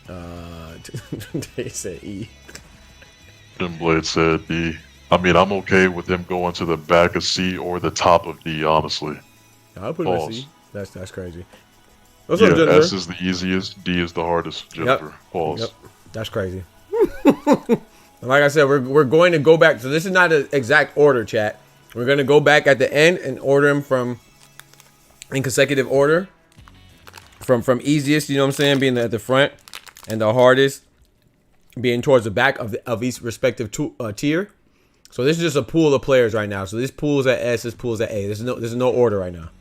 David said E. Tim Blade said D. I mean, I'm okay with him going to the back of C or the top of D, honestly. I'll put him at C. That's crazy. What's up, Jennifer? S is the easiest, D is the hardest, Jennifer. Yep. Pause. Yep. That's crazy. Like I said, we're going to go back. So this is not an exact order, chat. We're going to go back at the end and order them in consecutive order. From easiest, you know what I'm saying, being at the front, and the hardest being towards the back of each respective tier. So this is just a pool of players right now. So this pool's at S, this pool's at A. There's no order right now.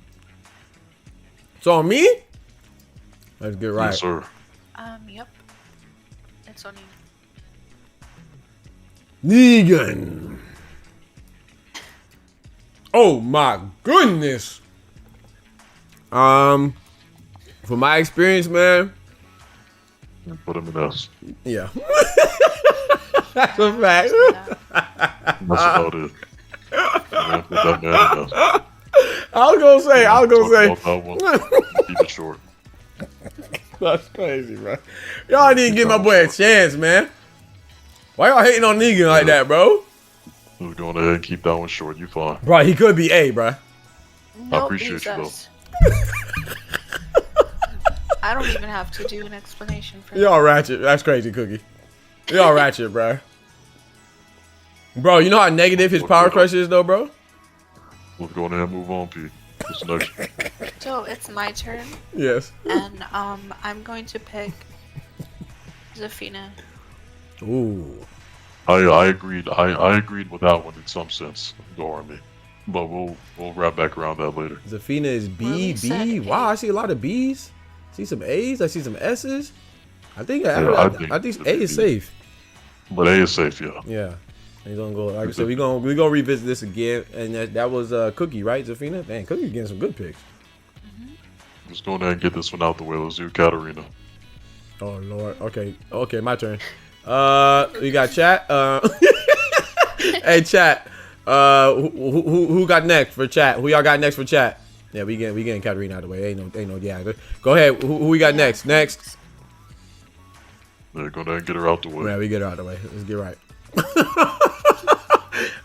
So on me? Let's get right. Yes, sir. Yep. It's on you. Negan. Oh my goodness. For my experience, man. Put him in S. Yeah. That's a fact. That's about it. Put that man in S. I was gonna say. Keep it short. That's crazy, bro. Y'all didn't give my boy a chance, man. Why y'all hating on Negan like that, bro? We're going ahead and keep that one short. You fine. Bro, he could be A, bro. Nope, I appreciate you, though. I don't even have to do an explanation for Y'all ratchet. That's crazy, Cookie. Y'all ratchet, bro. Bro, you know how negative his power crush is, though, bro? Let's go ahead and move on, P. What's next? So it's my turn. Yes. And I'm going to pick Zafina. Ooh. I agreed. I agreed with that one in some sense. Go on me. But we'll wrap back around that later. Zafina is B. Wow, I see a lot of B's. I see some A's. I see some S's. I think A is safe. But A is safe, yeah. Yeah. He's gonna go. Like I said, we're gonna revisit this again. And that was Cookie, right, Zafina? Man, Cookie's getting some good picks. Let's go ahead and get this one out the way. Let's do Katarina. Oh Lord. Okay, my turn. We got chat. Hey chat. Who got next for chat? Who y'all got next for chat? Yeah, we getting Katarina out of the way. Ain't no yeah. Go ahead. Who we got next? Next. They're gonna get her out the way. Yeah, we get her out of the way. Let's get right.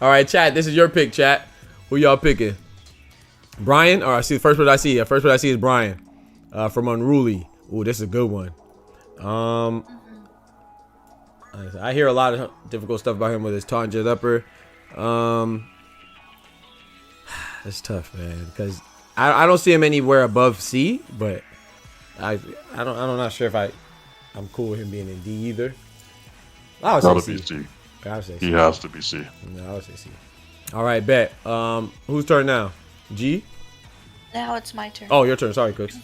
All right, chat. This is your pick, chat. Who y'all picking? Brian. All right. See the first one I see. First one I see is Brian, from Unruly. Ooh, this is a good one. I hear a lot of difficult stuff about him with his taunt jet upper. That's tough, man, because I don't see him anywhere above C, but I'm not sure if I'm cool with him being in D either. I would say C. He has to be C. No, I would say C. All right, bet. Whose turn now? G? Now it's my turn. Oh, your turn. Sorry, Cooks.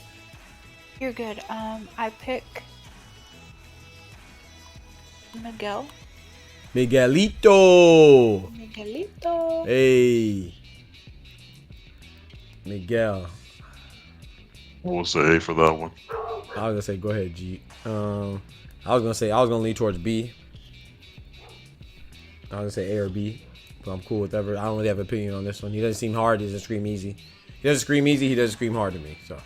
You're good. I pick Miguelito. Hey. Miguel. We'll say A for that one. I was gonna say go ahead, G. I was gonna lean towards B. I was gonna say A or B, but I'm cool with whatever. I don't really have an opinion on this one. He doesn't seem hard. He doesn't scream easy. He doesn't scream easy. He doesn't scream hard to me. So.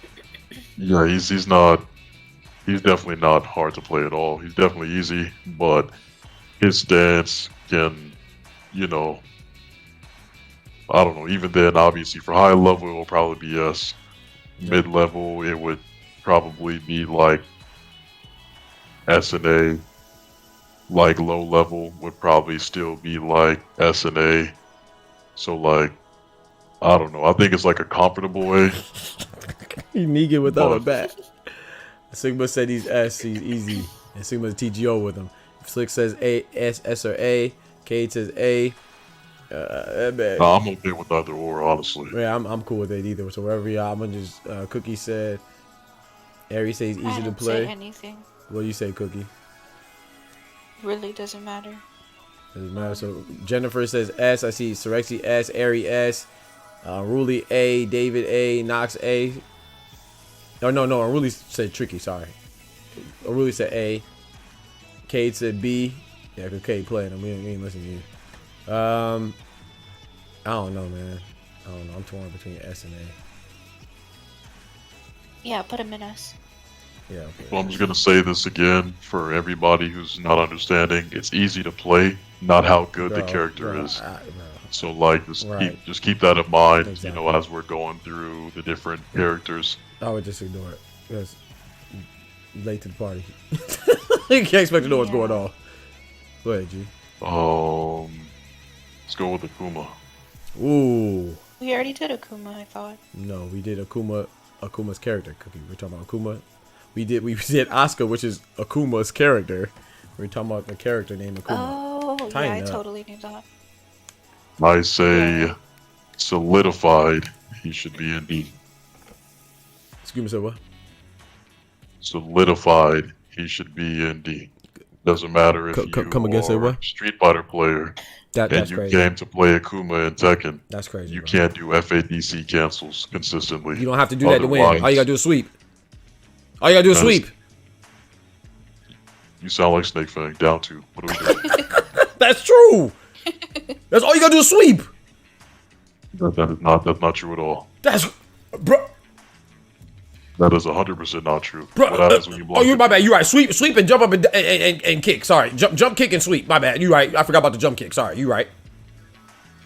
Yeah, he's definitely not hard to play at all. He's definitely easy, but his stance can, I don't know. Even then, obviously, for high level, it will probably be S. Yeah. Mid level, it would probably be like S and A. Like low level would probably still be like S and A. So like, I don't know. I think it's like a comfortable A. Negan without a bat. Sigma said he's S, he's easy. And Sigma's TGO with him. Slick says A, S or A. Cade says A. Nah, I'm okay with either or, honestly. Yeah, I'm cool with it either. So wherever y'all, I'm gonna just Cookie said. Ari says easy to play. Say anything. What do you say, Cookie? Really doesn't matter. Doesn't matter. So Jennifer says S. I see Sorexi S, Ari S, Ruli A, David A, Knox A. No. Ruli said Tricky. Sorry. Ruli said A. Cade said B. Yeah, because Cade playing him. We ain't listening to you. I don't know, man. I don't know. I'm torn between S and A. Yeah, put him in S. Yeah. Okay. Well, I'm just gonna say this again for everybody who's not understanding. It's easy to play, not how good the character is. So like, just keep that in mind. Exactly. You know, as we're going through the different characters. I would just ignore it because late to the party. You can't expect to know what's going on. Go ahead, G. Let's go with Akuma. Ooh. We already did Akuma, I thought. No, we did Akuma's character. Cookie. We're talking about Akuma. We did Oscar, which is Akuma's character. We're talking about a character named Akuma. Oh, yeah, I totally knew that. I say solidified. He should be in D. Excuse me, sir. What? Solidified. He should be in D. Doesn't matter if you come again, say what? Street Fighter player That's and you crazy. came to play Akuma and Tekken. That's crazy. You bro. can't do FADC cancels consistently. You don't have to do that to win. All you gotta do is sweep. All you gotta do is sweep. You sound like Snake Fang. Down 2. What are we doing? That's true. That's all you gotta do is sweep. That's not true at all. That's bro. That is 100% not true. Bro, What happens when you block? oh, my bad. You're right. Sweep and jump up and kick. Sorry, jump, kick, and sweep. My bad. You right. I forgot about the jump kick. Sorry, you right.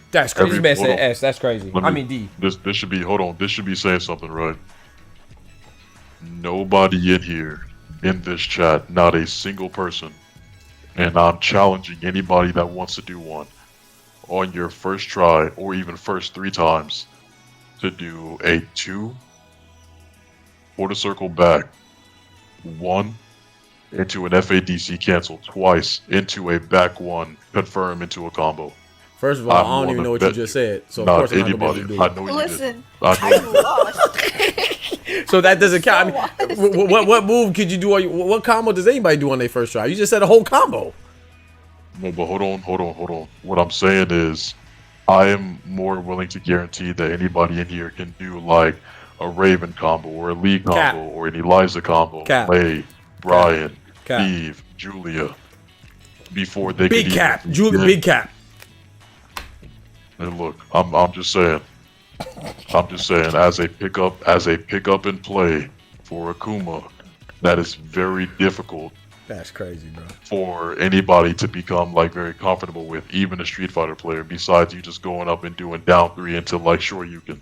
That's crazy. Man said S. That's crazy. I mean D. This should be. Hold on. This should be saying something, right? Nobody in here, in this chat, not a single person, and I'm challenging anybody that wants to do one, on your first try or even first 3 times, to do a 2. Quarter circle back, 1 into an FADC cancel, twice into a back 1 confirm into a combo. First of all, I don't even know what you just said, so of course I'm not gonna be able to do it. I know you Listen, did. I lost. So that doesn't count. I mean, what move could you do? What combo does anybody do on their first try? You just said a whole combo. No, but hold on. What I'm saying is, I am more willing to guarantee that anybody in here can do like a Raven combo or a Lee combo or an Eliza combo, Lay, Brian, Steve, Julia, before they big cap, Julia, big cap. And look, I'm just saying, as a pickup and play for Akuma, that is very difficult. That's crazy, bro. For anybody to become like very comfortable with, even a Street Fighter player. Besides you just going up and doing down 3 until like sure you can.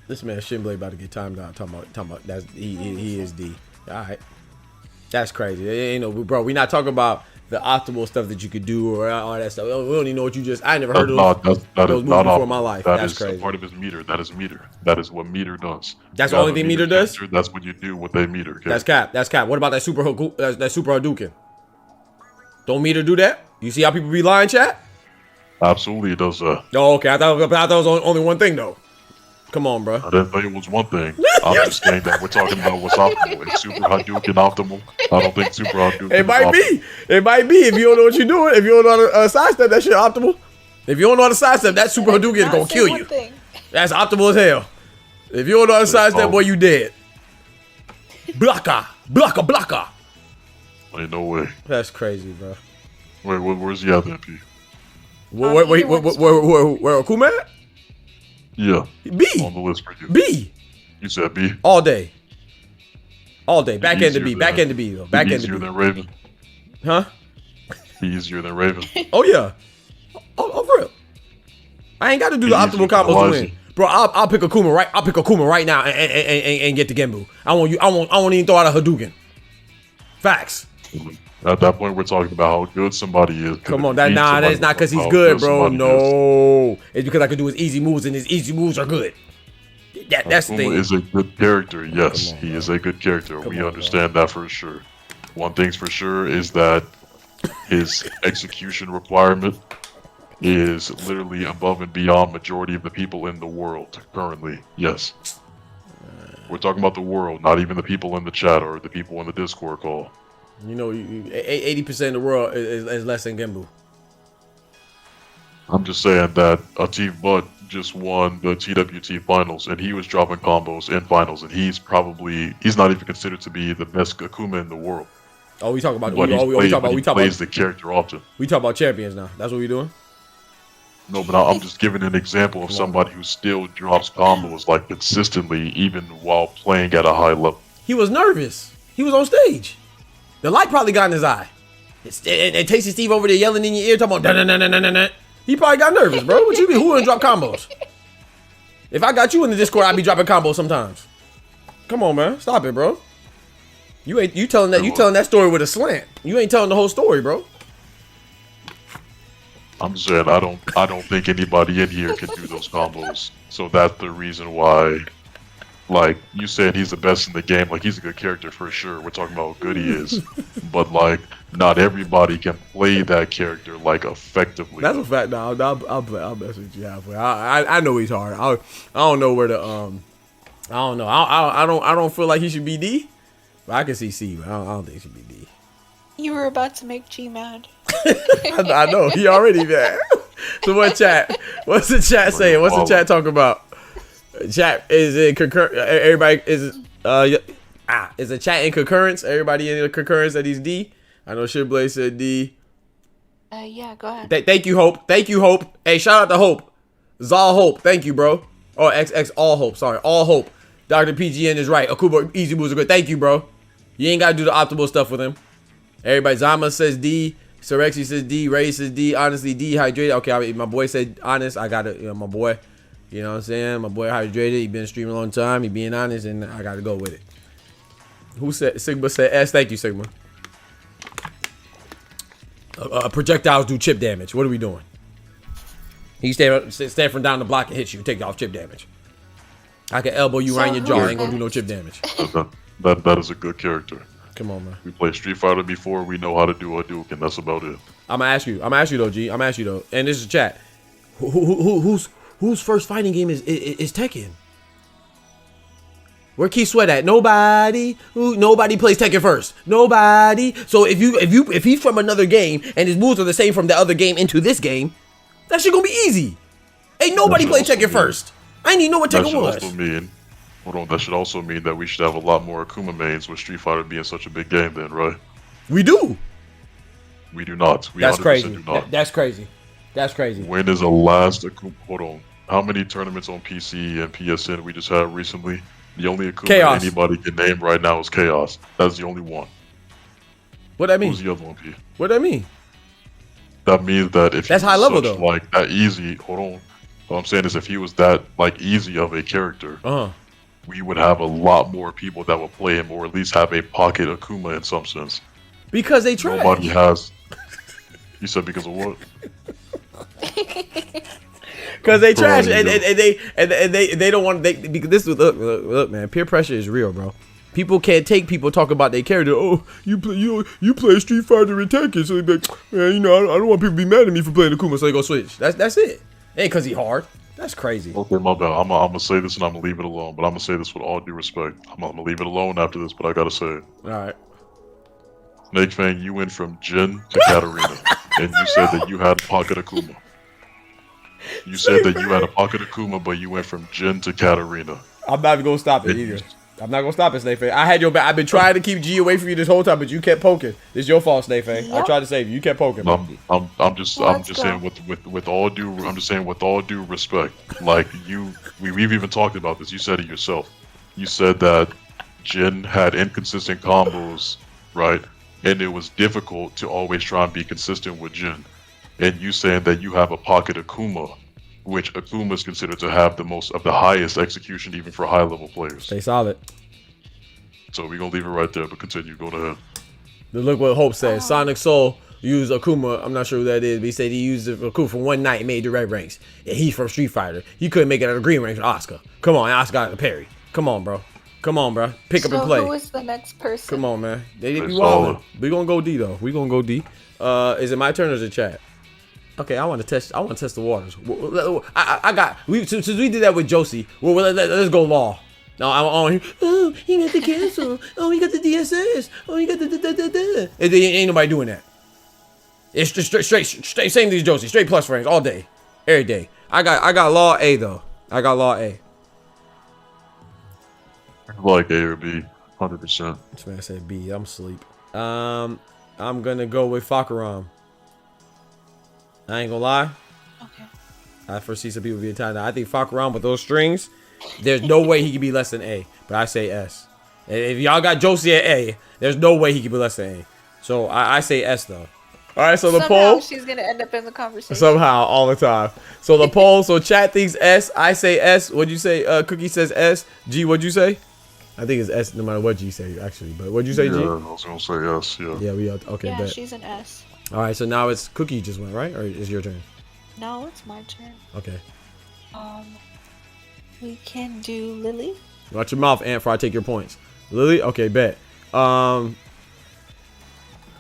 This man Shinblade about to get timed out. Talking about that's he is D. All right, that's crazy. You know, bro, we not talking about the optimal stuff that you could do or all that stuff. We don't even know what you just. I never heard of those moves before in my life. That's crazy. That is part of his meter. That is meter. That is what meter does. That's the only thing meter does. That's what you do with a meter. Okay? That's cap. That's cap. What about that super Hadouken? Don't meter do that? You see how people be lying, chat? Absolutely, it does that. Oh, okay. I thought it was only one thing though. Come on, bro. I didn't think it was one thing. I'm just saying that we're talking about what's optimal. Is Super Hadouken optimal? I don't think Super Hadouken It might be. It might be if you don't know what you're doing. If you don't know how to sidestep, that shit optimal. If you don't know how to sidestep, that Super Hadouken is gonna kill you. That's optimal as hell. If you don't know how to sidestep, boy, you dead. Blocker. Ain't no way. That's crazy, bro. Wait, where's the other MP? Where Akuma at? Yeah. B. On the list for you. B. You said B? All day. Back end to B. Back end to B, though. Back end to B. Easier than Raven? Huh? Easier than Raven? Oh, yeah. Oh, for real. I ain't got to do the optimal combos to win. Bro, I'll pick Akuma right. I'll pick Akuma right now and get the Genbu. I won't even throw out a Hadouken. Facts. At that point, we're talking about how good somebody is. Come on, that's not because he's good, bro. No, it's because I can do his easy moves, and his easy moves are good. That's the thing. Akuma is a good character. Yes, he is a good character. We understand that for sure. One thing's for sure is that his execution requirement is literally above and beyond majority of the people in the world currently. Yes. We're talking about the world, not even the people in the chat or the people in the Discord call. 80% of the world is less than Genbu. I'm just saying that Atif Butt just won the TWT finals, and he was dropping combos in finals, and he's not even considered to be the best Akuma in the world. Oh, we talk about. But We talk plays the character often. We talk about champions now. That's what we doing. No, but I'm just giving an example of somebody who still drops combos like consistently, even while playing at a high level. He was nervous. He was on stage. The light probably got in his eye. And Tasty Steve over there yelling in your ear, talking about. He probably got nervous, bro. What you mean? Who wouldn't drop combos? If I got you in the Discord, I'd be dropping combos sometimes. Come on, man. Stop it, bro. You telling that story with a slant. You ain't telling the whole story, bro. I'm just saying I don't think anybody in here can do those combos. So that's the reason why, like, you said he's the best in the game. Like, he's a good character for sure. We're talking about how good he is. But, like, not everybody can play that character, like, effectively. That's a fact. No, I'll mess with you halfway. I know he's hard. I don't know where to I don't know. I don't feel like he should be D. But I can see C, but I don't think he should be D. You were about to make G mad. I know. He already mad. So what's the chat saying? What's the chat talking about? Chat is it concur? Everybody is the chat in concurrence? Everybody in the concurrence that he's D. I know Shitblade said D. Yeah, go ahead. Thank you, Hope. Thank you, Hope. Hey, shout out to Hope. Zal Hope. Thank you, bro. Oh, XX All Hope. Sorry, All Hope. Dr. PGN is right. Akuba easy moves are good. Thank you, bro. You ain't gotta do the optimal stuff with him. Everybody, Zama says D. Surexy says D. Ray says D. Honestly, dehydrated. Okay, my boy said honest. I got it. My boy. You know what I'm saying? My boy hydrated. He been streaming a long time. He being honest, and I got to go with it. Who said? Sigma said S. Thank you, Sigma. Projectiles do chip damage. What are we doing? He stand from down the block and hit you. Take off chip damage. I can elbow you right in your jaw. I ain't gonna do no chip damage. That is a good character. Come on, man. We played Street Fighter before. We know how to do a Duke, and that's about it. I'm gonna ask you though, G. I'm gonna ask you though, and this is chat. Whose first fighting game is Tekken? Where Key Sweat at? Nobody. Nobody plays Tekken first. Nobody. So if he's from another game and his moves are the same from the other game into this game, that shit gonna be easy. Ain't nobody play Tekken first. I didn't even know what Tekken was. That should also mean that we should have a lot more Akuma mains with Street Fighter being such a big game then, right? We do. We do not. That's crazy. That's crazy. That's crazy. When is the last Akuma? Hold on. How many tournaments on PC and PSN we just had recently? The only Akuma anybody can name right now is Chaos. That's the only one. What that mean? Who's the other one, P? What that mean? That means that if that's high level though. Like that easy. Hold on. What I'm saying is if he was that like easy of a character, we would have a lot more people that would play him, or at least have a pocket Akuma in some sense. Because they trash. Nobody has. You said because of what? Because they trash and they don't want because this is look man, peer pressure is real, bro. People can't take people talk about their character. Oh, you play Street Fighter and Tekken, so they be like, man, I don't want people to be mad at me for playing Akuma, so they go switch. That's it. Ain't because he hard. That's crazy. Okay, my bad. I'm gonna say this and I'm gonna leave it alone, but I'm gonna say this with all due respect. I'm gonna leave it alone after this, but I gotta say it. All right. Snake Fang, you went from Jin to Katarina, and you said that you had pocket Akuma. You said that you had a pocket Akuma, but you went from Jin to Katarina. I'm not even gonna stop it either. I'm not gonna stop it, Snake Fang. I had your back. I've been trying to keep G away from you this whole time, but you kept poking. It's your fault, Snake Fang. Yep. I tried to save you. You kept poking. I'm just saying with all due respect. Like we've even talked about this. You said it yourself. You said that Jin had inconsistent combos, right? And it was difficult to always try and be consistent with Jin. And you saying that you have a pocket Akuma, which Akuma is considered to have the highest execution even for high level players. Stay solid. So we're gonna leave it right there, but continue. Go ahead. Look what Hope says. Sonic Soul used Akuma. I'm not sure who that is, but he said he used Akuma for one night and made the red ranks. And he's from Street Fighter. He couldn't make it out of the green ranks with Oscar. Come on, Oscar got the parry. Come on, bro. Come on, bro. Pick up and play. So who is the next person? Come on, man. They be It's wilding. solid. We gonna go D though. We gonna go D. Is it my turn or is it chat? Okay, I want to test the waters. I got. Since we did that with Josie. Well, let's go law. No, I'm on. Oh, he got the cancel. Oh, he got the DSS. Oh, he got the. Ain't nobody doing that. It's just straight. Same these Josie. Straight plus frames all day, every day. I got law A though. I got law A. Like A or B, 100%. This man said B. I'm asleep. I'm gonna go with Fakaram. I ain't gonna lie. Okay. I first see some people being tied. I think Fakaram with those strings, there's no way he could be less than A. But I say S. If y'all got Josie at A, there's no way he could be less than A. So I say S though. All right, so the poll. She's gonna end up in the conversation. Somehow, all the time. So the poll. So chat thinks S. I say S. What'd you say? Cookie says S. G. What'd you say? I think it's S no matter what G say actually. But what'd you say, G? Yeah, I was gonna say yes. Yeah. Yeah, we are okay. Yeah, Bet. she's an S. All right, so now it's Cookie just went right, or is your turn? No, it's my turn. Okay. We can do Lily. Watch your mouth, Ant, before I take your points. Lily, okay, bet.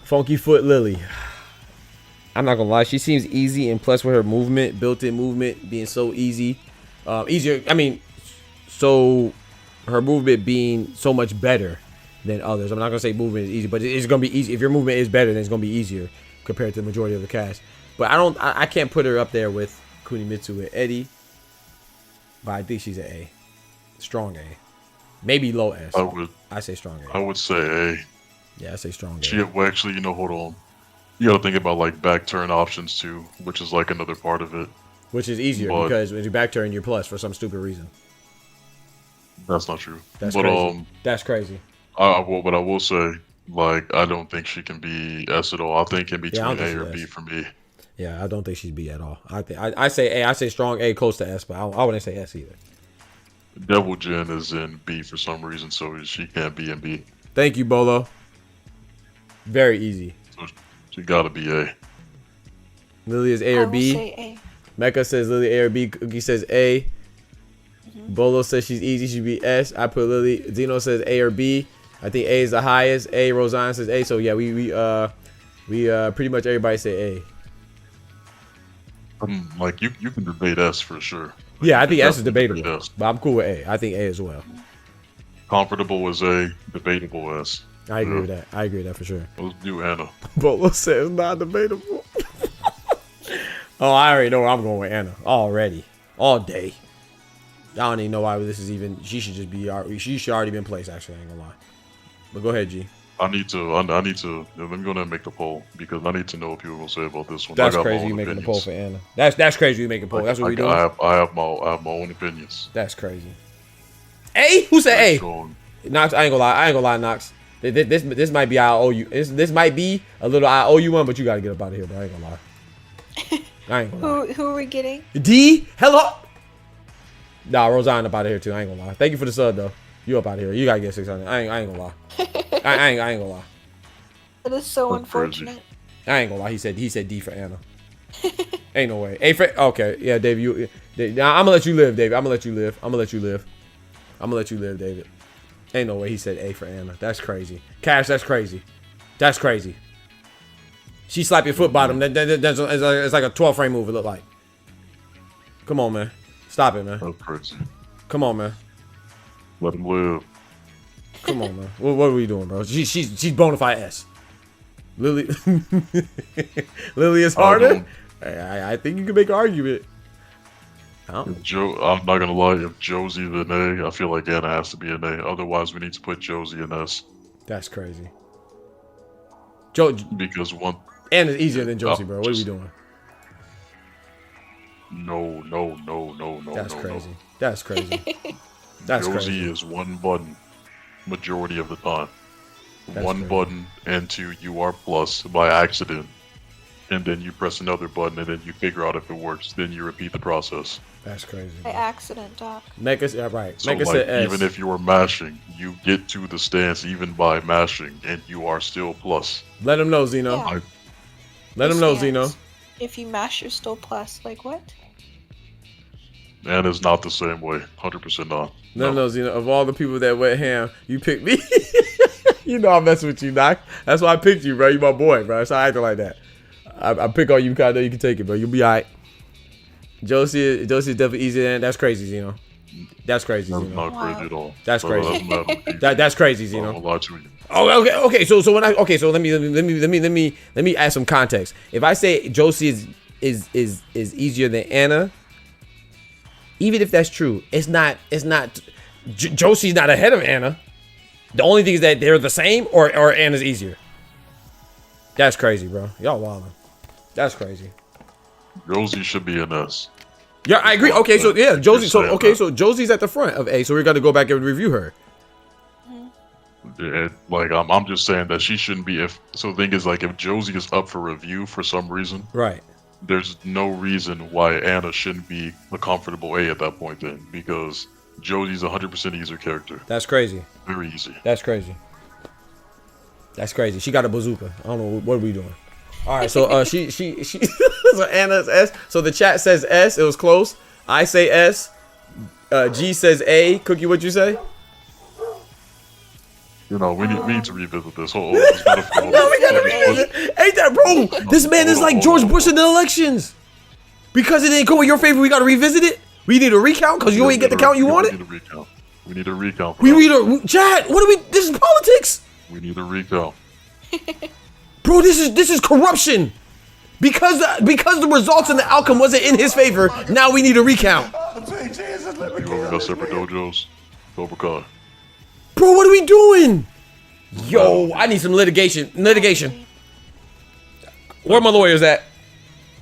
Funky Foot Lily. I'm not gonna lie, she seems easy, and plus with her movement, built-in movement being so easy, easier. I mean, so her movement being so much better than others. I'm not gonna say movement is easy, but it's gonna be easy. If your movement is better, then it's gonna be easier compared to the majority of the cast. But I can't put her up there with Kunimitsu and Eddie. But I think she's an A, strong A, maybe low S. I say strong A. I would say A. Yeah, I say strong A. She, well, actually, hold on. You gotta think about like back turn options too, which is like another part of it. Which is easier because when you back turn, you're plus for some stupid reason. That's not true. That's but crazy. That's crazy. But I will say, like, I don't think she can be S at all. I think in between A or B for me. Yeah, I don't think she's B at all. I say A. I say strong A, close to S, but I wouldn't say S either. Devil Jin is in B for some reason, so she can't be in B. Thank you, Bolo. Very easy. So she gotta be A. Lily is A or B. I will say A. Mecca says Lily A or B. Cookie says A. Bolo says she's easy. She'd be S. I put Lily. Zeno says A or B. I think A is the highest. A. Rosanne says A. So yeah, we pretty much everybody say A. Like you can debate S for sure. Yeah, I think S is debatable, S. but I'm cool with A. I think A as well. Comfortable is A, debatable S. I agree with that. I agree with that for sure. Let's do Anna. Bolo says not debatable. Oh, I already know where I'm going with Anna already, all day. I don't even know why this is even. She should just be. She should already been placed. Actually, I ain't gonna lie. But go ahead, G. I need to. Let me go ahead and make the poll because I need to know what people will say about this one. That's crazy. You making the poll for Anna. That's crazy. You making a poll. That's what we doing. I have my own opinions. That's crazy. A? Who said A? Knox. I ain't gonna lie, Knox. This might be I owe you. This might be a little I owe you one, but you gotta get up out of here, bro. I ain't gonna lie. I ain't gonna lie. Who are we getting? D. Hello. Nah, Rosanne up out of here too. I ain't gonna lie. Thank you for the sub though. You up out of here. You gotta get 600. I ain't gonna lie. I ain't gonna lie. That is so unfortunate. I ain't gonna lie. He said D for Anna. Ain't no way. A for okay. Yeah, Dave. I'm gonna let you live, David. I'm gonna let you live, David. Ain't no way he said A for Anna. That's crazy. Cash, that's crazy. That's crazy. She slapped your foot bottom. It's like a 12 frame move. It look like. Come on, man. Stop it, man. That's crazy. Come on, man. Let him live. Come on, man. What are we doing, bro? She's bona fide S. Lily is harder. I think you can make an argument. If I'm not gonna lie. If Josie the A, I feel like Anna has to be an A. Otherwise, we need to put Josie in S. That's crazy. Because one. Anna's easier than Josie, bro. What are we doing? No. That's crazy. That's crazy. That's Josie crazy. is one button majority of the time. That's one crazy. button into you are plus by accident. And then you press another button and then you figure out if it works. Then you repeat the process. That's crazy. By accident, Doc. Yeah, right. So Mecca like, said S. even if you are mashing, you get to the stance even by mashing and you are still plus. Let him know, Zeno. Yeah. Let him know, Zeno. If you mash, you're still plus. Like what? And it's not the same way. 100% not. Let him know, Zeno. Of all the people that went ham, you picked me. You know I'm messing with you, Doc. That's why I picked you, bro. You my boy, bro. So I acting like that. I pick on you because I know you can take it, bro. You'll be all right. Josie is definitely easier than that's crazy, Zeno. That's crazy, That's Zeno. not crazy at all. That's crazy. That's crazy, Zeno. I'm gonna lie to you. Oh, okay. So let me add some context. If I say Josie is easier than Anna, even if that's true, it's not. Josie's not ahead of Anna. The only thing is that they're the same, or Anna's easier. That's crazy, bro. Y'all wildin'. That's crazy. Josie should be an S. Yeah, I agree. Okay, so yeah, Josie. So Josie's at the front of A. So we're gonna go back and review her. Like I'm just saying that she shouldn't be. So the thing is, like, if Josie is up for review for some reason, right? There's no reason why Anna shouldn't be a comfortable A at that point then, because Josie's 100% easier character. That's crazy. Very easy. That's crazy. That's crazy. She got a bazooka. I don't know what are we doing. All right, so she so Anna's S. So the chat says S. It was close. I say S. G says A. Cookie, what'd you say? You know, we need to revisit this whole. No, we gotta revisit. Ain't that, bro? This man is like George Bush in the elections. Because it didn't go in your favor, we gotta revisit it. We need a recount because you ain't get the count you wanted. We need a recount. We need a chat. What do we? This is politics. We need a recount. Bro, this is corruption. Because the results and the outcome wasn't in his favor. Now we need a recount. We got separate dojos. Cobra Kai. Bro, what are we doing? Yo, I need some litigation. Where my lawyers at?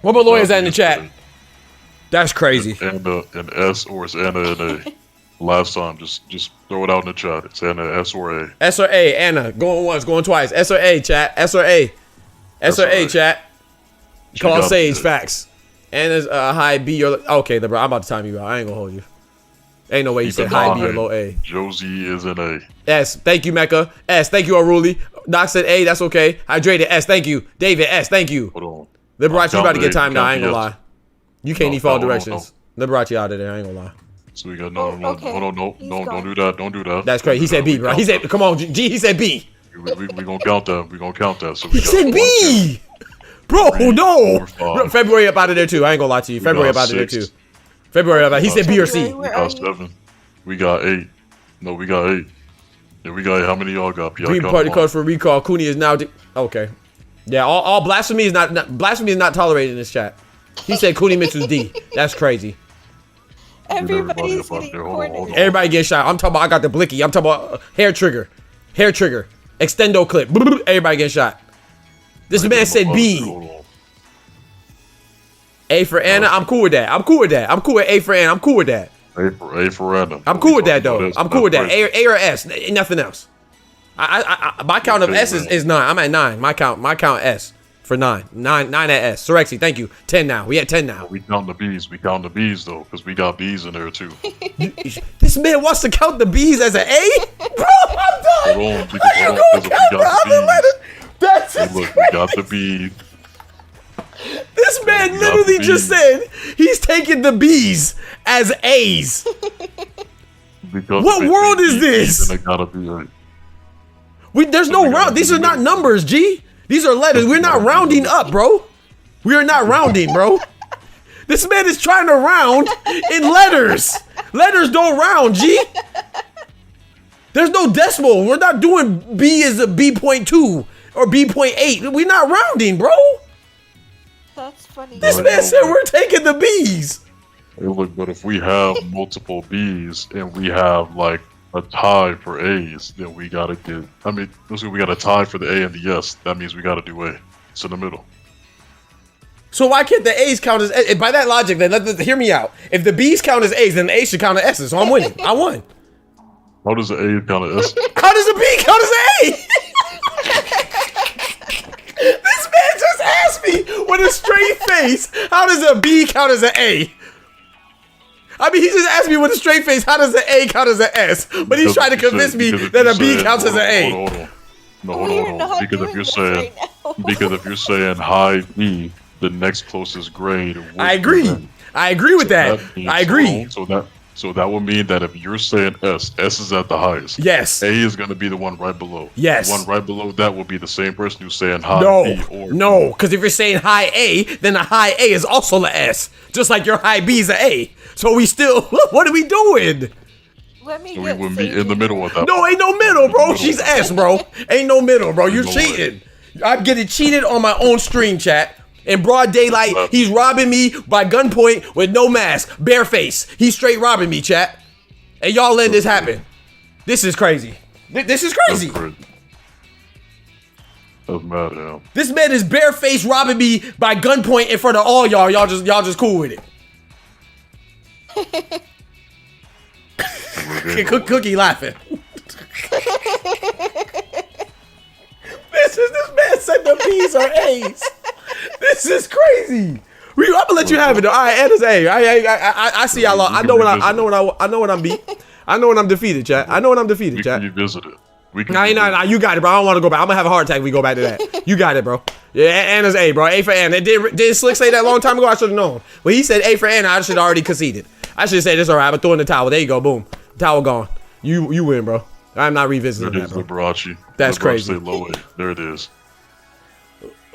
Where my lawyers at in the chat? That's crazy. Anna an S or it's Anna and A. Last time, just throw it out in the chat. It's Anna S or A. S or A, Anna. Going once, going twice. S or A, chat. S or A. S or A, chat. Call Sage, facts. Anna's high B or okay, bro. I'm about to time you out. I ain't gonna hold you. Ain't no way you said high B or low A. Josie is an A. S. Thank you, Mecca. S. Thank you, Aruli. Doc said A. That's okay. Hydrated. S. Thank you. David. S. Thank you. Hold on. Liberace, you about to get time now. I ain't gonna lie. You can't even follow directions. Liberace out of there. I ain't gonna lie. So we got no. Hold on, no, don't do that. Don't do that. That's crazy. He said B, bro. He said, come on, G. He said B. We gonna count that. We gonna count that. So he said B. Bro, no. February up out of there too. I ain't gonna lie to you. February up out of there too. February up. He said B or C. We got 7. We got 8. No, we got 8. And we got how many y'all got? Green party card for recall. Cooney is now okay. Yeah, all blasphemy is not tolerated in this chat. He said Cooney Mitsu's D. That's crazy. Everybody's getting recorded. Everybody get shot. I'm talking about I got the blicky. I'm talking about hair trigger. Extendo clip. Everybody get shot. This man said B. A for Anna. I'm cool with that. I'm cool with A for Anna. I'm cool with that. A for Anna. I'm cool with that though. I'm cool with that. A or S. Nothing else. My count of S is 9. I'm at 9. My count S for 9. 9 at S. Sorexy, thank you. 10 now. We at 10 now. We count the B's. We count the B's though, because we got B's in there too. This man wants to count the B's as an A? Bro, I'm done. Hold on, because we got the B's. That's hey, look, we got the B. This man literally just said he's taking the B's as A's. What world is this? There's no round. These are not numbers, G. These are letters. We're not rounding up, bro. We are not rounding, bro. This man is trying to round in letters. Letters don't round, G. There's no decimal. We're not doing B as a B.2 or B.8. We're not rounding, bro. That's funny. This man said we're taking the B's. Hey, look, but if we have multiple B's and we have like a tie for A's, then we gotta get. I mean, we got a tie for the A and the S. That means we gotta do A. It's in the middle. So why can't the A's count as A? By that logic, then hear me out. If the B's count as A's, then the A's should count as S's. So I'm winning. I won. How does the A count as S? How does the B count as A? This man just asked me with a straight face, how does a B count as an A? I mean, he just asked me with a straight face, how does an A count as an S? But he's trying to convince me that a B counts as an A. No, hold on, hold on. Because if you're saying high B, the next closest grade. I agree. I agree with that. I agree. So that would mean that if you're saying S is at the highest. Yes. A is going to be the one right below. Yes. The one right below that will be the same person who's saying high B or no, because if you're saying high A, then the high A is also the S, just like your high B is the A. So we still, what are we doing? Let me. So we would be in the middle of that. No, ain't no middle, bro. She's S, bro. Ain't no middle, bro. You're cheating. I'm getting cheated on my own stream, chat. In broad daylight, he's robbing me by gunpoint with no mask, bare face. He's straight robbing me, chat. And y'all letting this happen. This is crazy. This is crazy. That's mad at him. This man is bare face robbing me by gunpoint in front of all y'all. Y'all just cool with it. Cookie laughing. This man said the B's are A's. This is crazy. I'm gonna let you have it though. All right, Anna's A. I see y'all. I know when I'm beat. I know when I'm defeated, chat. I know when I'm defeated, chat. We can revisit it. Nah, you got it, bro. I don't want to go back. I'm gonna have a heart attack if we go back to that. You got it, bro. Yeah, Anna's A, bro. A for Anna. Did Slick say that a long time ago? I should have known. When he said A for Anna, I should have already conceded. I should have said, it's all right. I'm throwing the towel. There you go. Boom. Towel gone. You win, bro. I'm not revisiting that, bro. Liberace. That's crazy. Low A. There it is.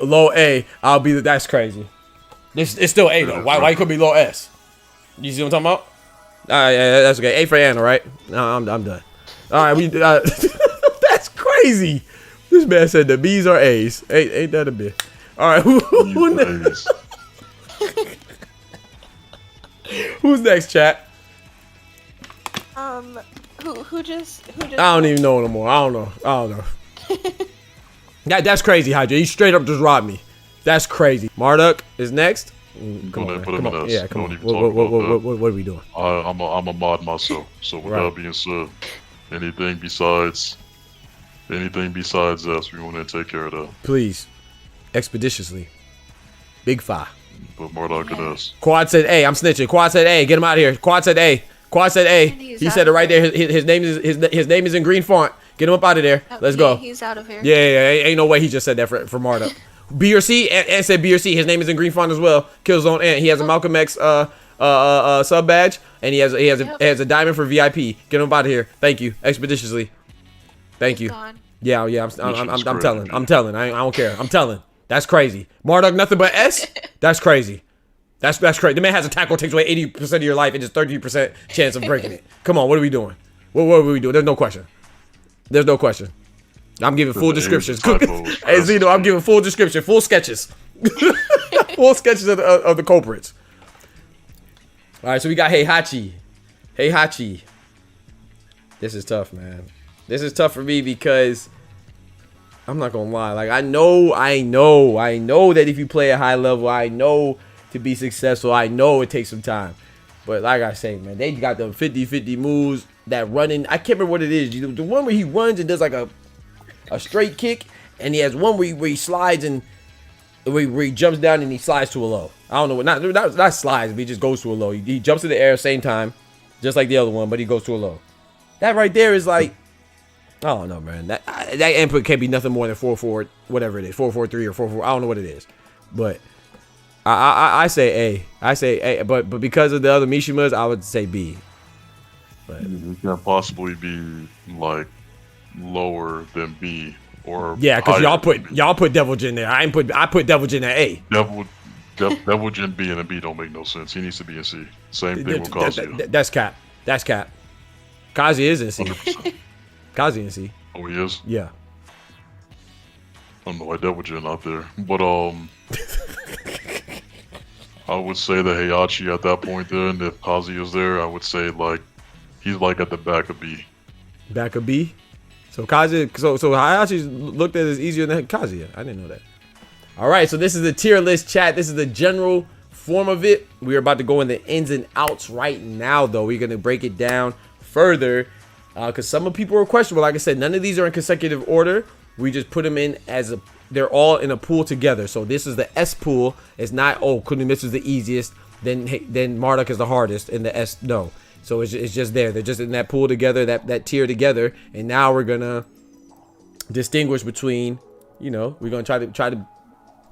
Low A. That's crazy. It's still A, though. Why could it be low S? You see what I'm talking about? Yeah, that's okay. A for Anna, right? No, I'm done. All right, that's crazy. This man said the B's are A's. Ain't that a bit? All right, who next? Who's next, chat? Who just? I don't even know no more. I don't know. That's crazy, Hydra. He straight up just robbed me. That's crazy. Marduk is next. Come on. Yeah, come on. What are we doing? I'm a mod myself. So with that being said, anything besides S, we want to take care of that. Please, expeditiously. Big Fi. But Marduk and S. Quad said A. I'm snitching. Quad said A. Get him out of here. Quad said A. Quad said A. He said it right there. His name is in green font. Get him up out of there. Let's go. He's out of here. Yeah. Ain't no way he just said that for Marduk. B or C, and said B or C. His name is in green font as well. Killzone, and he has a Malcolm X sub badge, and he has a diamond for VIP. Get him up out of here. Thank you, expeditiously. Thank you. Yeah. I'm telling. I don't care. I'm telling. That's crazy. Marduk, nothing but S. That's crazy. That's crazy. The man has a tackle takes away 80% of your life and just 30% chance of breaking it. Come on, what are we doing? What are we doing? There's no question. I'm giving full descriptions. Hey Zeno, I'm giving full description, full sketches. Full sketches of the culprits. Alright, so we got Heihachi. This is tough, man. This is tough for me because I'm not gonna lie. Like I know that if you play at high level, I know to be successful, I know it takes some time. But like I say, man, they got the 50-50 moves, that running. I can't remember what it is. The one where he runs and does like a straight kick, and he has one where he slides and where he jumps down and he slides to a low. I don't know, not slides, but he just goes to a low. He jumps in the air same time, just like the other one, but he goes to a low. That right there is like, I don't know, man. That input can't be nothing more than 4-4, whatever it is, 4-4-3 or 4-4. I don't know what it is, but I say A. But because of the other Mishimas, I would say B. But it can't possibly be like lower than B or yeah, because y'all put Devil Jin there. I put Devil Jin at A. Devil Jin B and a B don't make no sense. He needs to be in C. Same thing with Kazuya. That's cap. Kazuya is in C. 100%. Kazuya in C. Oh, he is? Yeah. I don't know why Devil Jin out there, but I would say that Heihachi at that point then, if Kazuya's there, I would say like he's like at the back of B. Back of B? So Kazuya, so Heihachi's looked at as easier than Kazuya. I didn't know that. All right, so this is the tier list, chat. This is the general form of it. We're about to go in the ins and outs right now, though. We're going to break it down further because some of people are questionable. Like I said, none of these are in consecutive order. We just put them in as they're all in a pool together. So this is the S pool. It's not, Kunimitsu is the easiest, then Marduk is the hardest, and the S, no. So it's just there. They're just in that pool together, that tier together. And now we're gonna distinguish between, you know, we're gonna try to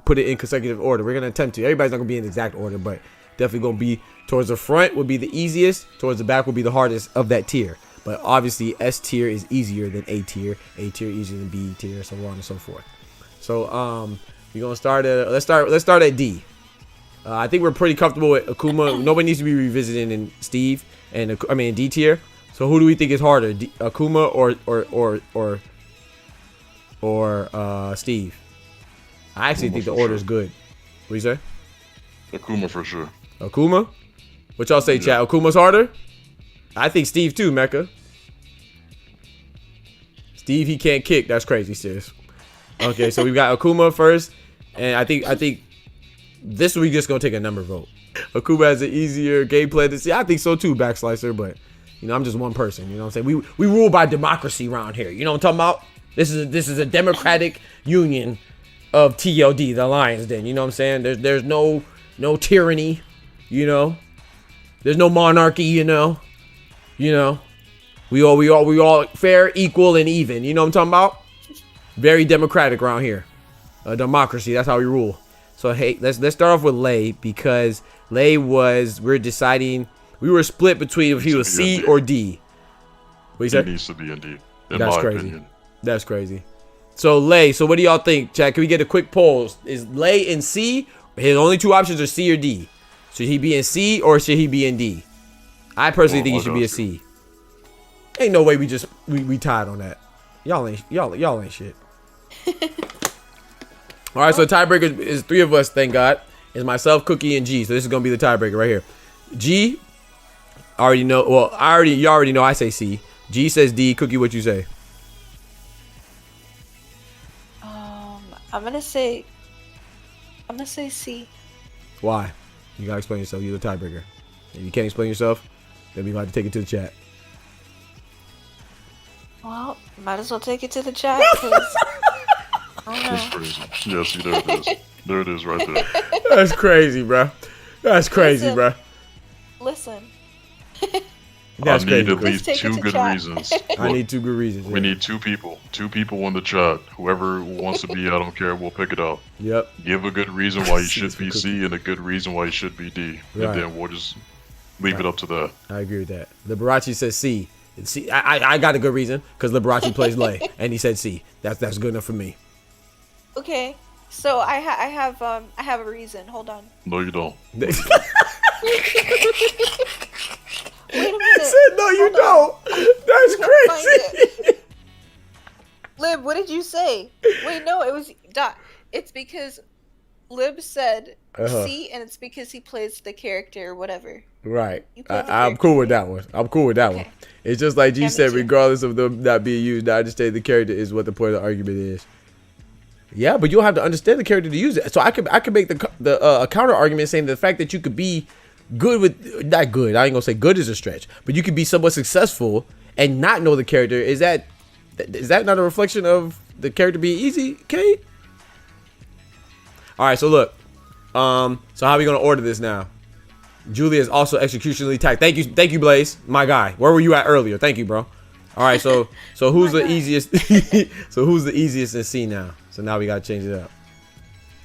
put it in consecutive order. We're gonna attempt to. Everybody's not gonna be in exact order, but definitely gonna be towards the front would be the easiest, towards the back would be the hardest of that tier. But obviously S tier is easier than A tier easier than B tier, so on and so forth. So we're gonna start at let's start at D. I think we're pretty comfortable with Akuma. Nobody needs to be revisiting in Steve and D tier. So who do we think is harder, Akuma or Steve? I actually think the order is good. What do you say? Akuma for sure. Akuma? What y'all say, chat? Akuma's harder? I think Steve too, Mecca. Steve, he can't kick. That's crazy, sis. Okay, so we've got Akuma first, and I think this week just gonna take a number vote. Akuma has an easier gameplay to see. I think so too, Backslicer, but you know, I'm just one person. You know what I'm saying? We rule by democracy around here. You know what I'm talking about? This is a democratic union of TLD, the Lions Den. You know what I'm saying? There's no tyranny, you know. There's no monarchy, you know. We all fair, equal, and even. You know what I'm talking about? Very democratic around here. A democracy, that's how we rule. So hey, let's start off with Lei, because Lei we're deciding, we were split between if he was C or D. What you said? He needs to be in D. In That's my crazy. opinion. That's crazy. So Lei, so what do y'all think, chat? Can we get a quick poll? Is Lei in C? His only two options are C or D. Should he be in C or should he be in D? I personally think he should be a C. Ain't no way we tied on that. Y'all ain't shit. All right, so tiebreaker is three of us, thank God. It's myself, Cookie, and G. So this is gonna be the tiebreaker right here. G, I already know. Well, you already know. I say C. G says D. Cookie, what you say? I'm gonna say C. Why? You gotta explain yourself. You're the tiebreaker. If you can't explain yourself, then we might have to take it to the chat. Well, might as well take it to the chat. That's crazy. Yeah, see, there it is. There it is right there. That's crazy, bro. That's crazy, bro. Listen. That's I need crazy. at least two good reasons. I need two good reasons. We need two people. Two people in the chat. Whoever wants to be, I don't care. We'll pick it out. Yep. Give a good reason why you should be C and a good reason why you should be D. Right. And then we'll just leave it up to that. I agree with that. Liberace says C. See, I got a good reason because Liberace plays Lei, and he said C. That's good enough for me. Okay, so I have a reason. Hold on. No, you don't. Wait a minute. I said no, you don't. That's crazy. Lib, what did you say? Wait, no, it was Dot. It's because Lib said C, and it's because he plays the character or whatever. Right. I'm cool with that one. Okay. It's just like G Yeah, said, me too. regardless of them not being used, I understand the character is what the point of the argument is. Yeah, but you don't have to understand the character to use it. So I could make the counter argument saying the fact that you could be good with, not good, I ain't gonna say good is a stretch, but you could be somewhat successful and not know the character. Is that not a reflection of the character being easy, Kate? All right, so look, so how are we gonna order this now? Julia is also executionally tagged. Thank you, Blaze, my guy. Where were you at earlier? Thank you, bro. All right, so who's the easiest? So who's the easiest in C now? So now we gotta change it up.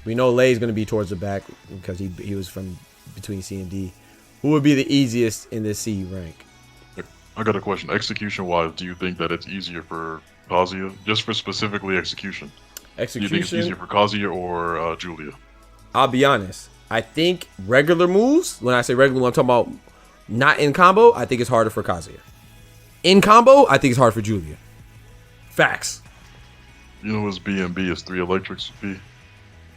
We know Lei's gonna be towards the back because he was from between C and D. Who would be the easiest in the C rank? I got a question. Execution-wise, do you think that it's easier for Kazuya? Just for specifically execution. Do you think it's easier for Kazuya or Julia? I'll be honest. I think regular moves, when I say regular, I'm talking about not in combo, I think it's harder for Kazuya. In combo, I think it's hard for Julia. Facts. You know, his BMB is 3 electrics. B.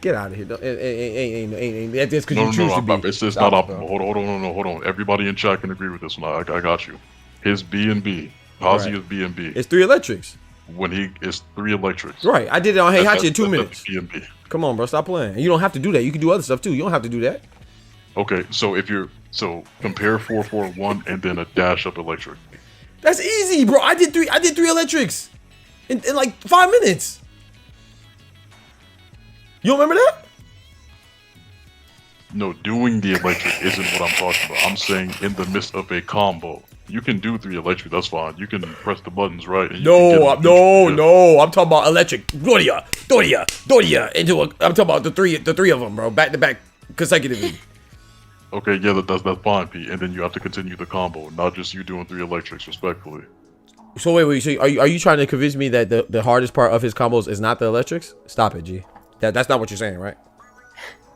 Get out of here. Ain't that's because you choose to be. It's not optimal. Hold on. Everybody in chat can agree with this one. I got you. His BMB, Kazuya's BMB. It's 3 electrics. When he is 3 electrics. Right. I did it on Heihachi in 2 minutes. BMB. Come on, bro. Stop playing. And you don't have to do that. You can do other stuff too. You don't have to do that. Okay, so compare 441 and then a dash up electric. That's easy, bro. I did 3 electrics in like 5 minutes. You don't remember that? No, doing the electric isn't what I'm talking about. I'm saying in the midst of a combo. You can do 3 electric, that's fine. You can press the buttons right. And No, I'm talking about electric. Doria. Into a. I'm talking about the three of them, bro, back to back consecutively. Okay, yeah, that's fine, Pete. And then you have to continue the combo, not just you doing 3 electrics, respectfully. So wait. So are you trying to convince me that the hardest part of his combos is not the electrics? Stop it, G. That's not what you're saying, right?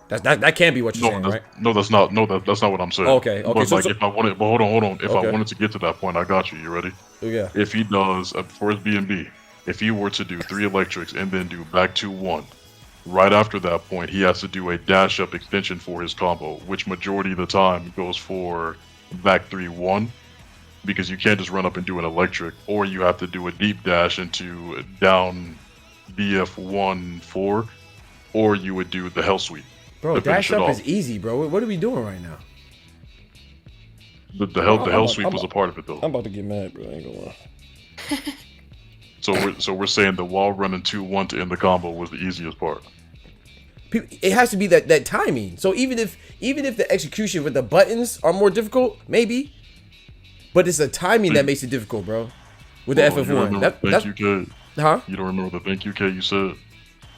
That can't be what you're saying, right? No, that's not. No, that's not what I'm saying. Okay. But if I wanted, but hold on. If I wanted to get to that point, I got you. You ready? Yeah. If he does for his B&B, if he were to do 3 electrics and then do back 2-1, right after that point, he has to do a dash up extension for his combo, which majority of the time goes for back 3-1, because you can't just run up and do an electric, or you have to do a deep dash into down BF1-4, or you would do the hell sweep. Bro, dash up is easy, bro. What are we doing right now? The hell sweep was a part of it, though. I'm about to get mad, bro. I ain't gonna lie. So we're saying the wall running 2-1 to end the combo was the easiest part. It has to be that timing. So even if the execution with the buttons are more difficult, maybe, but it's the timing that makes it difficult, bro. With the FF1. Thank you, Kid. Huh? You don't remember the thank you, Kid? You said.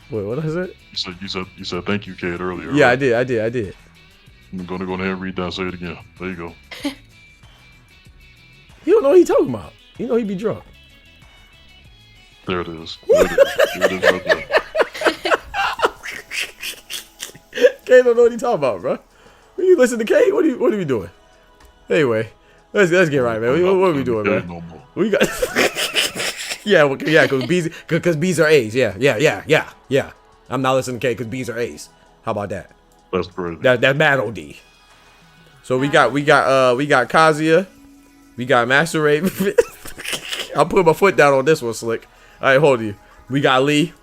Wait, what is it? You said thank you, Kid, earlier. Yeah, right? I did. I'm gonna go ahead and read that and say it again. There you go. You don't know what he talking about. You know he be drunk. There it is. There it is right there. K don't know what he talking about, bro. When you listen to K, what are we doing? Anyway, let's get right, man. What are we doing, man? No more. We got. Yeah, because B's are A's. Yeah. I'm not listening to K because B's are A's. How about that? That's crazy. That's mad OD. So we got Kazuya, we got Master Raven. I'll put my foot down on this one, Slick. All right, hold you. We got Lee.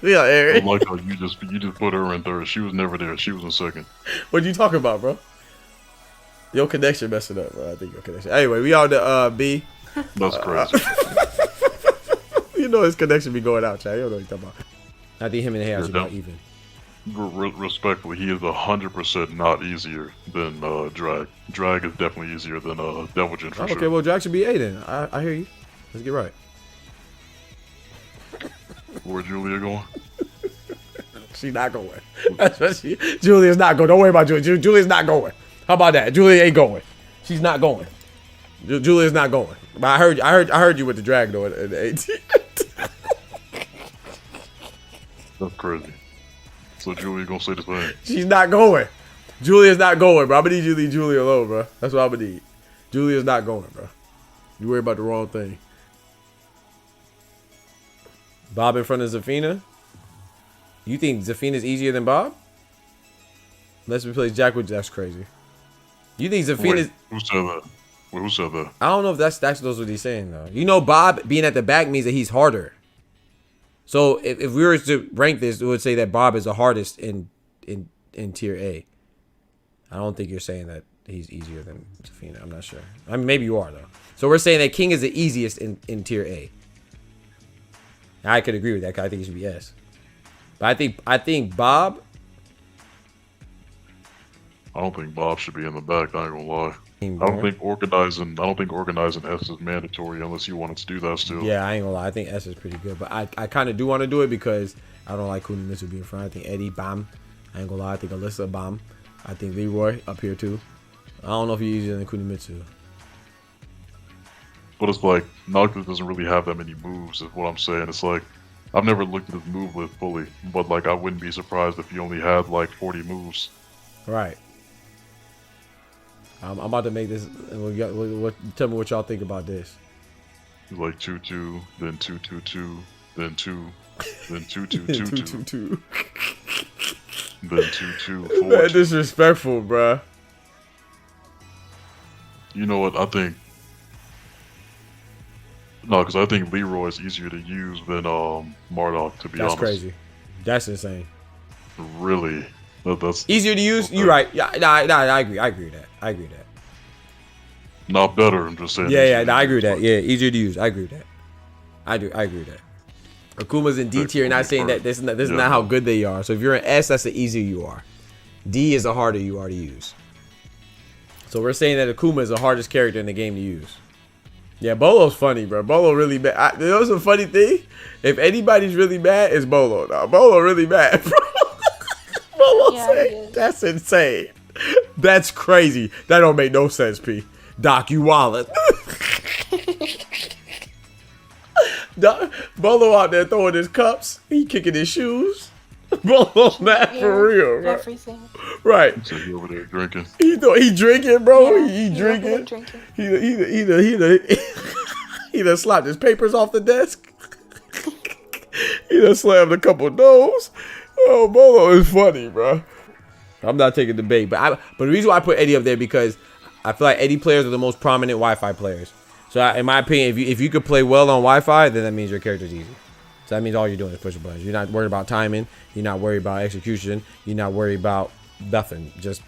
Yeah, Eric. I like how you just put her in third. She was never there. She was in second. What you talking about, bro? Your connection messing up, bro. I think your connection. Anyway, we on the B. That's crazy. You know his connection be going out, Chad. You don't know what he's talking about. I think him and Harry are about even. Respectfully, he is 100% not easier than Drag. Drag is definitely easier than Devil Jin for sure. Okay, well, Drag should be A then. I hear you. Let's get right. Where Julia going? She's not going. That's what Julia's not going. Don't worry about Julia. Julia's not going. How about that? Julia ain't going. She's not going. Julia's not going. But I heard you with the Drag though at the 18. That's crazy. So Julia gonna say the same. She's not going. Julia's not going, bro. I'm gonna need you to leave Julia alone, bro. That's what I'm gonna need. Julia's not going, bro. You worry about the wrong thing. Bob in front of Zafina. You think Zafina's easier than Bob? Let's replace Jack with. That's crazy. You think Zafina's? Who said that? Who said that? I don't know if that's what he's saying though. You know, Bob being at the back means that he's harder. So if we were to rank this, it would say that Bob is the hardest in tier A. I don't think you're saying that he's easier than Zafina. I'm not sure. I mean, maybe you are though. So we're saying that King is the easiest in tier A. I could agree with that. 'Cause I think he should be S. But I think Bob. I don't think Bob should be in the back. I ain't gonna lie. I don't think organizing S is mandatory unless you wanted to do that still. Yeah, I ain't gonna lie. I think S is pretty good, but I kind of do want to do it because I don't like Kunimitsu being in front. I think Eddie Bam. I ain't gonna lie. I think Alyssa Bam. I think Leroy up here too. I don't know if he's easier than Kunimitsu. But it's like Noctis doesn't really have that many moves. Is what I'm saying. It's like I've never looked at his move list fully, but like I wouldn't be surprised if he only had like 40 moves. Right. I'm about to make this. Tell me what y'all think about this. Like 2-2, then 2-2-2, then 2, then 2-2-2-2, then 2-2-4. That's disrespectful, bruh. You know what? I think no, because I think Leroy is easier to use than Marduk. To be honest, that's crazy. That's insane. Really. That's easier to use. You're right. Yeah, I agree. I agree with that. Not better. I'm just saying. Yeah. I agree with that. Yeah, easier to use. I agree with that. I agree with that. Akuma's in D tier, not saying that this is not how good they are. So if you're an S, that's the easier you are. D is the harder you are to use. So we're saying that Akuma is the hardest character in the game to use. Yeah, Bolo's funny, bro. Bolo really bad. You know what's a funny thing? If anybody's really mad, it's Bolo. Now, Bolo really mad, bro. Bolo said, that's insane. That's crazy. That don't make no sense, P. Doc, you wallet. Bolo out there throwing his cups. He kicking his shoes. Bolo's mad for real, bro. Everything. Right. So he over there drinking. He drinking, bro. Yeah, he drinking. drinking. He done slapped his papers off the desk. He done slammed a couple doors. Oh, Bolo is funny, bro. I'm not taking the bait, but the reason why I put Eddie up there because I feel like Eddie players are the most prominent Wi-Fi players. So in my opinion, if you could play well on Wi-Fi, then that means your character's easy. So that means all you're doing is pushing buttons. You're not worried about timing. You're not worried about execution. You're not worried about nothing. Just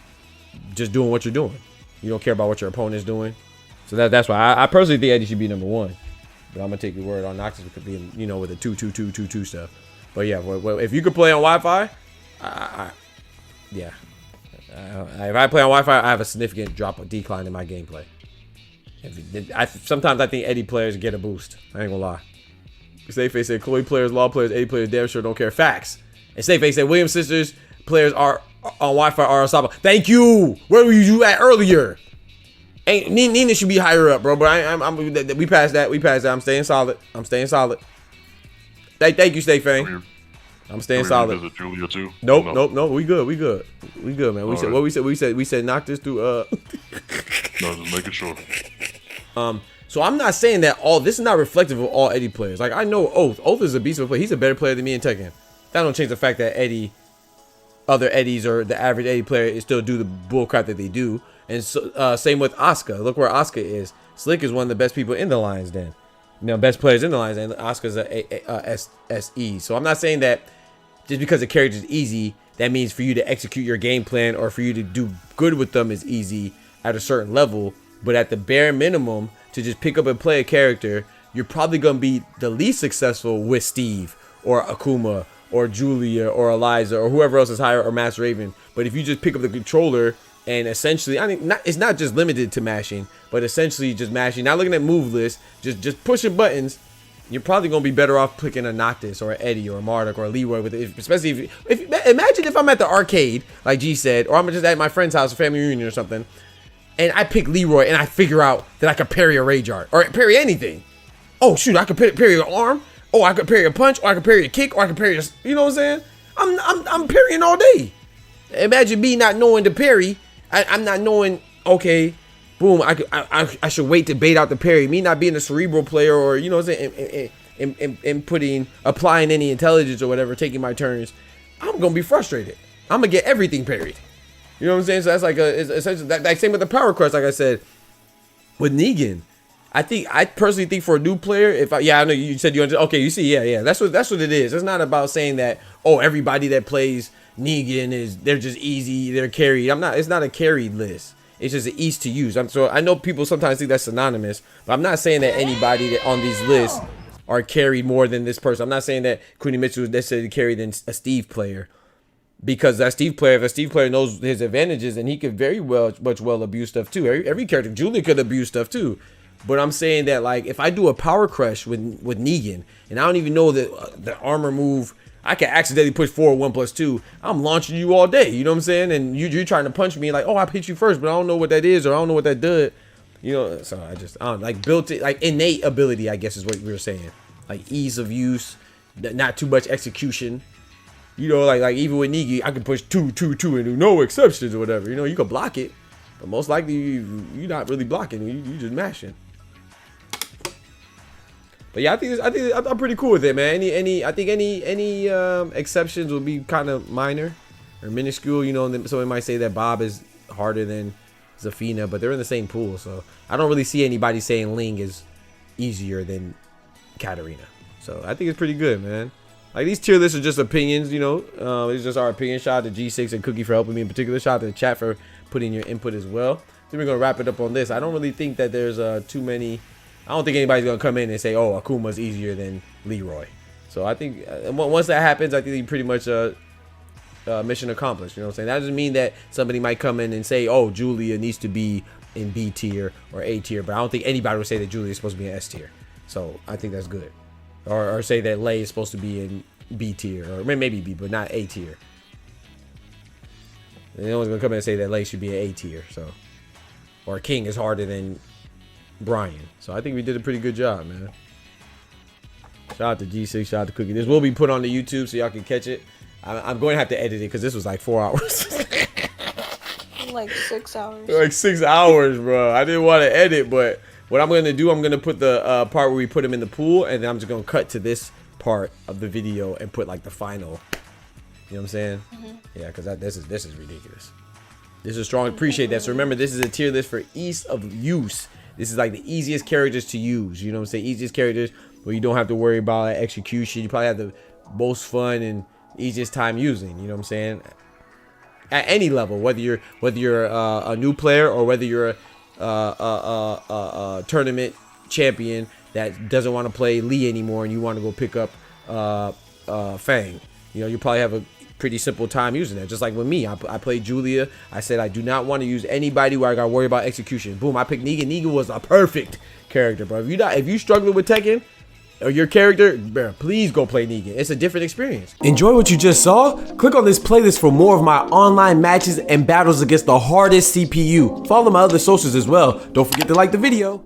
doing what you're doing. You don't care about what your opponent's doing. So that's why I personally think Eddie should be number 1. But I'm gonna take your word on Noctis because being with the 2-2-2-2-2 stuff. But yeah, well, if you could play on Wi-Fi, yeah. If I play on Wi-Fi, I have a significant decline in my gameplay. Sometimes I think Eddie players get a boost. I ain't gonna lie. Stayface said Chloe players, Law players, Eddie players damn sure don't care. Facts. And Stayface said Williams sisters players are on Wi-Fi are unstoppable. Thank you. Where were you at earlier? Ain't Nina should be higher up, bro. But we passed that. I'm staying solid. Thank you, Stay Fang. I'm staying solid. Visit Julia too? Nope. We good, man. We said knock this through. No, just making sure. So I'm not saying that this is not reflective of all Eddie players. Like I know Oath. Oath is a beast of a player. He's a better player than me in Tekken. That don't change the fact that other Eddies or the average Eddie player still do the bullcrap that they do. And so, same with Asuka. Look where Asuka is. Slick is one of the best people in the Lions Den. Best players in the Lions Den. Asuka's a SE. So I'm not saying that just because the character is easy, that means for you to execute your game plan or for you to do good with them is easy at a certain level. But at the bare minimum, to just pick up and play a character, you're probably going to be the least successful with Steve or Akuma or Julia or Eliza or whoever else is higher or Master Raven. But if you just pick up the controller and essentially, it's not just limited to mashing, but essentially just mashing, not looking at move lists, just pushing buttons, you're probably going to be better off picking a Noctis or an Eddie or a Marduk or a Leroy with it, especially if imagine if I'm at the arcade, like G said, or I'm just at my friend's house, a family reunion or something, and I pick Leroy and I figure out that I could parry a Rage Art or parry anything. Oh shoot, I could parry your arm. Oh, I could parry a punch, or I could parry a kick, or I could parry a, you know what I'm saying? I'm parrying all day. Imagine me not knowing to parry. I'm not knowing, okay, boom, I should wait to bait out the parry. Me not being a cerebral player or, you know what I'm saying, applying any intelligence or whatever, taking my turns, I'm going to be frustrated. I'm going to get everything parried. You know what I'm saying? So that's like it's essentially that same with the Power Crush, like I said, with Negan. I personally think for a new player, I know you said okay, you see, yeah, that's what it is. It's not about saying that, oh, everybody that plays Negan they're just easy, they're carried. It's not a carried list. It's just an ease to use. So I know people sometimes think that's synonymous, but I'm not saying that anybody that on these lists are carried more than this person. I'm not saying that Yoshimitsu is necessarily carried than a Steve player, because if a Steve player knows his advantages, and he could very much abuse stuff too. Every character, Julia could abuse stuff too. But I'm saying that, like, if I do a Power Crush with Negan, and I don't even know that the armor move, I can accidentally push forward 1+2. I'm launching you all day. You know what I'm saying? And you're trying to punch me like, oh, I hit you first, but I don't know what that is, or I don't know what that did. You know, so I don't like built it, like innate ability, I guess is what we were saying. Like ease of use, not too much execution. You know, like even with Negan, I can push 2-2-2 and do no exceptions or whatever. You know, you can block it, but most likely you're not really blocking. You just mashing. But yeah, I think I'm pretty cool with it, man. Any exceptions will be kind of minor or minuscule. You know, and someone might say that Bob is harder than Zafina, but they're in the same pool, so I don't really see anybody saying Ling is easier than Katarina. So I think it's pretty good, man. Like, these tier lists are just opinions, you know. It's just our opinion. Shout out to G6 and Cookie for helping me in particular. Shout out to the chat for putting your input as well. Then we're gonna wrap it up on this. I don't really think that there's too many. I don't think anybody's gonna come in and say, "Oh, Akuma's easier than Leroy." So I think once that happens, I think you pretty much mission accomplished. You know what I'm saying? That doesn't mean that somebody might come in and say, oh, Julia needs to be in B tier or A tier, but I don't think anybody would say that Julia is supposed to be in S tier. So I think that's good. Or say that Lei is supposed to be in B tier, or maybe B, but not A tier. And no one's gonna come in and say that Lei should be an A tier. So, or King is harder than Brian. So I think we did a pretty good job, man. Shout out to G6, shout out to Cookie. This will be put on the YouTube so y'all can catch it. I'm going to have to edit it because this was like 4 hours. Like 6 hours. Like 6 hours, bro. I didn't want to edit, but what I'm going to do, I'm going to put the part where we put him in the pool, and then I'm just going to cut to this part of the video and put like the final. You know what I'm saying? Mm-hmm. Yeah, because this is ridiculous. This is strong. Appreciate that. So remember, this is a tier list for ease of use. This is like the easiest characters to use. You know what I'm saying? Easiest characters where you don't have to worry about execution. You probably have the most fun and easiest time using. You know what I'm saying? At any level, whether you're a new player or whether you're a tournament champion that doesn't want to play Lee anymore and you want to go pick up Fang. You know, you probably have a pretty simple time using that. Just like with me, I played Julia. I said I do not want to use anybody where I got to worry about execution. Boom, I picked Negan. Negan was a perfect character, bro. If you struggling with Tekken or your character, bro, please go play Negan. It's a different experience. Enjoy what you just saw? Click on this playlist for more of my online matches and battles against the hardest CPU. Follow my other socials as well. Don't forget to like the video.